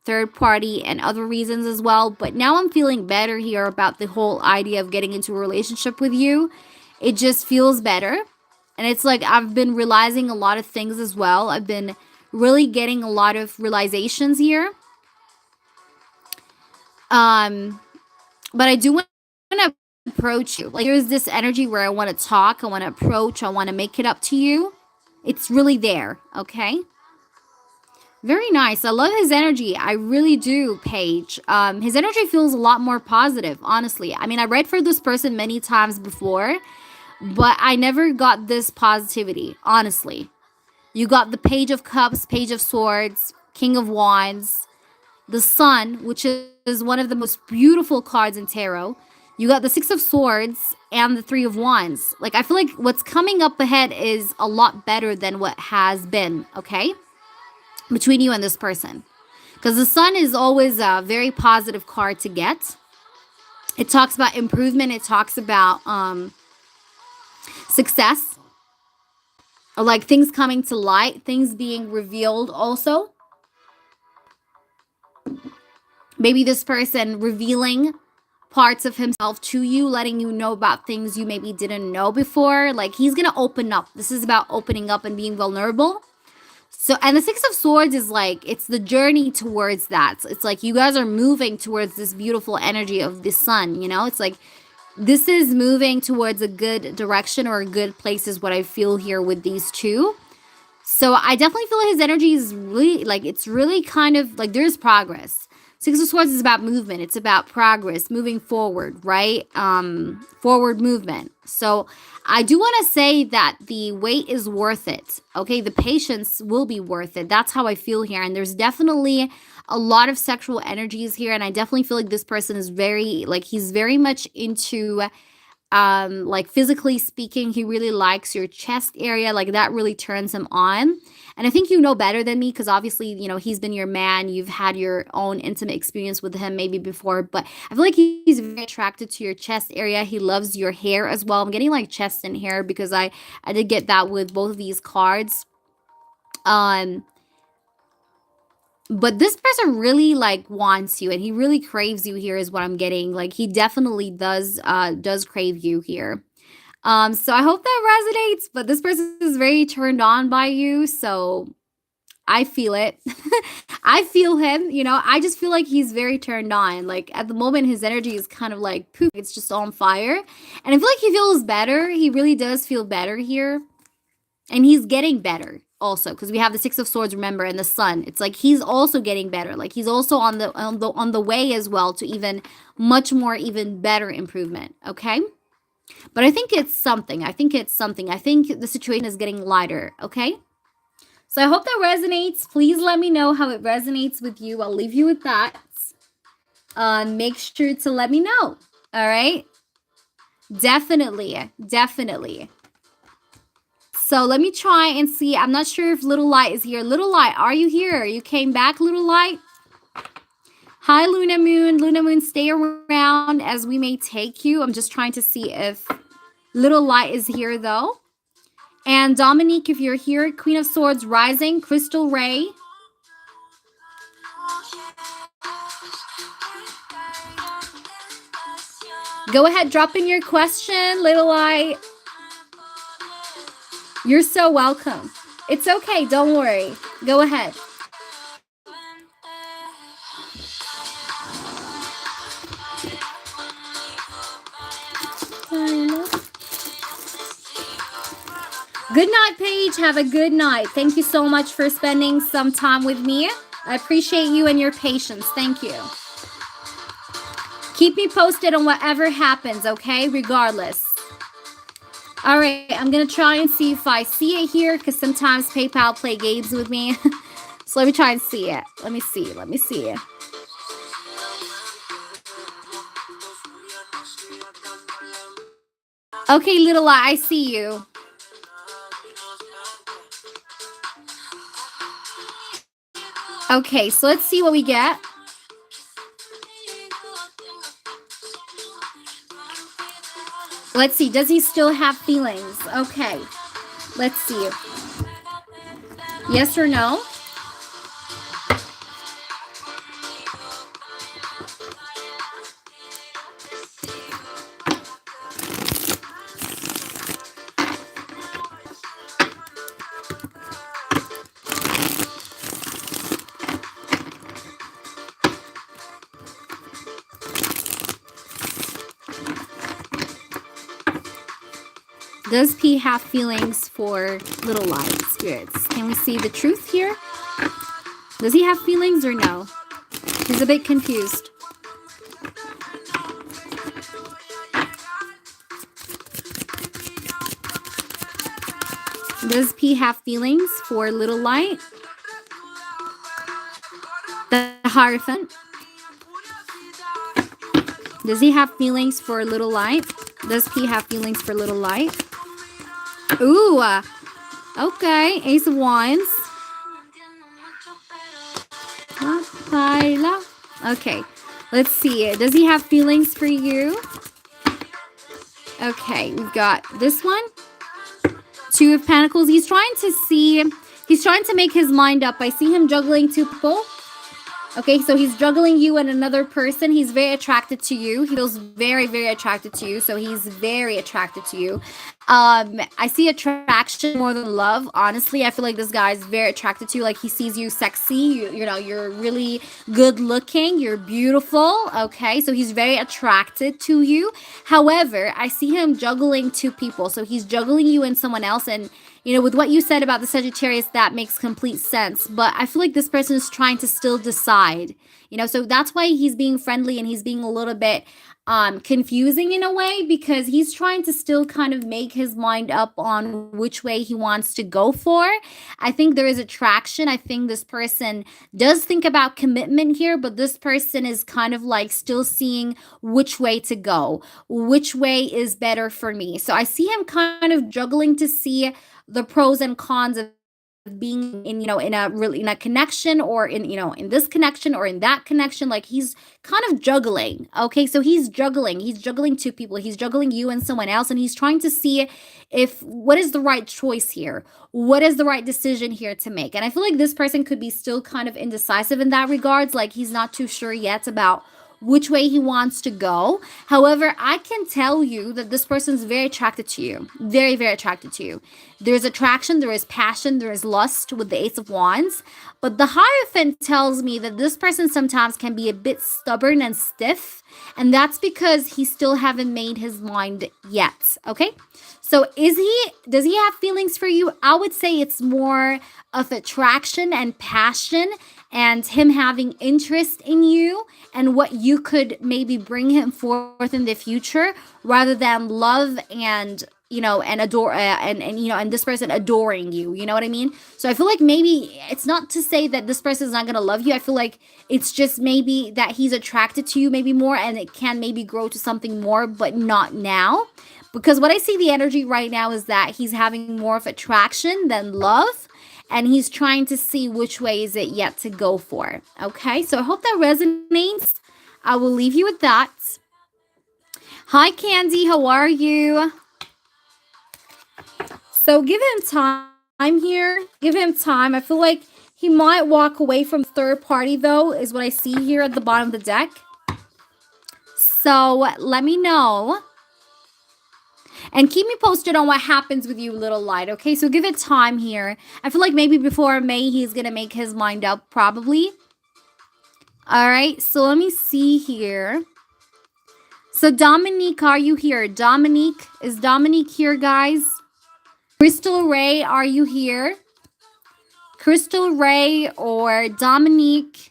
third party and other reasons as well. But now I'm feeling better here about the whole idea of getting into a relationship with you. It just feels better. And it's like I've been realizing a lot of things as well. I've been really getting a lot of realizations here. Um, but I do want to approach you. Like there's this energy where I want to talk, I want to approach, I want to make it up to you. It's really there, okay? Very nice. I love his energy. I really do, Paige. His energy feels a lot more positive, honestly. I mean, I read for this person many times before, but I never got this positivity, honestly. You got the Page of Cups, Page of Swords, King of Wands, the Sun, which is one of the most beautiful cards in tarot. You got the Six of Swords and the Three of Wands. Like, I feel like what's coming up ahead is a lot better than what has been, okay? Between you and this person. Because the Sun is always a very positive card to get. It talks about improvement. It talks about success. Or like things coming to light. Things being revealed also. Maybe this person revealing parts of himself to you, letting you know about things you maybe didn't know before. Like he's gonna open up. This is about opening up and being vulnerable. So, and the Six of Swords is like, it's the journey towards that. It's like you guys are moving towards this beautiful energy of the Sun, It's like this is moving towards a good direction or a good place is what I feel here with these two. So I definitely feel like his energy is really, like, it's really kind of, like, there's progress. Six of Swords is about movement. It's about progress, moving forward, right? Forward movement. So I do want to say that the wait is worth it. Okay, the patience will be worth it. That's how I feel here. And there's definitely a lot of sexual energies here. And I definitely feel like this person is very, like, he's very much into like physically speaking, he really likes your chest area. Like that really turns him on. And I think you know better than me because obviously, he's been your man. You've had your own intimate experience with him maybe before. But I feel like he's very attracted to your chest area. He loves your hair as well. I'm getting like chest and hair because I did get that with both of these cards. But this person really like wants you and he really craves you here is what I'm getting. Like he definitely does crave you here. So I hope that resonates, but this person is very turned on by you, so I feel it. I feel him, I just feel like he's very turned on. Like at the moment his energy is kind of like poof, it's just on fire. And I feel like he feels better. He really does feel better here. And he's getting better also because we have the Six of Swords, remember, and the Sun. It's like he's also getting better. Like he's also on the way as well to even much more even better improvement, okay? But I think it's something. I think the situation is getting lighter, okay? So I hope that resonates. Please let me know how it resonates with you. I'll leave you with that. Make sure to let me know, all right? Definitely. So let me try and see. I'm not sure if Little Light is here. Little Light, are you here? You came back, Little Light? Hi, Luna Moon. Luna Moon, stay around as we may take you. I'm just trying to see if Little Light is here, though. And Dominique, if you're here, Queen of Swords Rising, Crystal Ray. Go ahead, drop in your question, Little Light. You're so welcome. It's okay. Don't worry. Go ahead. Good night, Paige. Have a good night. Thank you so much for spending some time with me. I appreciate you and your patience. Thank you. Keep me posted on whatever happens, okay? Regardless. All right, I'm going to try and see if I see it here because sometimes PayPal play games with me. So let me try and see it. Let me see. Okay, little eye, I see you. Okay, so let's see what we get. Let's see. Does he still have feelings? Okay. Let's see. Yes or no? Does P have feelings for little light spirits? Can we see the truth here? Does he have feelings or no? He's a bit confused. Does P have feelings for little light? The Hierophant. Does he have feelings for little light? Does P have feelings for little light? Ooh, okay. Ace of Wands. Okay, let's see. Does he have feelings for you? Okay, we've got this one. Two of Pentacles. He's trying to make his mind up. I see him juggling two people. Okay, so he's juggling you and another person. He's very attracted to you. He feels very, very attracted to you. So he's very attracted to you. I see attraction more than love. Honestly, I feel like this guy is very attracted to you. Like he sees you sexy. You know, you're really good looking. You're beautiful. Okay, so he's very attracted to you. However, I see him juggling two people. So he's juggling you and someone else. And you know, with what you said about the Sagittarius, that makes complete sense. But I feel like this person is trying to still decide, you know, so that's why he's being friendly and he's being a little bit confusing in a way, because he's trying to still kind of make his mind up on which way he wants to go for. I think there is attraction. I think this person does think about commitment here, but this person is kind of like still seeing which way to go, which way is better for me. So I see him kind of juggling to see the pros and cons of being in, you know, in a connection, or in, you know, in this connection or in that connection. Like he's kind of juggling. Okay, so he's juggling two people. He's juggling you and someone else, and he's trying to see if what is the right choice here, what is the right decision here to make. And I feel like this person could be still kind of indecisive in that regards. Like he's not too sure yet about which way he wants to go. However, I can tell you that this person is very attracted to you. Very, very attracted to you. There's attraction, there is passion, there is lust with the Ace of Wands. But the Hierophant tells me that this person sometimes can be a bit stubborn and stiff. And that's because he still haven't made his mind yet. Okay? So does he have feelings for you? I would say it's more of attraction and passion, and him having interest in you and what you could maybe bring him forth in the future, rather than love and, you know, and adore and you know, and this person adoring you. You know what I mean? So I feel like maybe it's not to say that this person is not going to love you. I feel like it's just maybe that he's attracted to you maybe more, and it can maybe grow to something more, but not now. Because what I see the energy right now is that he's having more of attraction than love, and he's trying to see which way is it yet to go for. Okay, so I hope that resonates. I will leave you with that. Hi, Candy. How are you? So give him time here. Give him time. I feel like he might walk away from third party, though, is what I see here at the bottom of the deck. So let me know. And keep me posted on what happens with you, little light, okay? So give it time here. I feel like maybe before May, he's going to make his mind up, probably. All right, so let me see here. So Dominique, are you here? Dominique, is Dominique here, guys? Crystal Ray, are you here? Crystal Ray or Dominique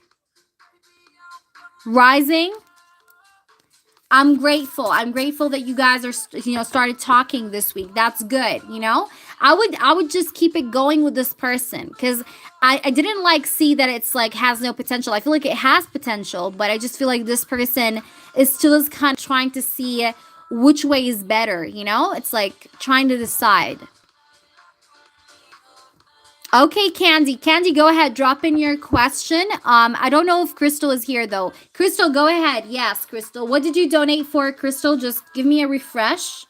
Rising? I'm grateful. I'm grateful that you guys are, started talking this week. That's good. I would just keep it going with this person because I didn't see that it's has no potential. I feel like it has potential, but I just feel like this person is still kind of trying to see which way is better. It's trying to decide. Okay, Candy. Candy, go ahead. Drop in your question. I don't know if Crystal is here, though. Crystal, go ahead. Yes, Crystal. What did you donate for, Crystal? Just give me a refresh.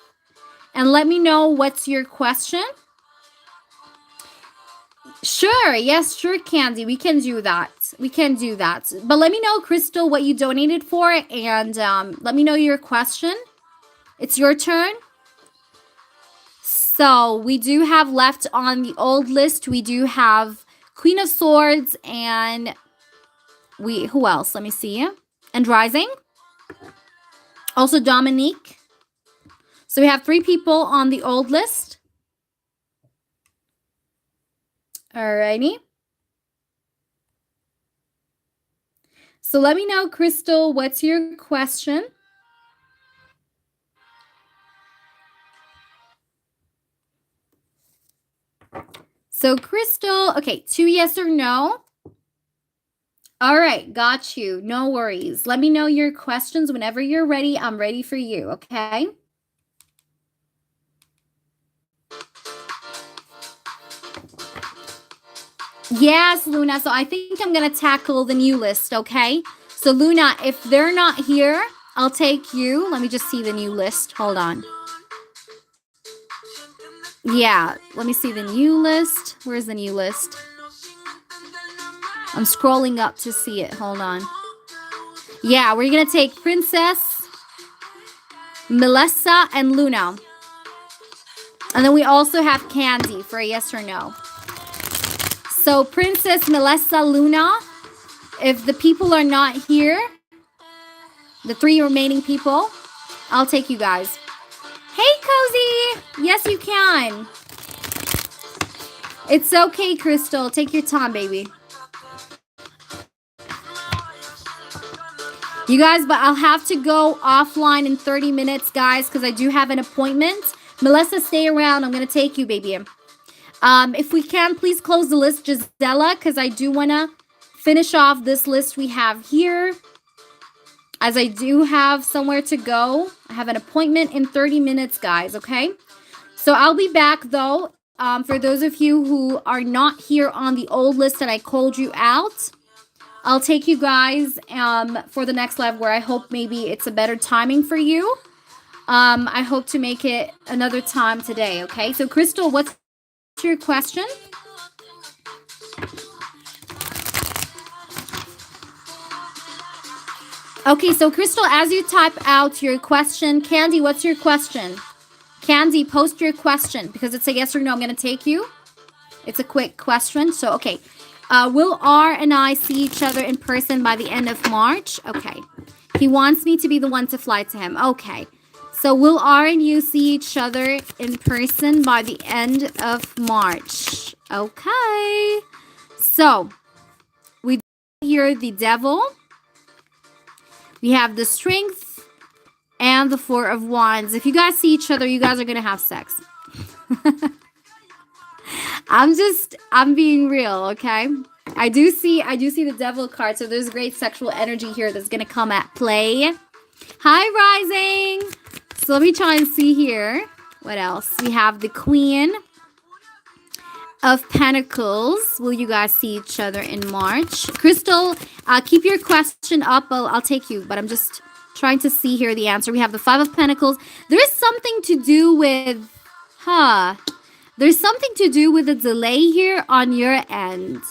And let me know what's your question. Sure. Yes, sure, Candy. We can do that. We can do that. But let me know, Crystal, what you donated for. And let me know your question. It's your turn. So we do have left on the old list. We do have Queen of Swords and who else? Let me see. And Rising. Also Dominique. So we have 3 people on the old list. Alrighty. So let me know, Crystal, what's your question? So Crystal, okay, 2 yes or no. All right, got you. No worries. Let me know your questions whenever you're ready. I'm ready for you, okay? Yes, Luna. So I think I'm going to tackle the new list, okay? So Luna, if they're not here, I'll take you. Let me just see the new list. Hold on. Yeah, let me see the new list. Where's the new list? I'm scrolling up to see it. Hold on. Yeah, we're going to take Princess, Melissa, and Luna. And then we also have Candy for a yes or no. So Princess, Melissa, Luna. If the people are not here, the 3 remaining people, I'll take you guys. Hey, Cozy. Yes, you can. It's okay, Crystal. Take your time, baby. You guys, but I'll have to go offline in 30 minutes, guys, because I do have an appointment. Melissa, stay around. I'm going to take you, baby. If we can, please close the list, Gisela, because I do want to finish off this list we have here, as I do have somewhere to go. I have an appointment in 30 minutes, guys, okay? So I'll be back, though. For those of you who are not here on the old list that I called you out, I'll take you guys for the next live where I hope maybe it's a better timing for you. I hope to make it another time today, okay? So, Crystal, what's your question? Okay, so Crystal, as you type out your question, Candy, what's your question? Candy, post your question because it's a yes or no. I'm going to take you. It's a quick question. So, okay. Will R and I see each other in person by the end of March? Okay. He wants me to be the one to fly to him. Okay. So, will R and you see each other in person by the end of March? Okay. So, we hear the Devil. We have the Strength and the 4 of Wands. If you guys see each other, you guys are going to have sex. I'm being real, okay? I do see the Devil card, so there's great sexual energy here that's going to come at play. Hi, Rising. So let me try and see here. What else? We have the Queen of Pentacles. Will you guys see each other in March? Crystal, keep your question up. I'll take you, but I'm just trying to see here the answer. We have the 5 of Pentacles. There's something to do with, there's something to do with a delay here on your end.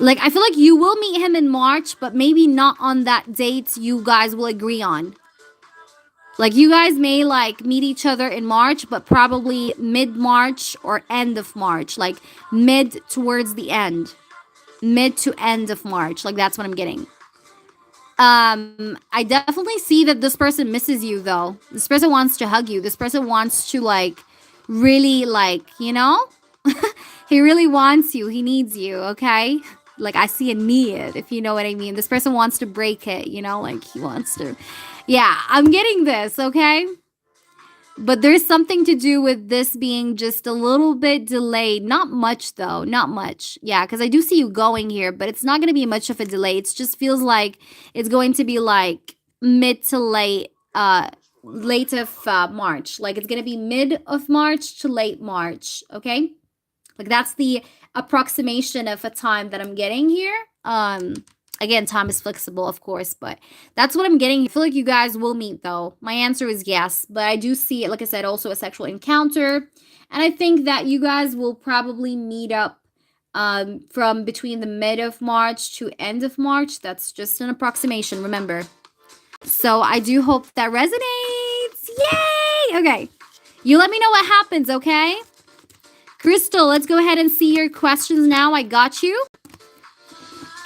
I feel like you will meet him in March, but maybe not on that date you guys will agree on. Like you guys may like meet each other in March, but probably mid-March or end of March, like mid towards the end. Mid to end of March. Like that's what I'm getting. I definitely see that this person misses you though. This person wants to hug you. This person wants to like really like, you know? He really wants you. He needs you, okay? Like I see a need, if you know what I mean. This person wants to break it, you know, like he wants to. Yeah, I'm getting this, okay? But there's something to do with this being just a little bit delayed. Not much though, not much. Yeah, because I do see you going here, but it's not going to be much of a delay. It just feels like it's going to be like mid to late of March. Like it's going to be mid of March to late March, okay? Like that's the approximation of a time that I'm getting here. Again, time is flexible, of course, but that's what I'm getting. I feel like you guys will meet, though. My answer is yes, but I do see it, like I said, also a sexual encounter. And I think that you guys will probably meet up from between the mid of March to end of March. That's just an approximation, remember. So I do hope that resonates. Yay! Okay. You let me know what happens, okay? Crystal, let's go ahead and see your questions now. I got you.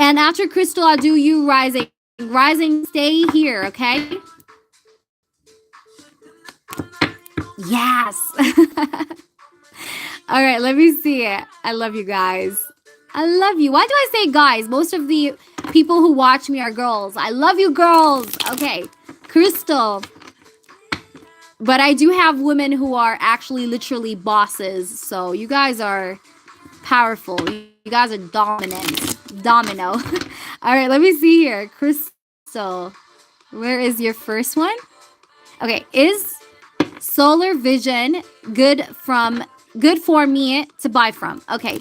And after Crystal, I'll do you, Rising. Rising, stay here, okay? Yes. All right, let me see it. I love you guys. I love you. Why do I say guys? Most of the people who watch me are girls. I love you, girls. Okay, Crystal. But I do have women who are actually literally bosses. So you guys are powerful. You guys are dominant. Domino. All right, let me see here. Crystal, where is your first one? Okay, is Solar Vision good for me to buy from? Okay.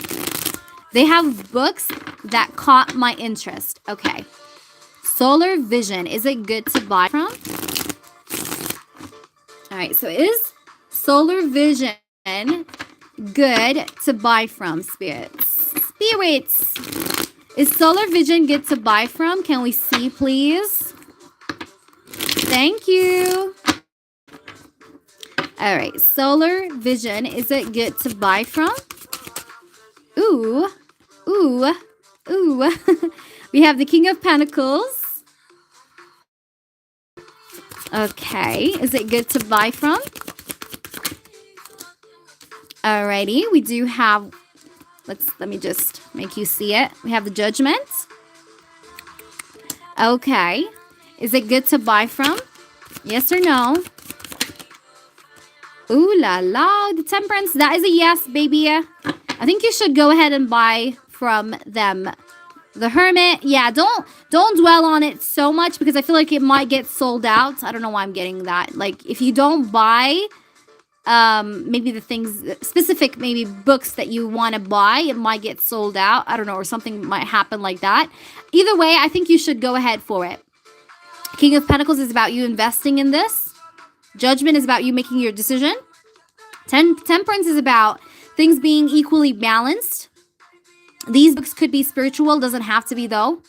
They have books that caught my interest. Okay. Solar Vision, is it good to buy from? All right, so is Solar Vision good to buy from, spirits? Spirits! Is Solar Vision good to buy from? Can we see, please? Thank you. All right, Solar Vision, is it good to buy from? Ooh, ooh, ooh. We have the King of Pentacles. Okay, is it good to buy from? Alrighty, we do have, let me just make you see it. We have the Judgment. Okay, is it good to buy from? Yes or no? Ooh la la, the Temperance, that is a yes, baby. I think you should go ahead and buy from them. The Hermit, yeah, don't dwell on it so much because I feel like it might get sold out. I don't know why I'm getting that. Like, if you don't buy maybe the things, specific maybe books that you want to buy, it might get sold out. I don't know, or something might happen like that. Either way, I think you should go ahead for it. King of Pentacles is about you investing in this. Judgment is about you making your decision. Temperance is about things being equally balanced. These books could be spiritual, doesn't have to be though.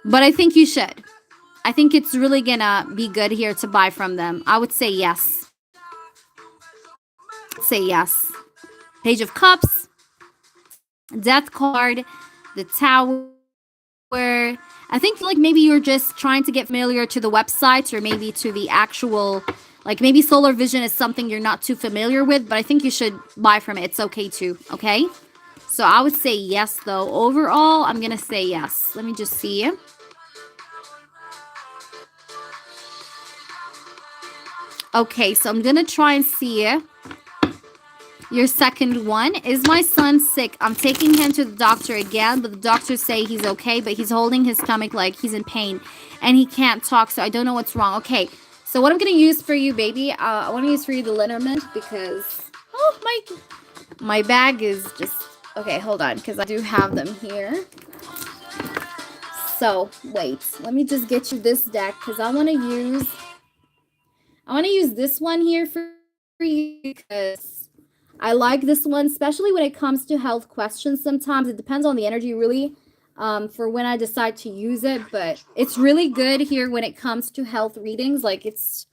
But I think you should. I think it's really gonna be good here to buy from them. I would say yes. Say yes. Page of Cups. Death card. The Tower. I think like maybe you're just trying to get familiar to the website or maybe to the actual, like maybe Solar Vision is something you're not too familiar with, but I think you should buy from it. It's okay too, okay? So I would say yes though. Overall, I'm going to say yes. Let me just see. Okay, so I'm going to try and see your second one. Is my son sick? I'm taking him to the doctor again, but the doctors say he's okay, but he's holding his stomach like he's in pain and he can't talk, so I don't know what's wrong. Okay, so what I'm going to use for you, baby, I want to use for you the liniment because, oh, my bag is just, okay, hold on, because I do have them here. So, wait, let me just get you this deck because I want to use this one here for you because I like this one, especially when it comes to health questions. Sometimes it depends on the energy, really, for when I decide to use it. But it's really good here when it comes to health readings. Like, it's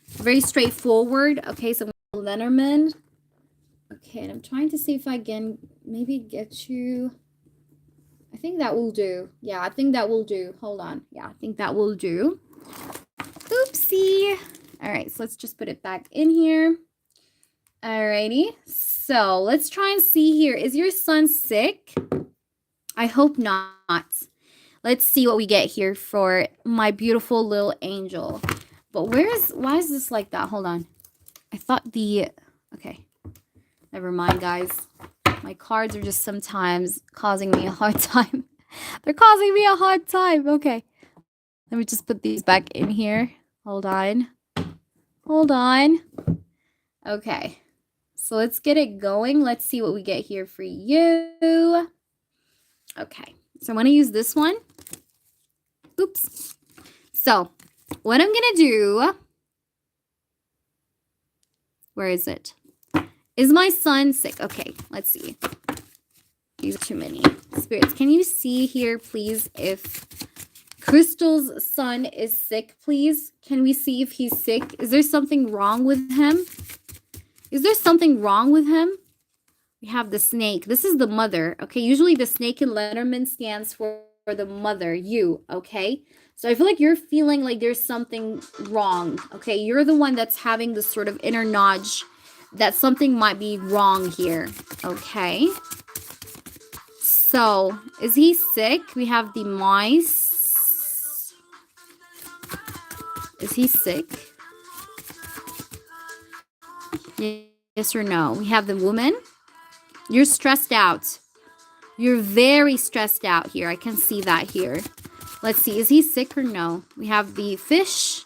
Very straightforward. Okay, so Lenormand. Okay, and I'm trying to see if I can maybe get you. I think that will do. Yeah, I think that will do. Hold on. Yeah, I think that will do. Oopsie. All right, so let's just put it back in here. Alrighty. So let's try and see here. Is your son sick? I hope not. Let's see what we get here for my beautiful little angel. But why is this like that? Hold on. I thought okay. Never mind, guys. My cards are just sometimes causing me a hard time. They're causing me a hard time. Okay. Let me just put these back in here. Hold on. Hold on. Okay. So let's get it going. Let's see what we get here for you. Okay. So I'm going to use this one. Oops. So what I'm going to do. Where is it? Is my son sick? Okay. Let's see. These are too many. Spirits, can you see here, please, if Crystal's son is sick, please? Can we see if he's sick? Is there something wrong with him? Is there something wrong with him? We have the snake. This is the mother, okay? Usually the snake in Lenormand stands for the mother, you, okay? So I feel like you're feeling like there's something wrong, okay? You're the one that's having this sort of inner nudge that something might be wrong here, okay? So, is he sick? We have the mice. Is he sick? Yes or no? We have the woman. You're stressed out. You're very stressed out here. I can see that here. Let's see. Is he sick or no? We have the fish.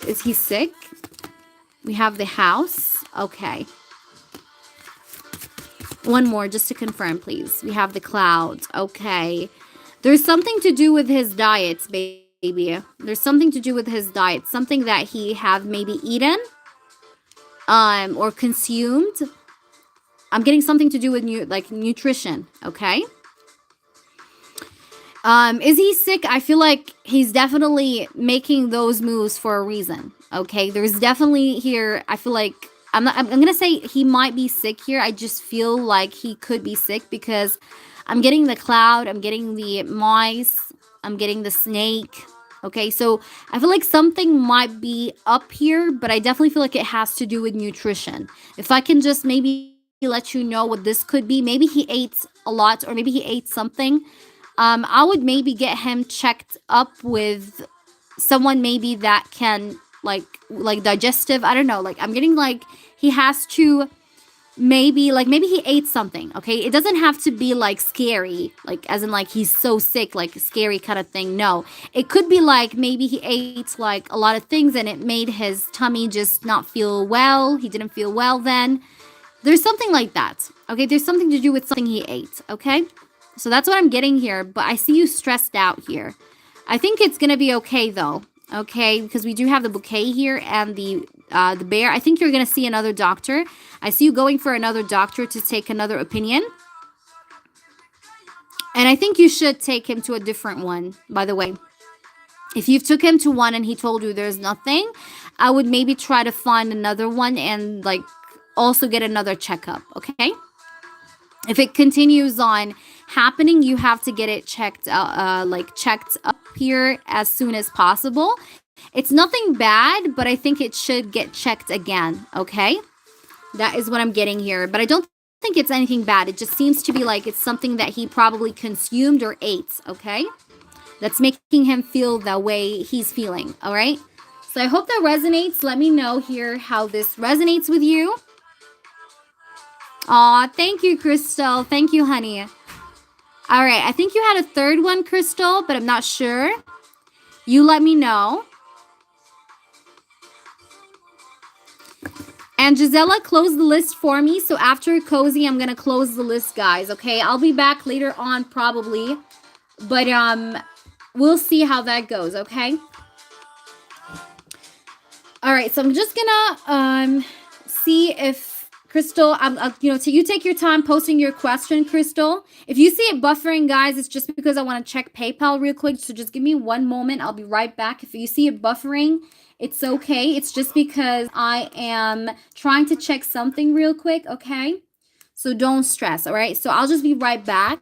Is he sick? We have the house. Okay. One more just to confirm, please. We have the clouds. Okay. There's something to do with his diet, baby. There's something to do with his diet. Something that he have maybe eaten or consumed. I'm getting something to do with nutrition, okay? Is he sick? I feel like he's definitely making those moves for a reason, okay? There's definitely here, I feel like I'm going to say he might be sick here. I just feel like he could be sick because I'm getting the cloud, I'm getting the mice, I'm getting the snake. Okay, so I feel like something might be up here, but I definitely feel like it has to do with nutrition. If I can just maybe let you know what this could be. Maybe he ate a lot or maybe he ate something. I would maybe get him checked up with someone maybe that can like digestive. I don't know. Like I'm getting like he has to maybe he ate something. Okay, it doesn't have to be like scary, like as in like he's so sick, like scary kind of thing. No, it could be like maybe he ate like a lot of things and it made his tummy just not feel well. He didn't feel well then. There's something like that. Okay, there's something to do with something he ate. Okay, so that's what I'm getting here. But I see you stressed out here. I think it's gonna be okay though. Okay, because we do have the bouquet here and the bear. I think you're gonna see another doctor. I see you going for another doctor to take another opinion. And I think you should take him to a different one, by the way. If you took him to one and he told you there's nothing, I would maybe try to find another one and like also get another checkup, okay? If it continues on happening, you have to get it checked out, checked up here as soon as possible. It's nothing bad, but I think it should get checked again, okay? That is what I'm getting here. But I don't think it's anything bad. It just seems to be like it's something that he probably consumed or ate, okay? That's making him feel the way he's feeling, all right? So I hope that resonates. Let me know here how this resonates with you. Aw, thank you, Crystal. Thank you, honey. All right, I think you had a third one, Crystal, but I'm not sure. You let me know. And Gisela closed the list for me. So after Cozy, I'm going to close the list, guys. Okay, I'll be back later on probably. But we'll see how that goes, okay? All right, so I'm just going to see if Crystal, you take your time posting your question, Crystal. If you see it buffering, guys, it's just because I want to check PayPal real quick. So just give me one moment. I'll be right back. If you see it buffering, it's okay. It's just because I am trying to check something real quick, okay? So don't stress, all right? So I'll just be right back.